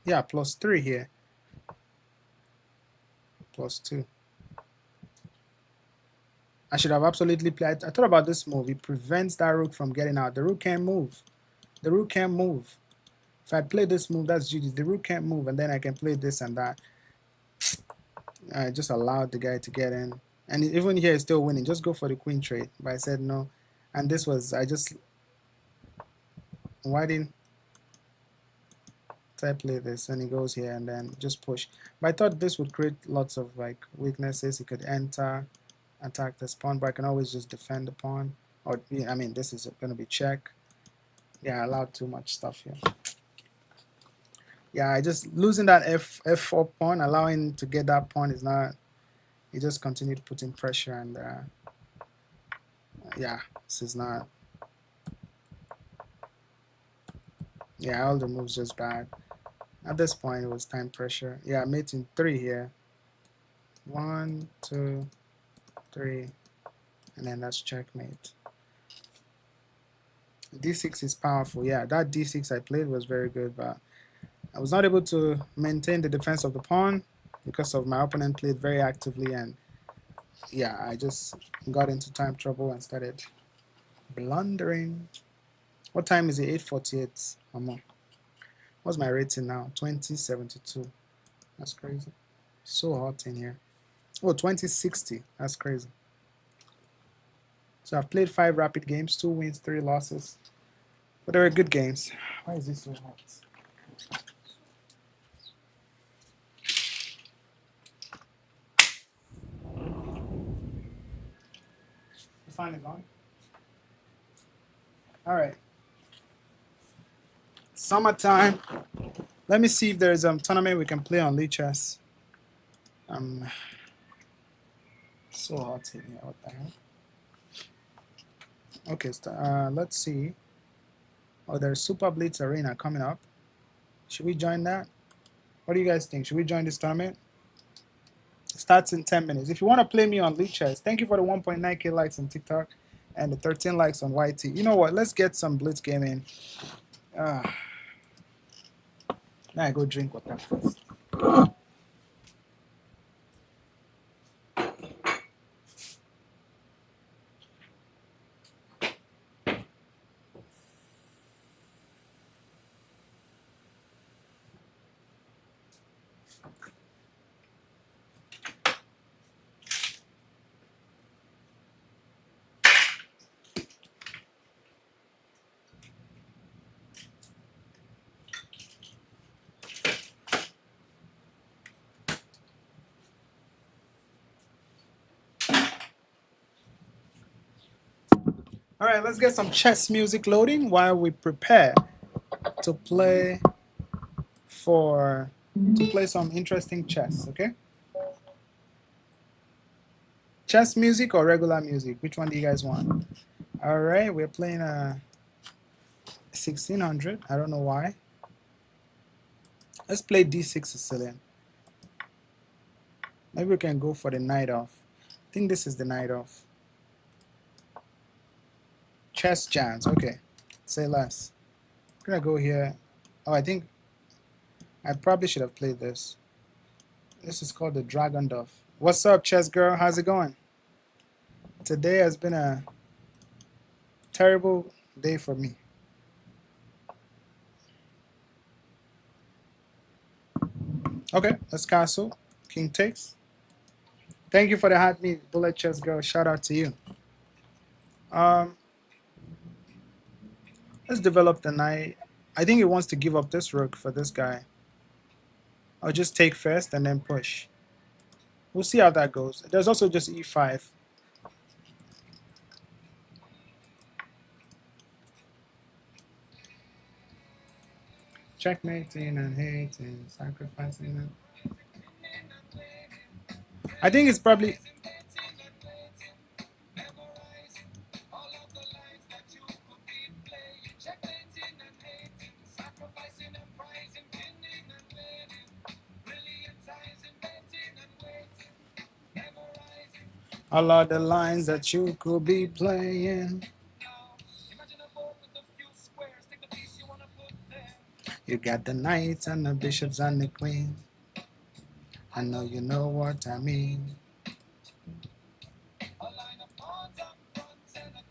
Yeah, +3 here. +2. I should have absolutely played. I thought about this move. It prevents that rook from getting out. The rook can't move. The rook can't move. If I play this move, that's GG. The rook can't move, and then I can play this and that. I just allowed the guy to get in. And even here, he's still winning. Just go for the queen trade. But I said no. And this was, why didn't I play this? And he goes here and then just push. But I thought this would create lots of like weaknesses. He could enter, attack this pawn, but I can always just defend the pawn. Or, I mean, this is going to be check. Yeah, I allowed too much stuff here. Yeah, I just losing that f4 pawn, allowing to get that pawn is not. He just continued putting pressure, and yeah, this is not. Yeah, all the moves just bad. At this point, it was time pressure. Yeah, mate in 3 here. 1, 2, 3, and then that's checkmate. D6 is powerful. Yeah, that D6 I played was very good, but I was not able to maintain the defense of the pawn because of my opponent played very actively, and yeah, I just got into time trouble and started blundering. What time is it? 8:48. What's my rating now? 2072. That's crazy. So hot in here. Oh, 2060. That's crazy. So I've played 5 rapid games, 2 wins, 3 losses. But they were good games. Why is this so hot? The fan is on. All right. Summertime. Let me see if there's a tournament we can play on Lichess. So hot in here. What the hell? Okay, so, let's see. Oh, there's Super Blitz Arena coming up. Should we join that? What do you guys think? Should we join this tournament? It starts in 10 minutes. If you want to play me on Lichess, thank you for the 1.9K likes on TikTok and the 13 likes on YT. You know what? Let's get some Blitz gaming. Now I go drink water first. All right, let's get some chess music loading while we prepare to play some interesting chess. Okay. Chess music or regular music? Which one do you guys want? All right, we're playing 1600. I don't know why. Let's play D6 Sicilian. Maybe we can go for the knight off. I think this is the knight off. Chess jams. Okay. Say less. I'm gonna go here. Oh, I think I probably should have played this. This is called the Dragon Duff. What's up, chess girl? How's it going? Today has been a terrible day for me. Okay, let's castle. King takes. Thank you for the hot meat, bullet chess girl. Shout out to you. Let's develop the knight. I think he wants to give up this rook for this guy. I'll just take first and then push. We'll see how that goes. There's also just e5. Checkmating and hating, sacrificing. I think it's probably. All of the lines that you could be playing. You got the knights and the bishops and the queen. I know you know what I mean.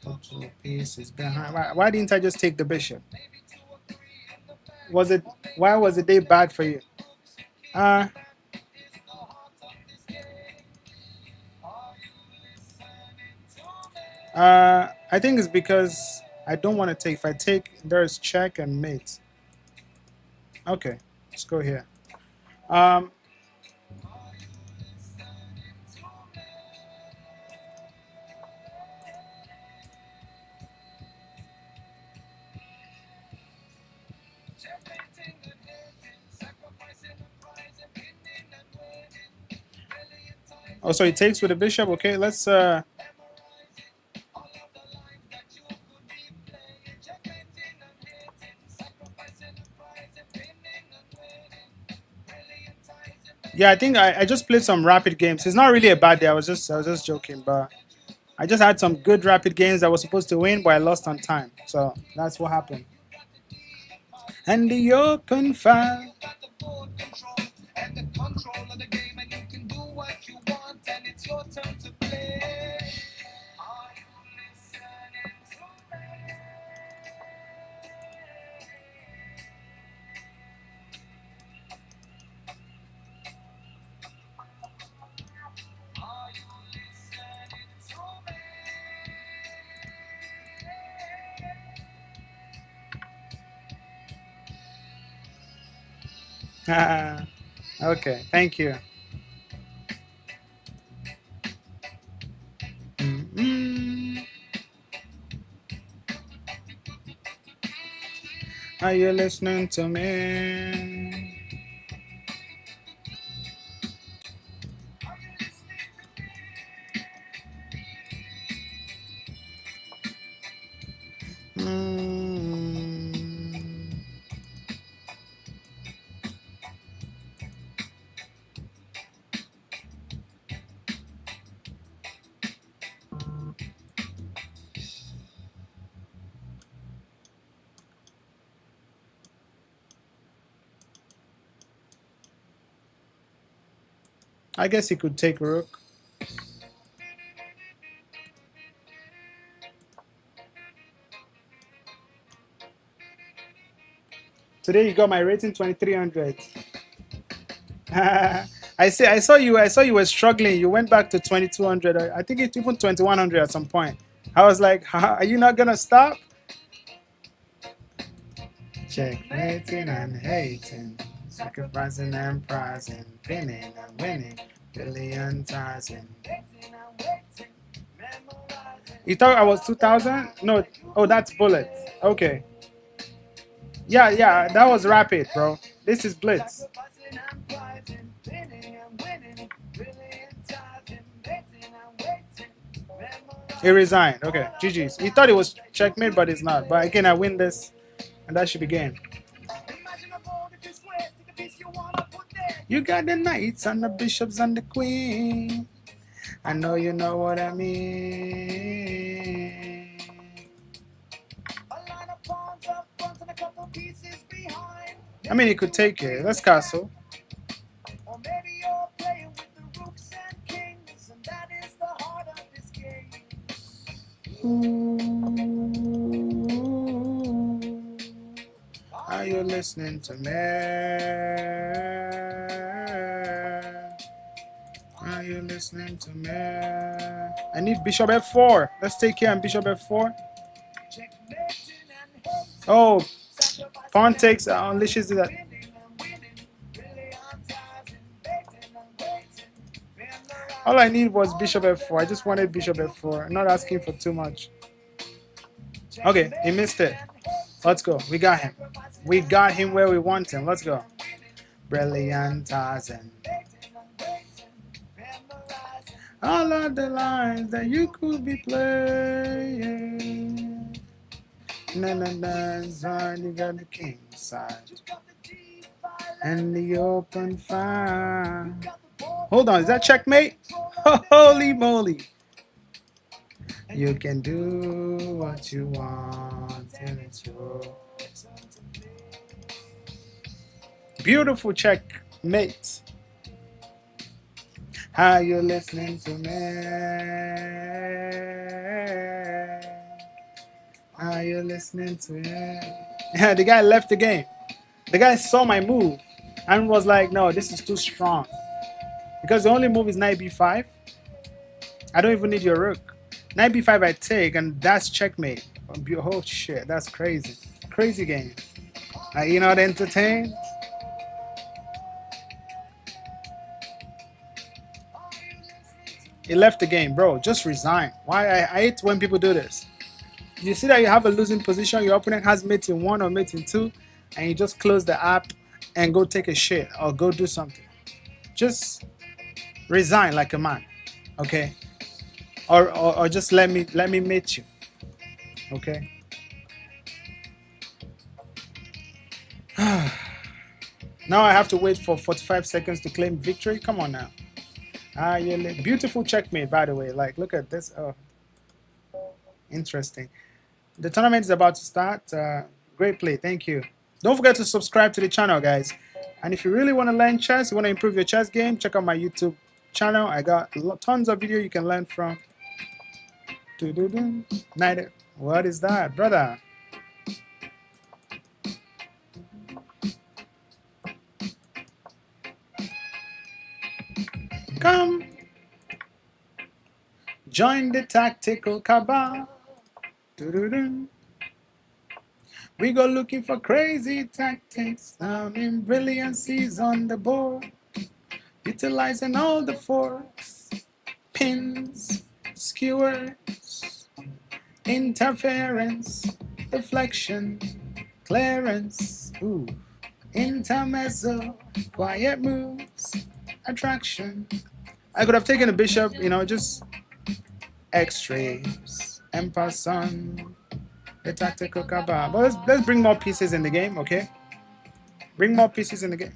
Put 2 pieces behind. Why didn't I just take the bishop? Why was the day bad for you? I think it's because I don't want to take. If I take, there's check and mate. Okay, let's go here. Oh, so he takes with the bishop. Okay, let's. Yeah, I think I just played some rapid games. It's not really a bad day. I was just joking, but I just had some good rapid games that was supposed to win, but I lost on time. So that's what happened. And the open fire. Okay, thank you. Are you listening to me? I guess he could take rook. Today you got my rating 2300. I saw you were struggling. You went back to 2200. I think it's even 2100 at some point. I was like, are you not gonna stop? Checkmating and hating, sacrificing and prizing, pinning and winning, billion You thought I was 2000? No. Oh, that's bullets. Okay. Yeah, that was rapid, bro. This is blitz. He resigned. Okay, GG's. He thought it was checkmate, but it's not. But again, I win this, and that should be game. You got the knights and the bishops and the queen. I know you know what I mean. I mean, he could take it. That's castle. Are you listening to me? Are you listening to me? I need bishop f4. Let's take care on bishop f4. Oh, pawn takes, unleashes that. All I need was bishop f4. I just wanted bishop f4. I'm not asking for too much. Okay, he missed it. Let's go. We got him. We got him where we want him. Let's go. Brilliant Tarzan. All of the lines that you could be playing. You got the king side. And the open fire. Hold on, is that checkmate? Holy moly. You can do what you want and it's yours. Beautiful checkmate. Are you listening to me? Are you listening to me? Yeah, the guy left the game. The guy saw my move and was like, no, this is too strong. Because the only move is knight b5. I don't even need your rook. Knight b5 I take, and that's checkmate. Oh shit, that's crazy. Crazy game. Are you not entertained? He left the game, bro. Just resign. Why? I hate when people do this. You see that you have a losing position, your opponent has mate in 1 or mate in 2, and you just close the app and go take a shit or go do something. Just resign like a man, okay? Or just let me mate you, okay? Now I have to wait for 45 seconds to claim victory. Come on now. Beautiful checkmate, by the way. Like, look at this. Oh, interesting. The tournament is about to start. Great play. Thank you. Don't forget to subscribe to the channel, guys. And if you really want to learn chess, you want to improve your chess game, check out my YouTube channel. I got tons of video you can learn from. What is that, brother? Come, join the tactical cabal. We go looking for crazy tactics. In brilliancies on the board, utilizing all the forks, pins, skewers, interference, deflection, clearance, ooh, intermezzo, quiet moves, attraction. I could have taken a bishop, you know, just extremes, en passant, the tactical cabal. But let's bring more pieces in the game, okay? Bring more pieces in the game.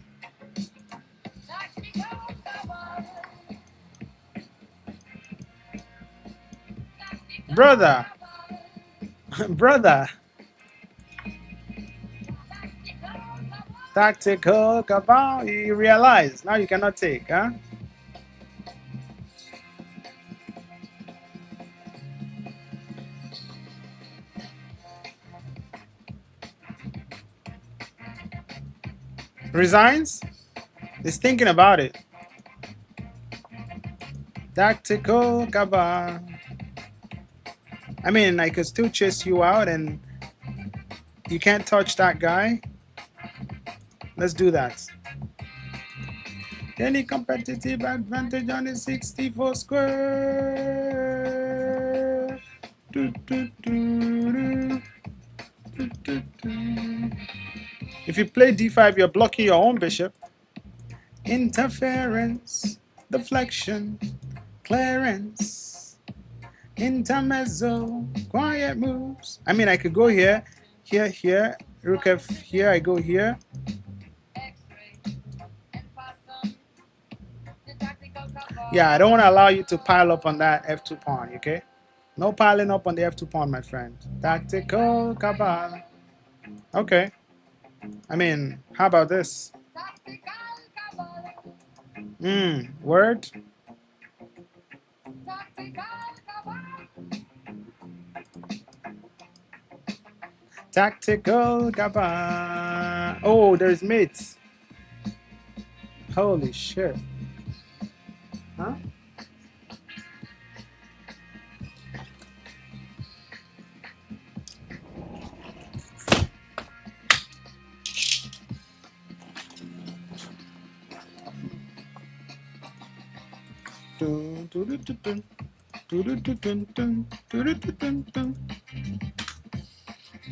Brother. Brother. Tactical cabal. You realize now you cannot take, huh? Resigns? He's thinking about it. Tactical cabal. I mean, I could still chase you out and you can't touch that guy. Let's do that. Any competitive advantage on the 64 square? If you play d5, you're blocking your own bishop. Interference, deflection, clearance, intermezzo, quiet moves. I mean, I could go here, here, here, rook f here, I go here. Yeah, I don't want to allow you to pile up on that f2 pawn, okay? No piling up on the f2 pawn, my friend. Tactical cabal. Okay. I mean, how about this? Word? Tactical cabal. Oh, there's mates. Holy shit. Huh?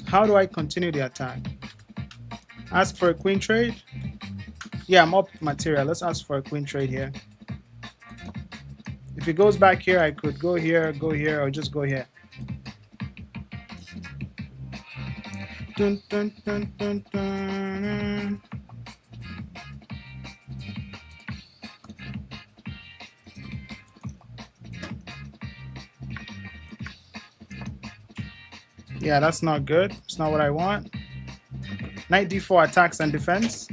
How do I continue the attack? Ask for a queen trade? Yeah, I'm up material. Let's ask for a queen trade here. If it goes back here, I could go here, or just go here. Dun, dun, dun, dun, dun. Yeah, that's not good. It's not what I want. Knight d4 attacks and defense.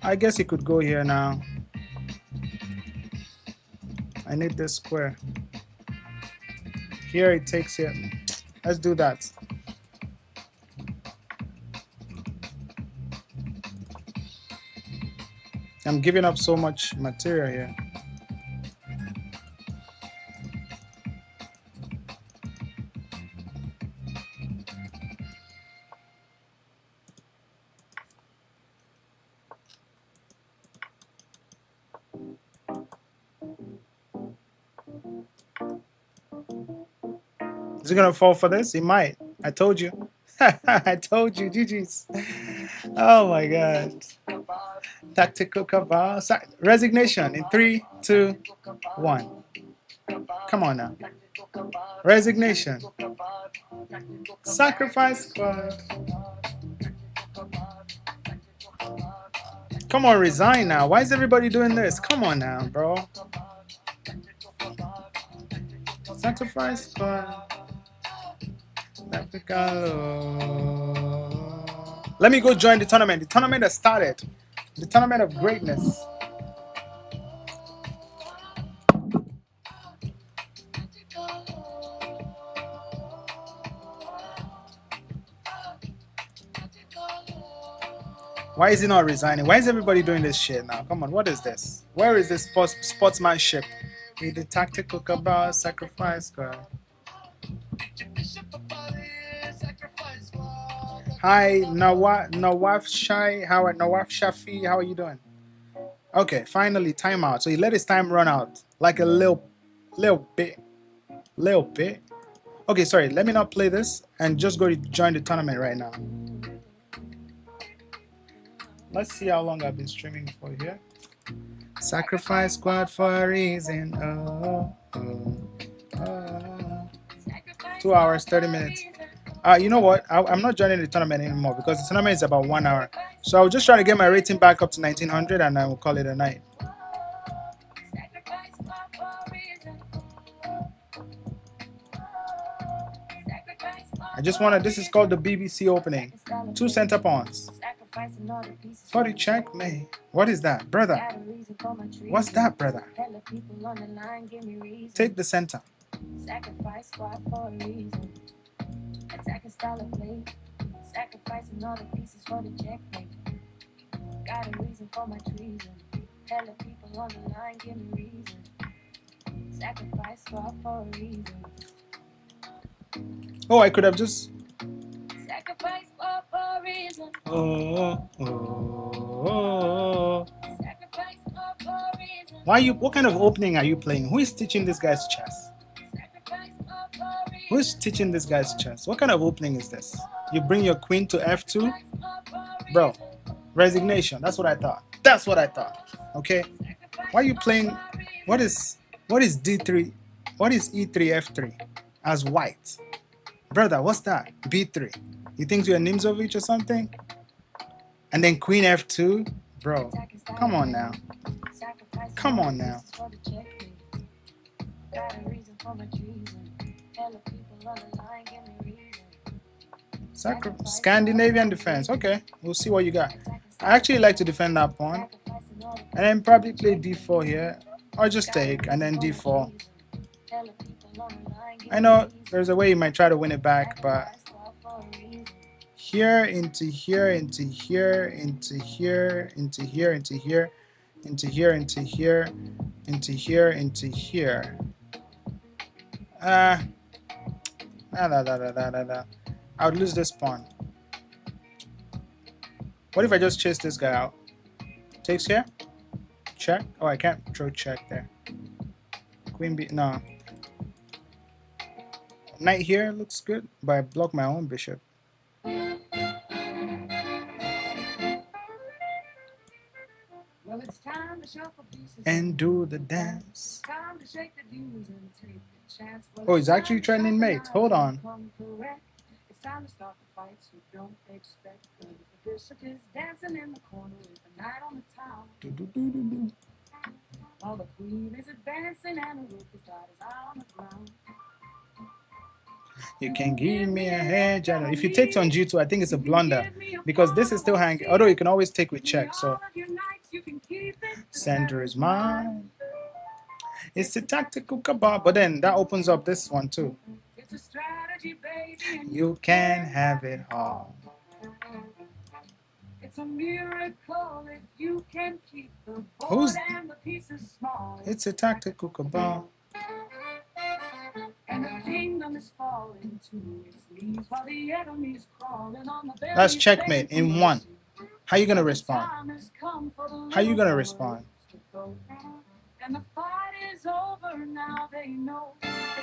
I guess he could go here now. I need this square. Here it takes it. Let's do that. I'm giving up so much material here. Is he gonna fall for this? He might. I told you. I told you, GG's. Oh my god. Tactical cabal. Resignation in 3, 2, 1. Come on now. Resignation. Sacrifice squad. Come on, resign now. Why is everybody doing this? Come on now, bro. Sacrifice squad. Let me go join the tournament. The tournament has started. The tournament of greatness. Why is he not resigning? Why is everybody doing this shit now? Come on, what is this? Where is this sportsmanship? With the tactical cabal, sacrifice squad. Hi, Nawaf Shafi, how are you doing? Okay, finally, timeout. So he let his time run out like a little bit. Okay, sorry, let me not play this and just go to join the tournament right now. Let's see how long I've been streaming for here. Sacrifice squad for a reason. 2 hours, 30 minutes. You know what? I'm not joining the tournament anymore because the tournament is about 1 hour. So I'll just try to get my rating back up to 1900 and I will call it a night. I just want to, this is called the BBC opening. 2 center pawns. For the checkmate. What is that, brother? What's that, brother? Take the center. Sacrifice squad for a reason. Attacking style of play. Sacrificing all the pieces for the checkmate. Got a reason for my treason. Hella people on the line, give me reason. Sacrifice squad for a reason. Oh, I could have just. Sacrifice squad for a reason. Sacrifice squad for a reason. Why you? What kind of opening are you playing? Who is teaching this guy's chess? Who's teaching this guy's chess? What kind of opening is this? You bring your queen to f2? Bro, resignation. That's what I thought. That's what I thought. Okay? Why are you playing? What is d3? What is e3 f3 as white? Brother, what's that? b3. You think you're Nimzovich or something? And then queen f2? Bro, come on now. Come on now. Scandinavian defense. Okay, we'll see what you got. I actually like to defend that pawn. And then probably play d4 here. Or just take and then d4. I know there's a way you might try to win it back, but here into here into here into here into here into here into here into here into here into here. I would lose this pawn. What if I just chase this guy out? Takes here? Check? Oh, I can't throw check there. Queen B, no. Knight here looks good, but I block my own bishop. Well, it's time to shuffle pieces and do the dance. Time to shake the dunes and take the chance. Well, oh, he's actually threatening mate. Hold on. It's time to start the fights you don't expect. The bishop is dancing in the corner with the knight on the town. While the queen is advancing and the rook has got his eye on the ground. You can give me a hand, Jano. If you take on g2, I think it's a blunder because this is still hanging. Although you can always take with check. So center is mine. It's a tactical cabal, but then that opens up this one too. It's a strategy, baby. You can have it all. It's a miracle if you can keep the board and the pieces small. It's a tactical cabal. And the kingdom is falling to its knees while the enemy's crawling on the belly. That's checkmate in one. How you gonna respond? How you gonna respond? And the fight is over now, they know.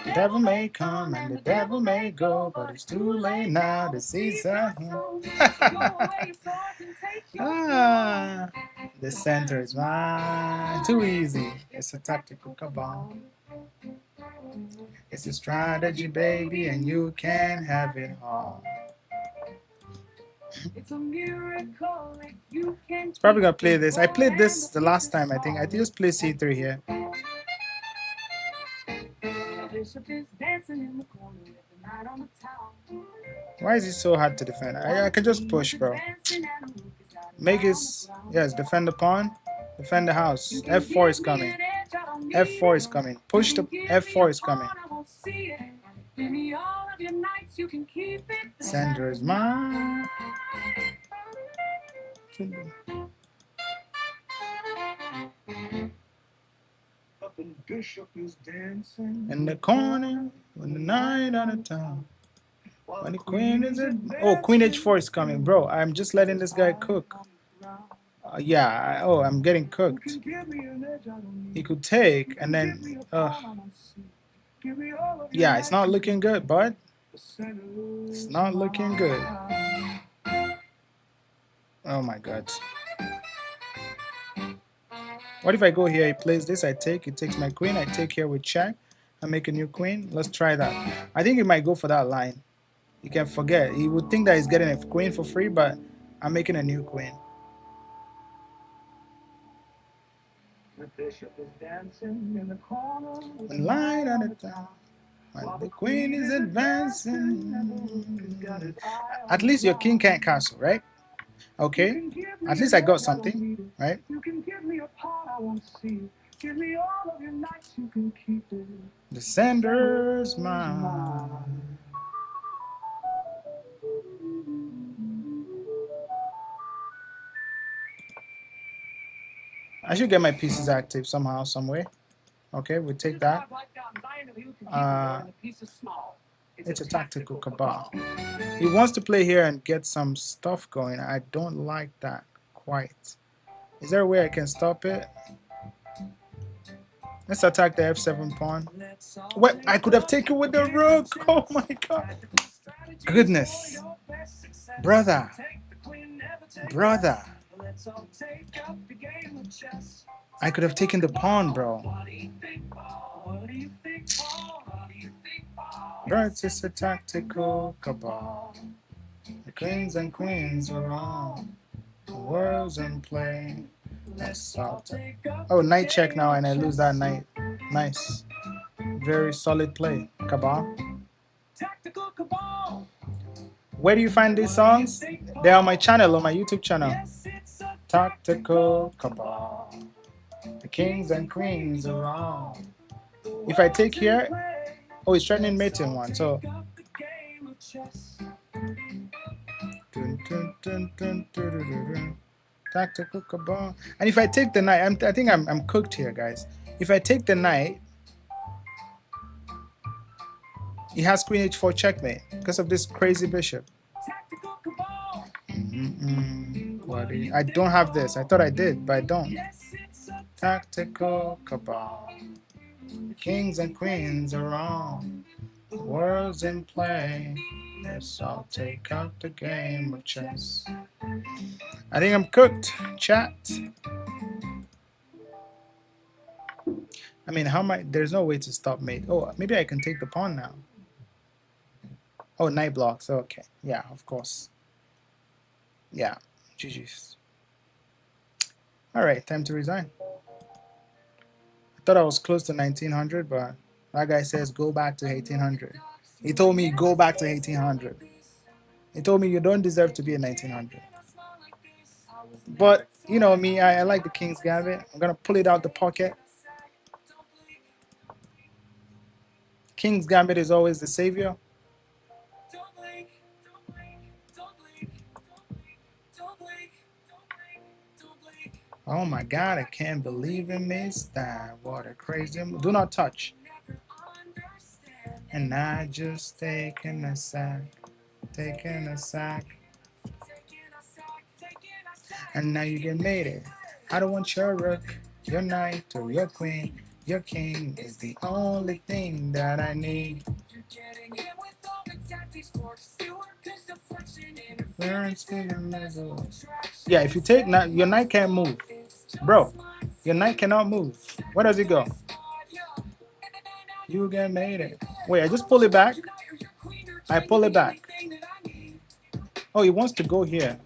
The devil may come and the devil may go, but it's too late now to seize him. The center is mine. Too easy. It's a tactical cabal. It's a strategy, baby, and you can have it all. It's a miracle if you can. It's probably gonna play this. I played this the last time, I think. I just play c3 here. Why is it so hard to defend? I can just push, bro. Make his, yes, defend the pawn, defend the house. f4 is coming. f4 is coming. Push the f4 is coming. Center is mine. Bishop is dancing in the corner when the night on the town. When the queen is at, oh, queen h4 is coming, bro. I'm just letting this guy cook. Yeah. Oh, I'm getting cooked. He could take and then. Yeah, it's not looking good, bud. It's not looking good. Oh my God. What if I go here, he plays this, I take, he takes my queen, I take here with check, I make a new queen. Let's try that. I think he might go for that line. You can forget. He would think that he's getting a queen for free, but I'm making a new queen. The bishop is dancing in the corner. When light on the town. While the queen is advancing. At least your king can't castle, right? Okay, at least I got something, right? You can give me a part I won't see. Give me all of your nights, you can keep it. The sender's mine. I should get my pieces active somehow, some way. Okay, we take that. It's a tactical cabal. He wants to play here and get some stuff going. I don't like that quite. Is there a way I can stop it? Let's attack the f7 pawn. What? I could have taken with the rook. Oh my god. Goodness. Brother. Brother. I could have taken the pawn, bro. Right, it's a tactical cabal. The kings and queens are on. The world's in play. Oh, knight check now, and I lose that knight. Nice. Very solid play, Cabal. Where do you find these songs? They're on my channel, on my YouTube channel. Tactical Cabal. The kings and queens are on. If I take here, oh, it's threatening mate in one, so. Tactical Cabal. And if I take the knight, I think I'm cooked here, guys. If I take the knight, he has queen h4 checkmate because of this crazy bishop. I don't have this. I thought I did, but I don't. Tactical Cabal. Kings and queens are on. The world's in play. Let's all take up the game of chess. I think I'm cooked, chat. I mean, how am I? There's no way to stop mate. Oh, maybe I can take the pawn now. Oh, knight blocks. Okay. Yeah, of course. Yeah. GG's. All right, time to resign. I thought I was close to 1900, but that guy says go back to 1800. He told me go back to 1800. He told me you don't deserve to be in 1900. But, you know me, I like the King's Gambit. I'm going to pull it out the pocket. King's Gambit is always the savior. Oh my God, I can't believe in this style. What a crazy... Do not touch. And I just taking a sack. Taking a sack. And now you get made it. I don't want your rook, your knight, or your queen. Your king is the only thing that I need. Yeah, if you take knight, your knight can't move. Bro, your knight cannot move. Where does it go? You get made it. Wait, I just pull it back. I pull it back. Oh, he wants to go here.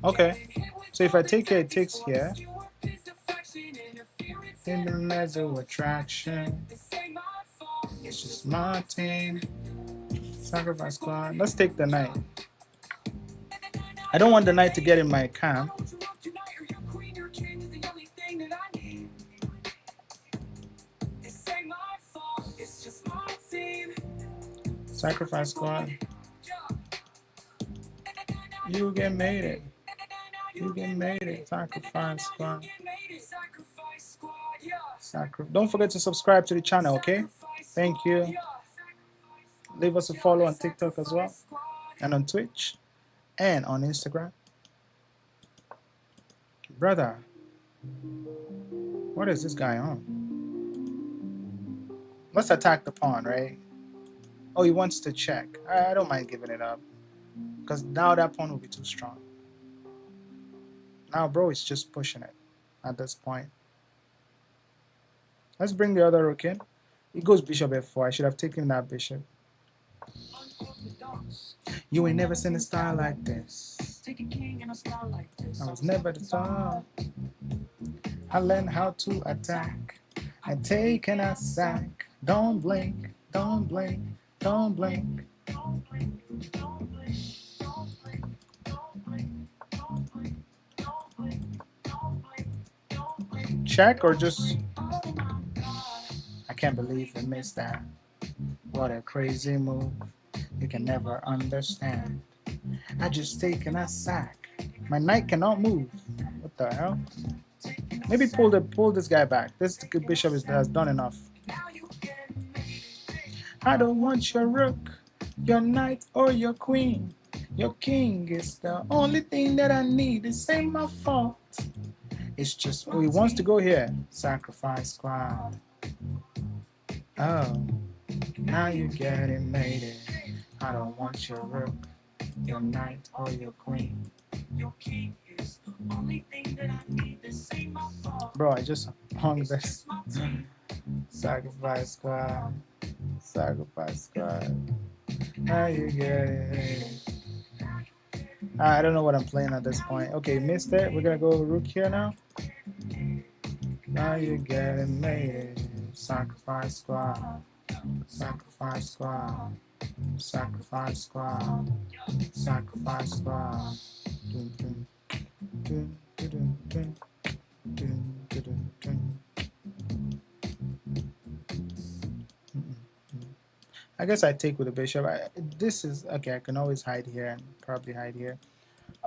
Okay. So if I take it, it takes here. In the meso attraction. It's just my team. Sacrifice squad. Let's take the knight. I don't want the knight to get in my camp. Sacrifice squad. You get made it. You get made it. Sacrifice squad. Don't forget to subscribe to the channel, okay? Thank you. Leave us a follow on TikTok as well, and on Twitch, and on Instagram. Brother, what is this guy on? Let's attack the pawn, right? Oh, he wants to check. I don't mind giving it up, because now that pawn will be too strong. Now, bro, is just pushing it at this point. Let's bring the other rook in. He goes bishop f4. I should have taken that bishop. You ain't never seen a style like this. I was never the star. I learned how to attack. I take and I sack. Don't blink, don't blink, don't blink. Check or just... I can't believe I missed that. What a crazy move. You can never understand. I just take and I sack. My knight cannot move. What the hell? Maybe pull this guy back. This bishop has done enough. I don't want your rook, your knight, or your queen. Your king is the only thing that I need. This ain't my fault. It's just, oh, he wants to go here. Sacrifice squad. Oh, now you getting mated. I don't want your rook, your knight, or your queen. Your king is the only thing that I need to save my fall. Bro, I just hung this. Sacrifice squad. Sacrifice squad. Now you getting mated. I don't know what I'm playing at this point. Okay, missed it. We're gonna go rook here now. Now you're getting mated. Sacrifice squad. Sacrifice squad. Sacrifice squad. Sacrifice squad. Dun, dun, dun, dun, dun, dun, dun, dun, dun. I guess I take with the bishop. This is okay. I can always hide here and probably hide here.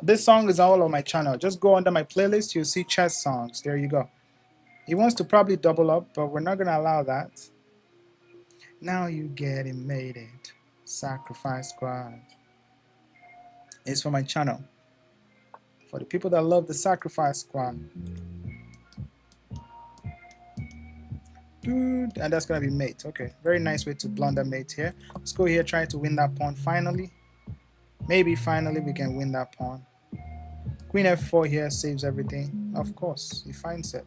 This song is all on my channel. Just go under my playlist. You'll see chess songs. There you go. He wants to probably double up, but we're not going to allow that. Now you getting mated. Sacrifice squad. It's for my channel. For the people that love the sacrifice squad. And that's going to be mate. Okay, very nice way to blunder mate here. Let's go here, try to win that pawn finally. Maybe finally we can win that pawn. Queen f4 here saves everything. Of course, he finds it.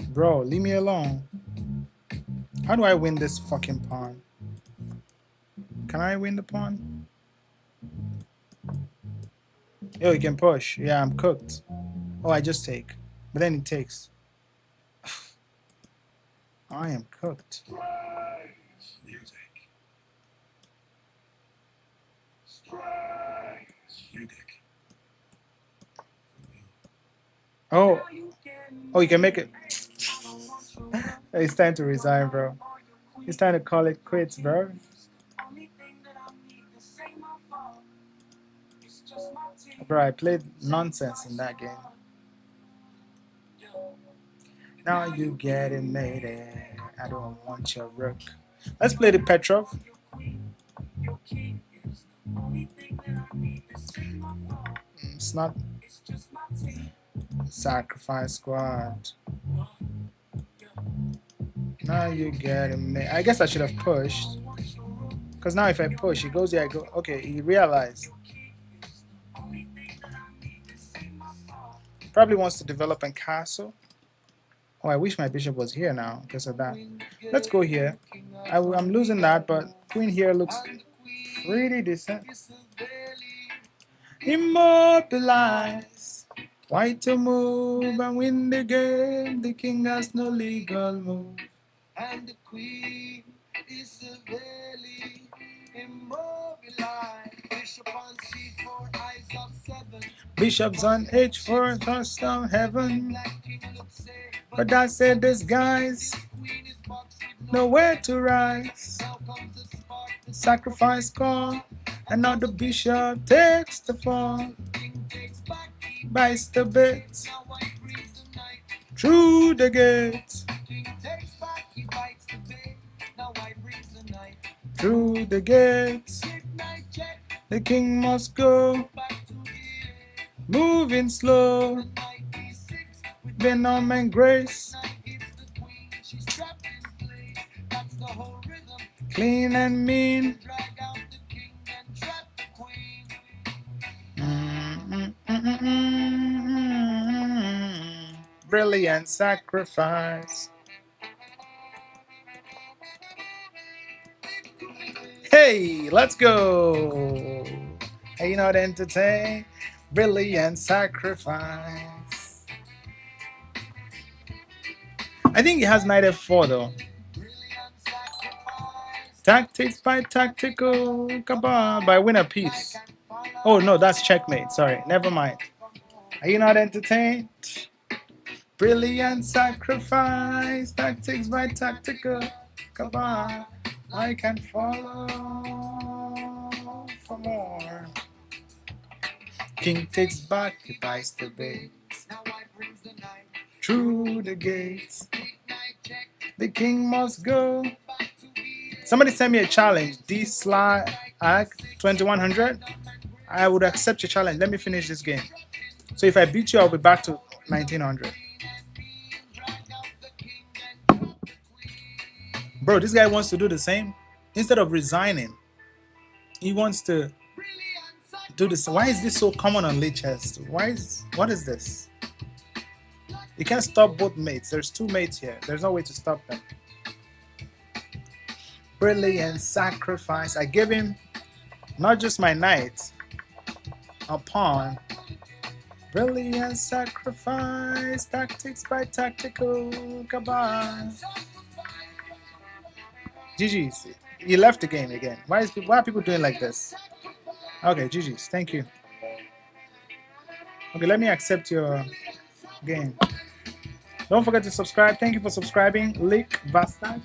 Bro, leave me alone. How do I win this fucking pawn? Can I win the pawn? Yo, you can push. Yeah, I'm cooked. Oh, I just take. But then he takes. I am cooked. Oh. Oh, you can make it. It's time to resign, bro. It's time to call it quits, bro. Bro, I played nonsense in that game. Now you getting mated. I don't want your rook. Let's play the Petrov. It's not sacrifice squad. Now you getting mated. I guess I should have pushed. Because now if I push, he goes there, I go. Okay, he realized. Probably wants to develop a castle. Oh, I wish my bishop was here now because of that. Let's go here. I'm losing that, but queen here looks pretty decent. Immobilize. White to move and win the game. The king has no legal move. And the queen is severely immobilized. Bishop on c4, eyes of 7. Bishops on h4, touchdown heaven. But I said this guy's nowhere to rise. Sacrifice call, and now the bishop takes the fall. Bites the bit through the gate. Through the gates, the king must go. Moving slow, venom and grace. Clean and mean. Brilliant sacrifice. Hey, let's go. Are you not entertained? Brilliant sacrifice. I think he has knight f4 though. Tactics by tactical. Cabal by win a piece. Oh no, that's checkmate. Sorry, never mind. Are you not entertained? Brilliant sacrifice. Tactics by tactical. Cabal. I can follow for more. King takes back, he buys the bait. Through the gates, the king must go. Somebody send me a challenge. D Sly Ag 2100. I would accept your challenge. Let me finish this game. So if I beat you, I'll be back to 1900. Bro, this guy wants to do the same. Instead of resigning, he wants to do this. Why is this so common on late chess? What is this? You can't stop both mates. There's two mates here. There's no way to stop them. Brilliant sacrifice. I gave him not just my knight, a pawn. Brilliant sacrifice. Tactics by tactical cabal. GG's. He left the game again. Why are people doing like this? Okay, GG's. Thank you. Okay, let me accept your game. Don't forget to subscribe. Thank you for subscribing. Lick Vasta.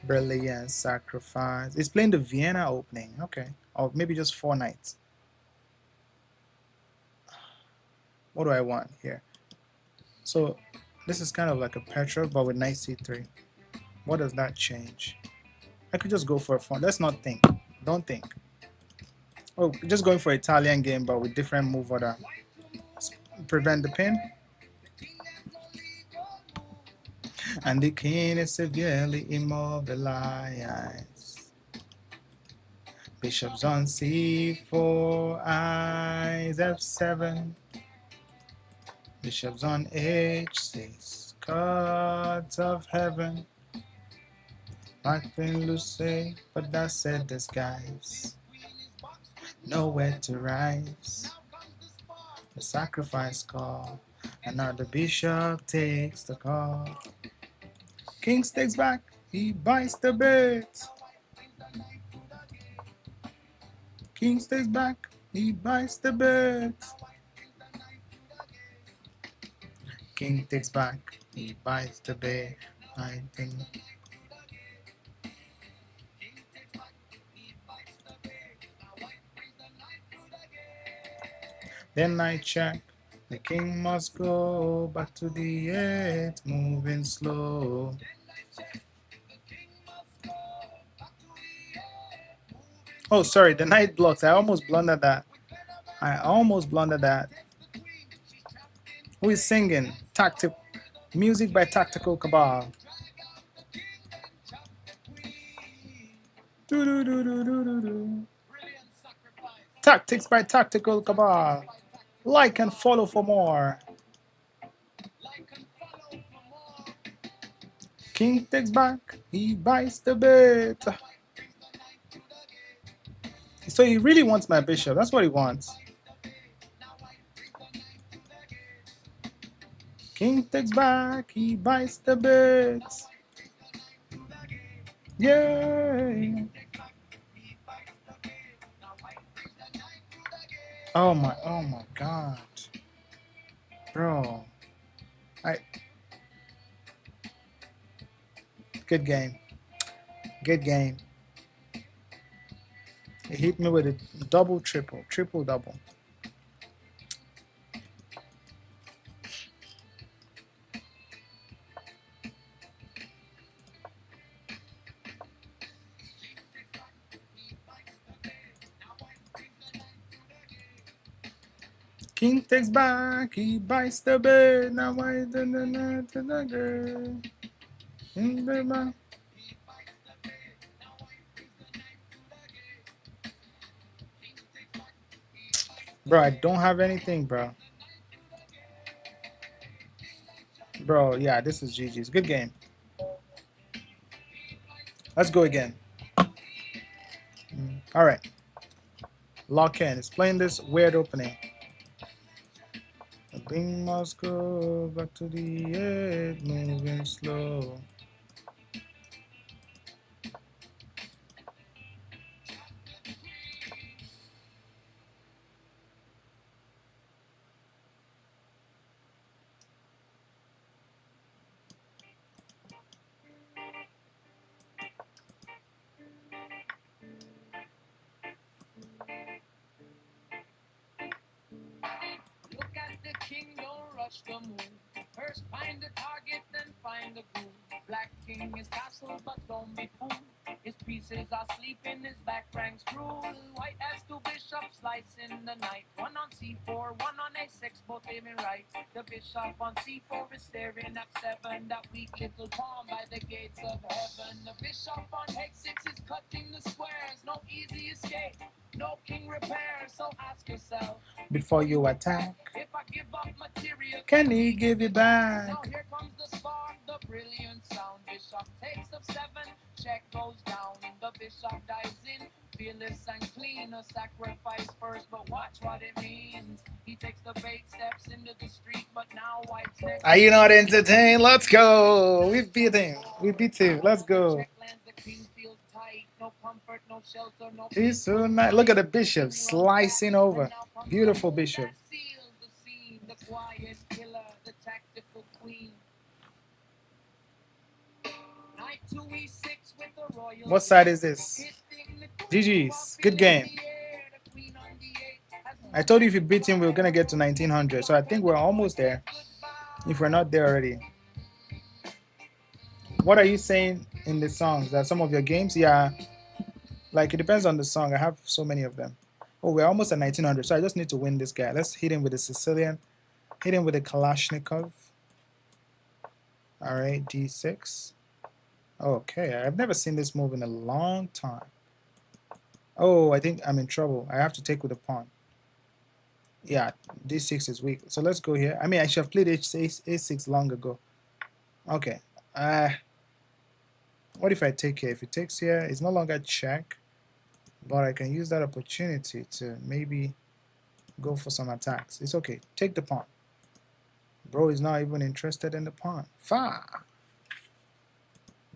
Brilliant sacrifice. It's playing the Vienna opening. Okay. Or maybe just 4 knights. What do I want here? So this is kind of like a Petrov, but with knight c3. What does that change? I could just go for a fun. Let's not think. Don't think. Oh, just going for Italian game, but with different move order. Prevent the pin. And the king is severely immobilized. Bishops on c4, eyes f7. Bishops on h6, cards of heaven. Martin Luce, but that said disguise. Nowhere to rise. The sacrifice call, and now the bishop takes the call. King takes back, he bites the bait. King takes back, he bites the bait. King takes back, he bites the bait. I think. Then knight check. The king must go back to the 8, moving slow. Oh, sorry, the knight blocks. I almost blundered that. Who is singing? Music by Tactical Cabal. Do do do do do do do. Tactics by Tactical Cabal. Like and follow for more. King takes back, he bites the bait. So he really wants my bishop. That's what he wants. King takes back, he bites the bait. Yay! Oh my god. Bro. Good game. Good game. He hit me with a double, triple, double. King takes back, he bites the bait. Now why the night to the girl? In the back. Bro, I don't have anything, bro. Bro, yeah, this is GG's. Good game. Let's go again. All right. Lock in. It's playing this weird opening. The king must go back to the 8, moving slow. watch the moon. First find the target, then find the groove. Black king is castle, but don't be fooled. His pieces are sleeping, his back ranks rule. White has two bishops slicing the night. One on c4, one on a6, both aiming right. The bishop on c4 is staring at 7. That weak little pawn by the gates of heaven. The bishop on h6 is cutting the squares. No easy escape, no king repair. So ask yourself before you attack, if I give up material, can he give it back? Now here comes the spark, the brilliant sound. Bishop takes up 7, check goes down. The bishop dives in, fearless and clean. A sacrifice first, but watch what it means. He takes the bait steps into the street, but now White's next. Are you not entertained? Let's go. We beat him. We beat him. Let's go. No comfort, no shelter, no. He's so nice. Look at the bishop slicing over. Beautiful bishop. The quiet killer, the tactical queen. What side is this? GG's. Good game. I told you if you beat him, we were going to get to 1900. So I think we're almost there. If we're not there already. What are you saying in the songs? That some of your games? Yeah. Like, it depends on the song. I have so many of them. Oh, we're almost at 1900. So I just need to win this guy. Let's hit him with the Sicilian. Hit him with the Kalashnikov. All right, D6. Okay, I've never seen this move in a long time. Oh, I think I'm in trouble. I have to take with a pawn. Yeah, D6 is weak. So let's go here. I mean, I should have played A6 long ago. Okay. What if I take here? If it takes here, it's no longer check. But I can use that opportunity to maybe go for some attacks. It's okay. Take the pawn. Bro is not even interested in the pawn. Far.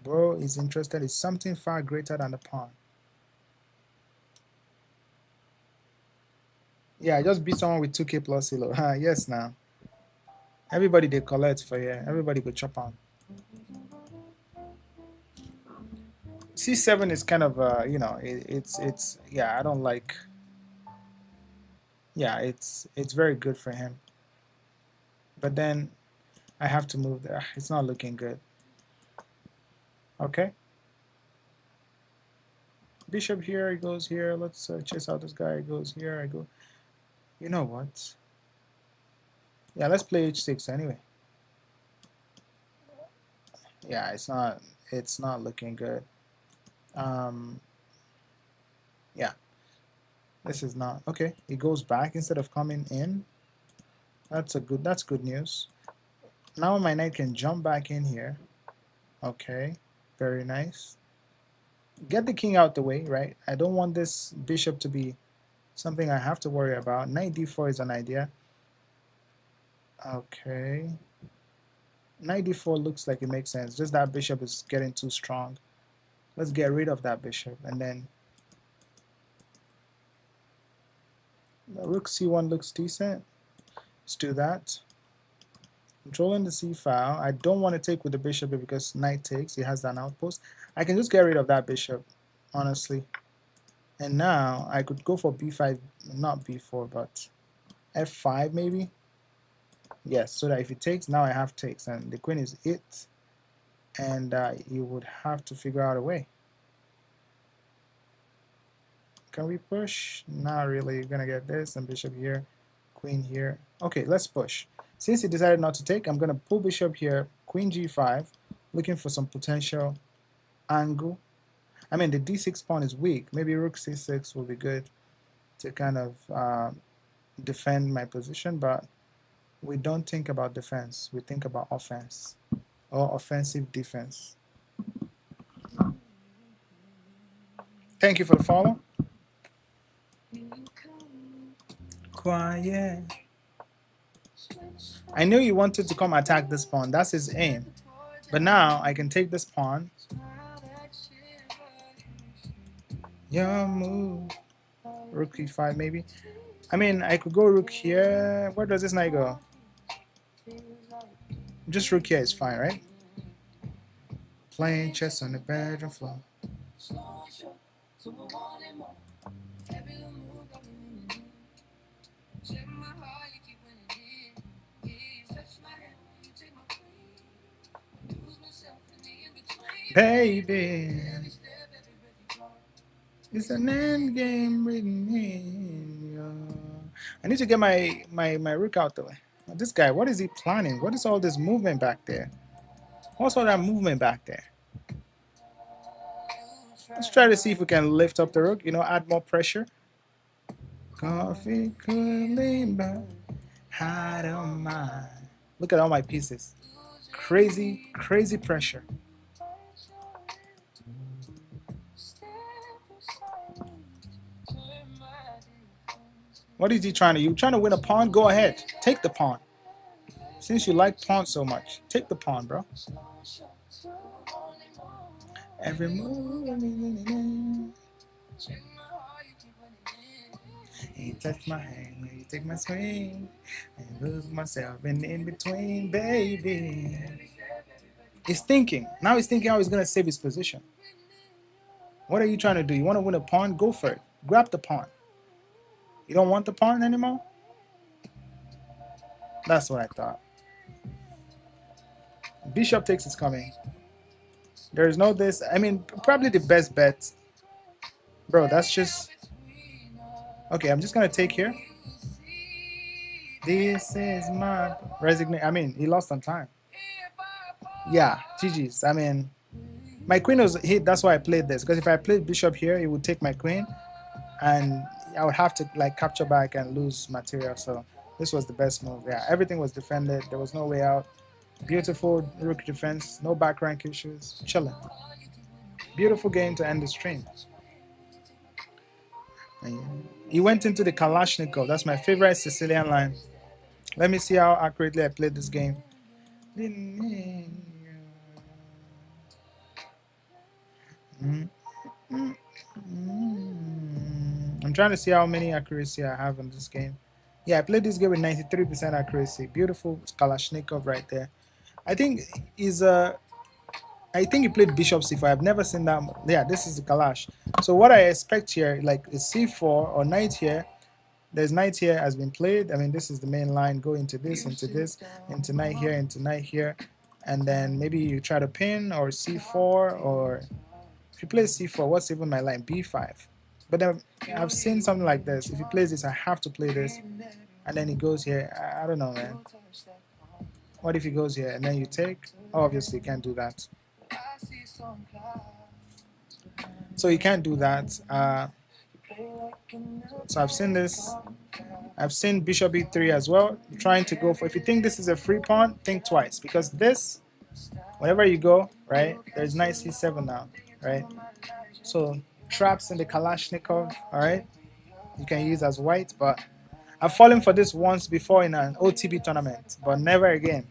Bro is interested in something far greater than the pawn. Yeah, I just beat someone with 2k plus ELO. Yes, now. Everybody they collect for here. Everybody go chop on. C7 is kind of you know, it's yeah, I don't like. Yeah, it's very good for him. But then I have to move there. It's not looking good. Okay. Bishop here, he goes here. Let's chase out this guy. He goes here. I go. You know what? Yeah, let's play h6 anyway. Yeah, it's not looking good. Yeah, this is not okay. He goes back instead of coming in. That's good news. Now my knight can jump back in here. Okay, very nice. Get the king out the way, right? I don't want this bishop to be something I have to worry about. Knight d4 is an idea. Okay. Knight d4 looks like it makes sense. Just that bishop is getting too strong. Let's get rid of that bishop, and then rook c1 looks decent. Let's do that. Controlling the c file. I don't want to take with the bishop because knight takes. He has an outpost. I can just get rid of that bishop, honestly. And now I could go for b5, not b4, but f5 maybe. Yes, so that if it takes, now I have takes, and the queen is it. And you would have to figure out a way. Can we push? Not really. You're gonna get this, and bishop here, queen here. Okay, let's push. Since he decided not to take, I'm gonna pull bishop here, queen g5, looking for some potential angle. I mean, the d6 pawn is weak. Maybe rook c6 will be good to kind of defend my position, but we don't think about defense. We think about offense or offensive defense. Thank you for the follow. Quiet. I knew you wanted to come attack this pawn. That's his aim. But now I can take this pawn. Your move. Rook e5 maybe. I mean, I could go rook here. Where does this knight go? Just rook here is fine, right? Playing chess on the bedroom floor. baby. It's an end game written in your... I need to get my rook out the way. This guy, what is he planning? What is all this movement back there? What's all that movement back there? Let's try to see if we can lift up the rook, you know, add more pressure. Coffee cooling by hide on mine. Look at all my pieces. Crazy, crazy pressure. What is he trying to? You trying to win a pawn? Go ahead. Take the pawn. Since you like pawn so much, take the pawn, bro. Every move. You touch my hand, you take my swing, and lose myself in between, baby. He's thinking. Now he's thinking how he's gonna save his position. What are you trying to do? You want to win a pawn? Go for it. Grab the pawn. You don't want the pawn anymore? That's what I thought. Bishop takes is coming. There's no this. I mean, probably the best bet. Bro, that's just... Okay, I'm just going to take here. This is my resignation. I mean, he lost on time. Yeah, GG's. I mean, my queen was hit. That's why I played this. Because if I played bishop here, it would take my queen. And I would have to like capture back and lose material. So this was the best move. Yeah, everything was defended. There was no way out. Beautiful rook defense. No back rank issues. Chilling. Beautiful game to end the stream. He went into the Kalashnikov. That's my favorite Sicilian line. Let me see how accurately I played this game. I'm trying to see how many accuracy I have in this game. Yeah, I played this game with 93% accuracy. Beautiful Kalashnikov right there. I think he's I think he played bishop c4. I've never seen that. Yeah, this is the Kalash. So what I expect here, like is c4 or knight here. There's knight here has been played. I mean, this is the main line. Go into this, into knight here, and then maybe you try to pin or c4, or if you play c4, what's even my line? b5. But then I've seen something like this. If he plays this, I have to play this, and then he goes here. I don't know, man. What if he goes here and then you take? Oh, obviously, you can't do that. So you can't do that. So I've seen this. I've seen bishop e3 as well. I'm trying to go for, if you think this is a free pawn, think twice, because this, whenever you go, right, there's knight c7 now, right? So traps in the Kalashnikov, all right, you can use as white, but I've fallen for this once before in an OTB tournament, but never again.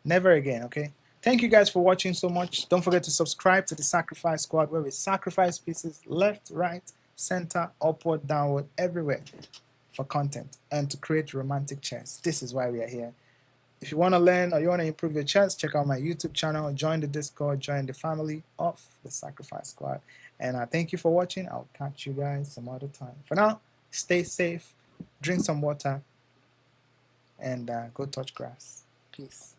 Never again, okay? Thank you guys for watching so much. Don't forget to subscribe to the Sacrifice Squad, where we sacrifice pieces left, right, center, upward, downward, everywhere for content and to create romantic chess. This is why we are here. If you want to learn or you want to improve your chess, check out my YouTube channel, join the Discord, join the family of the Sacrifice Squad. And thank you for watching. I'll catch you guys some other time. For now, stay safe, drink some water, and go touch grass. Peace.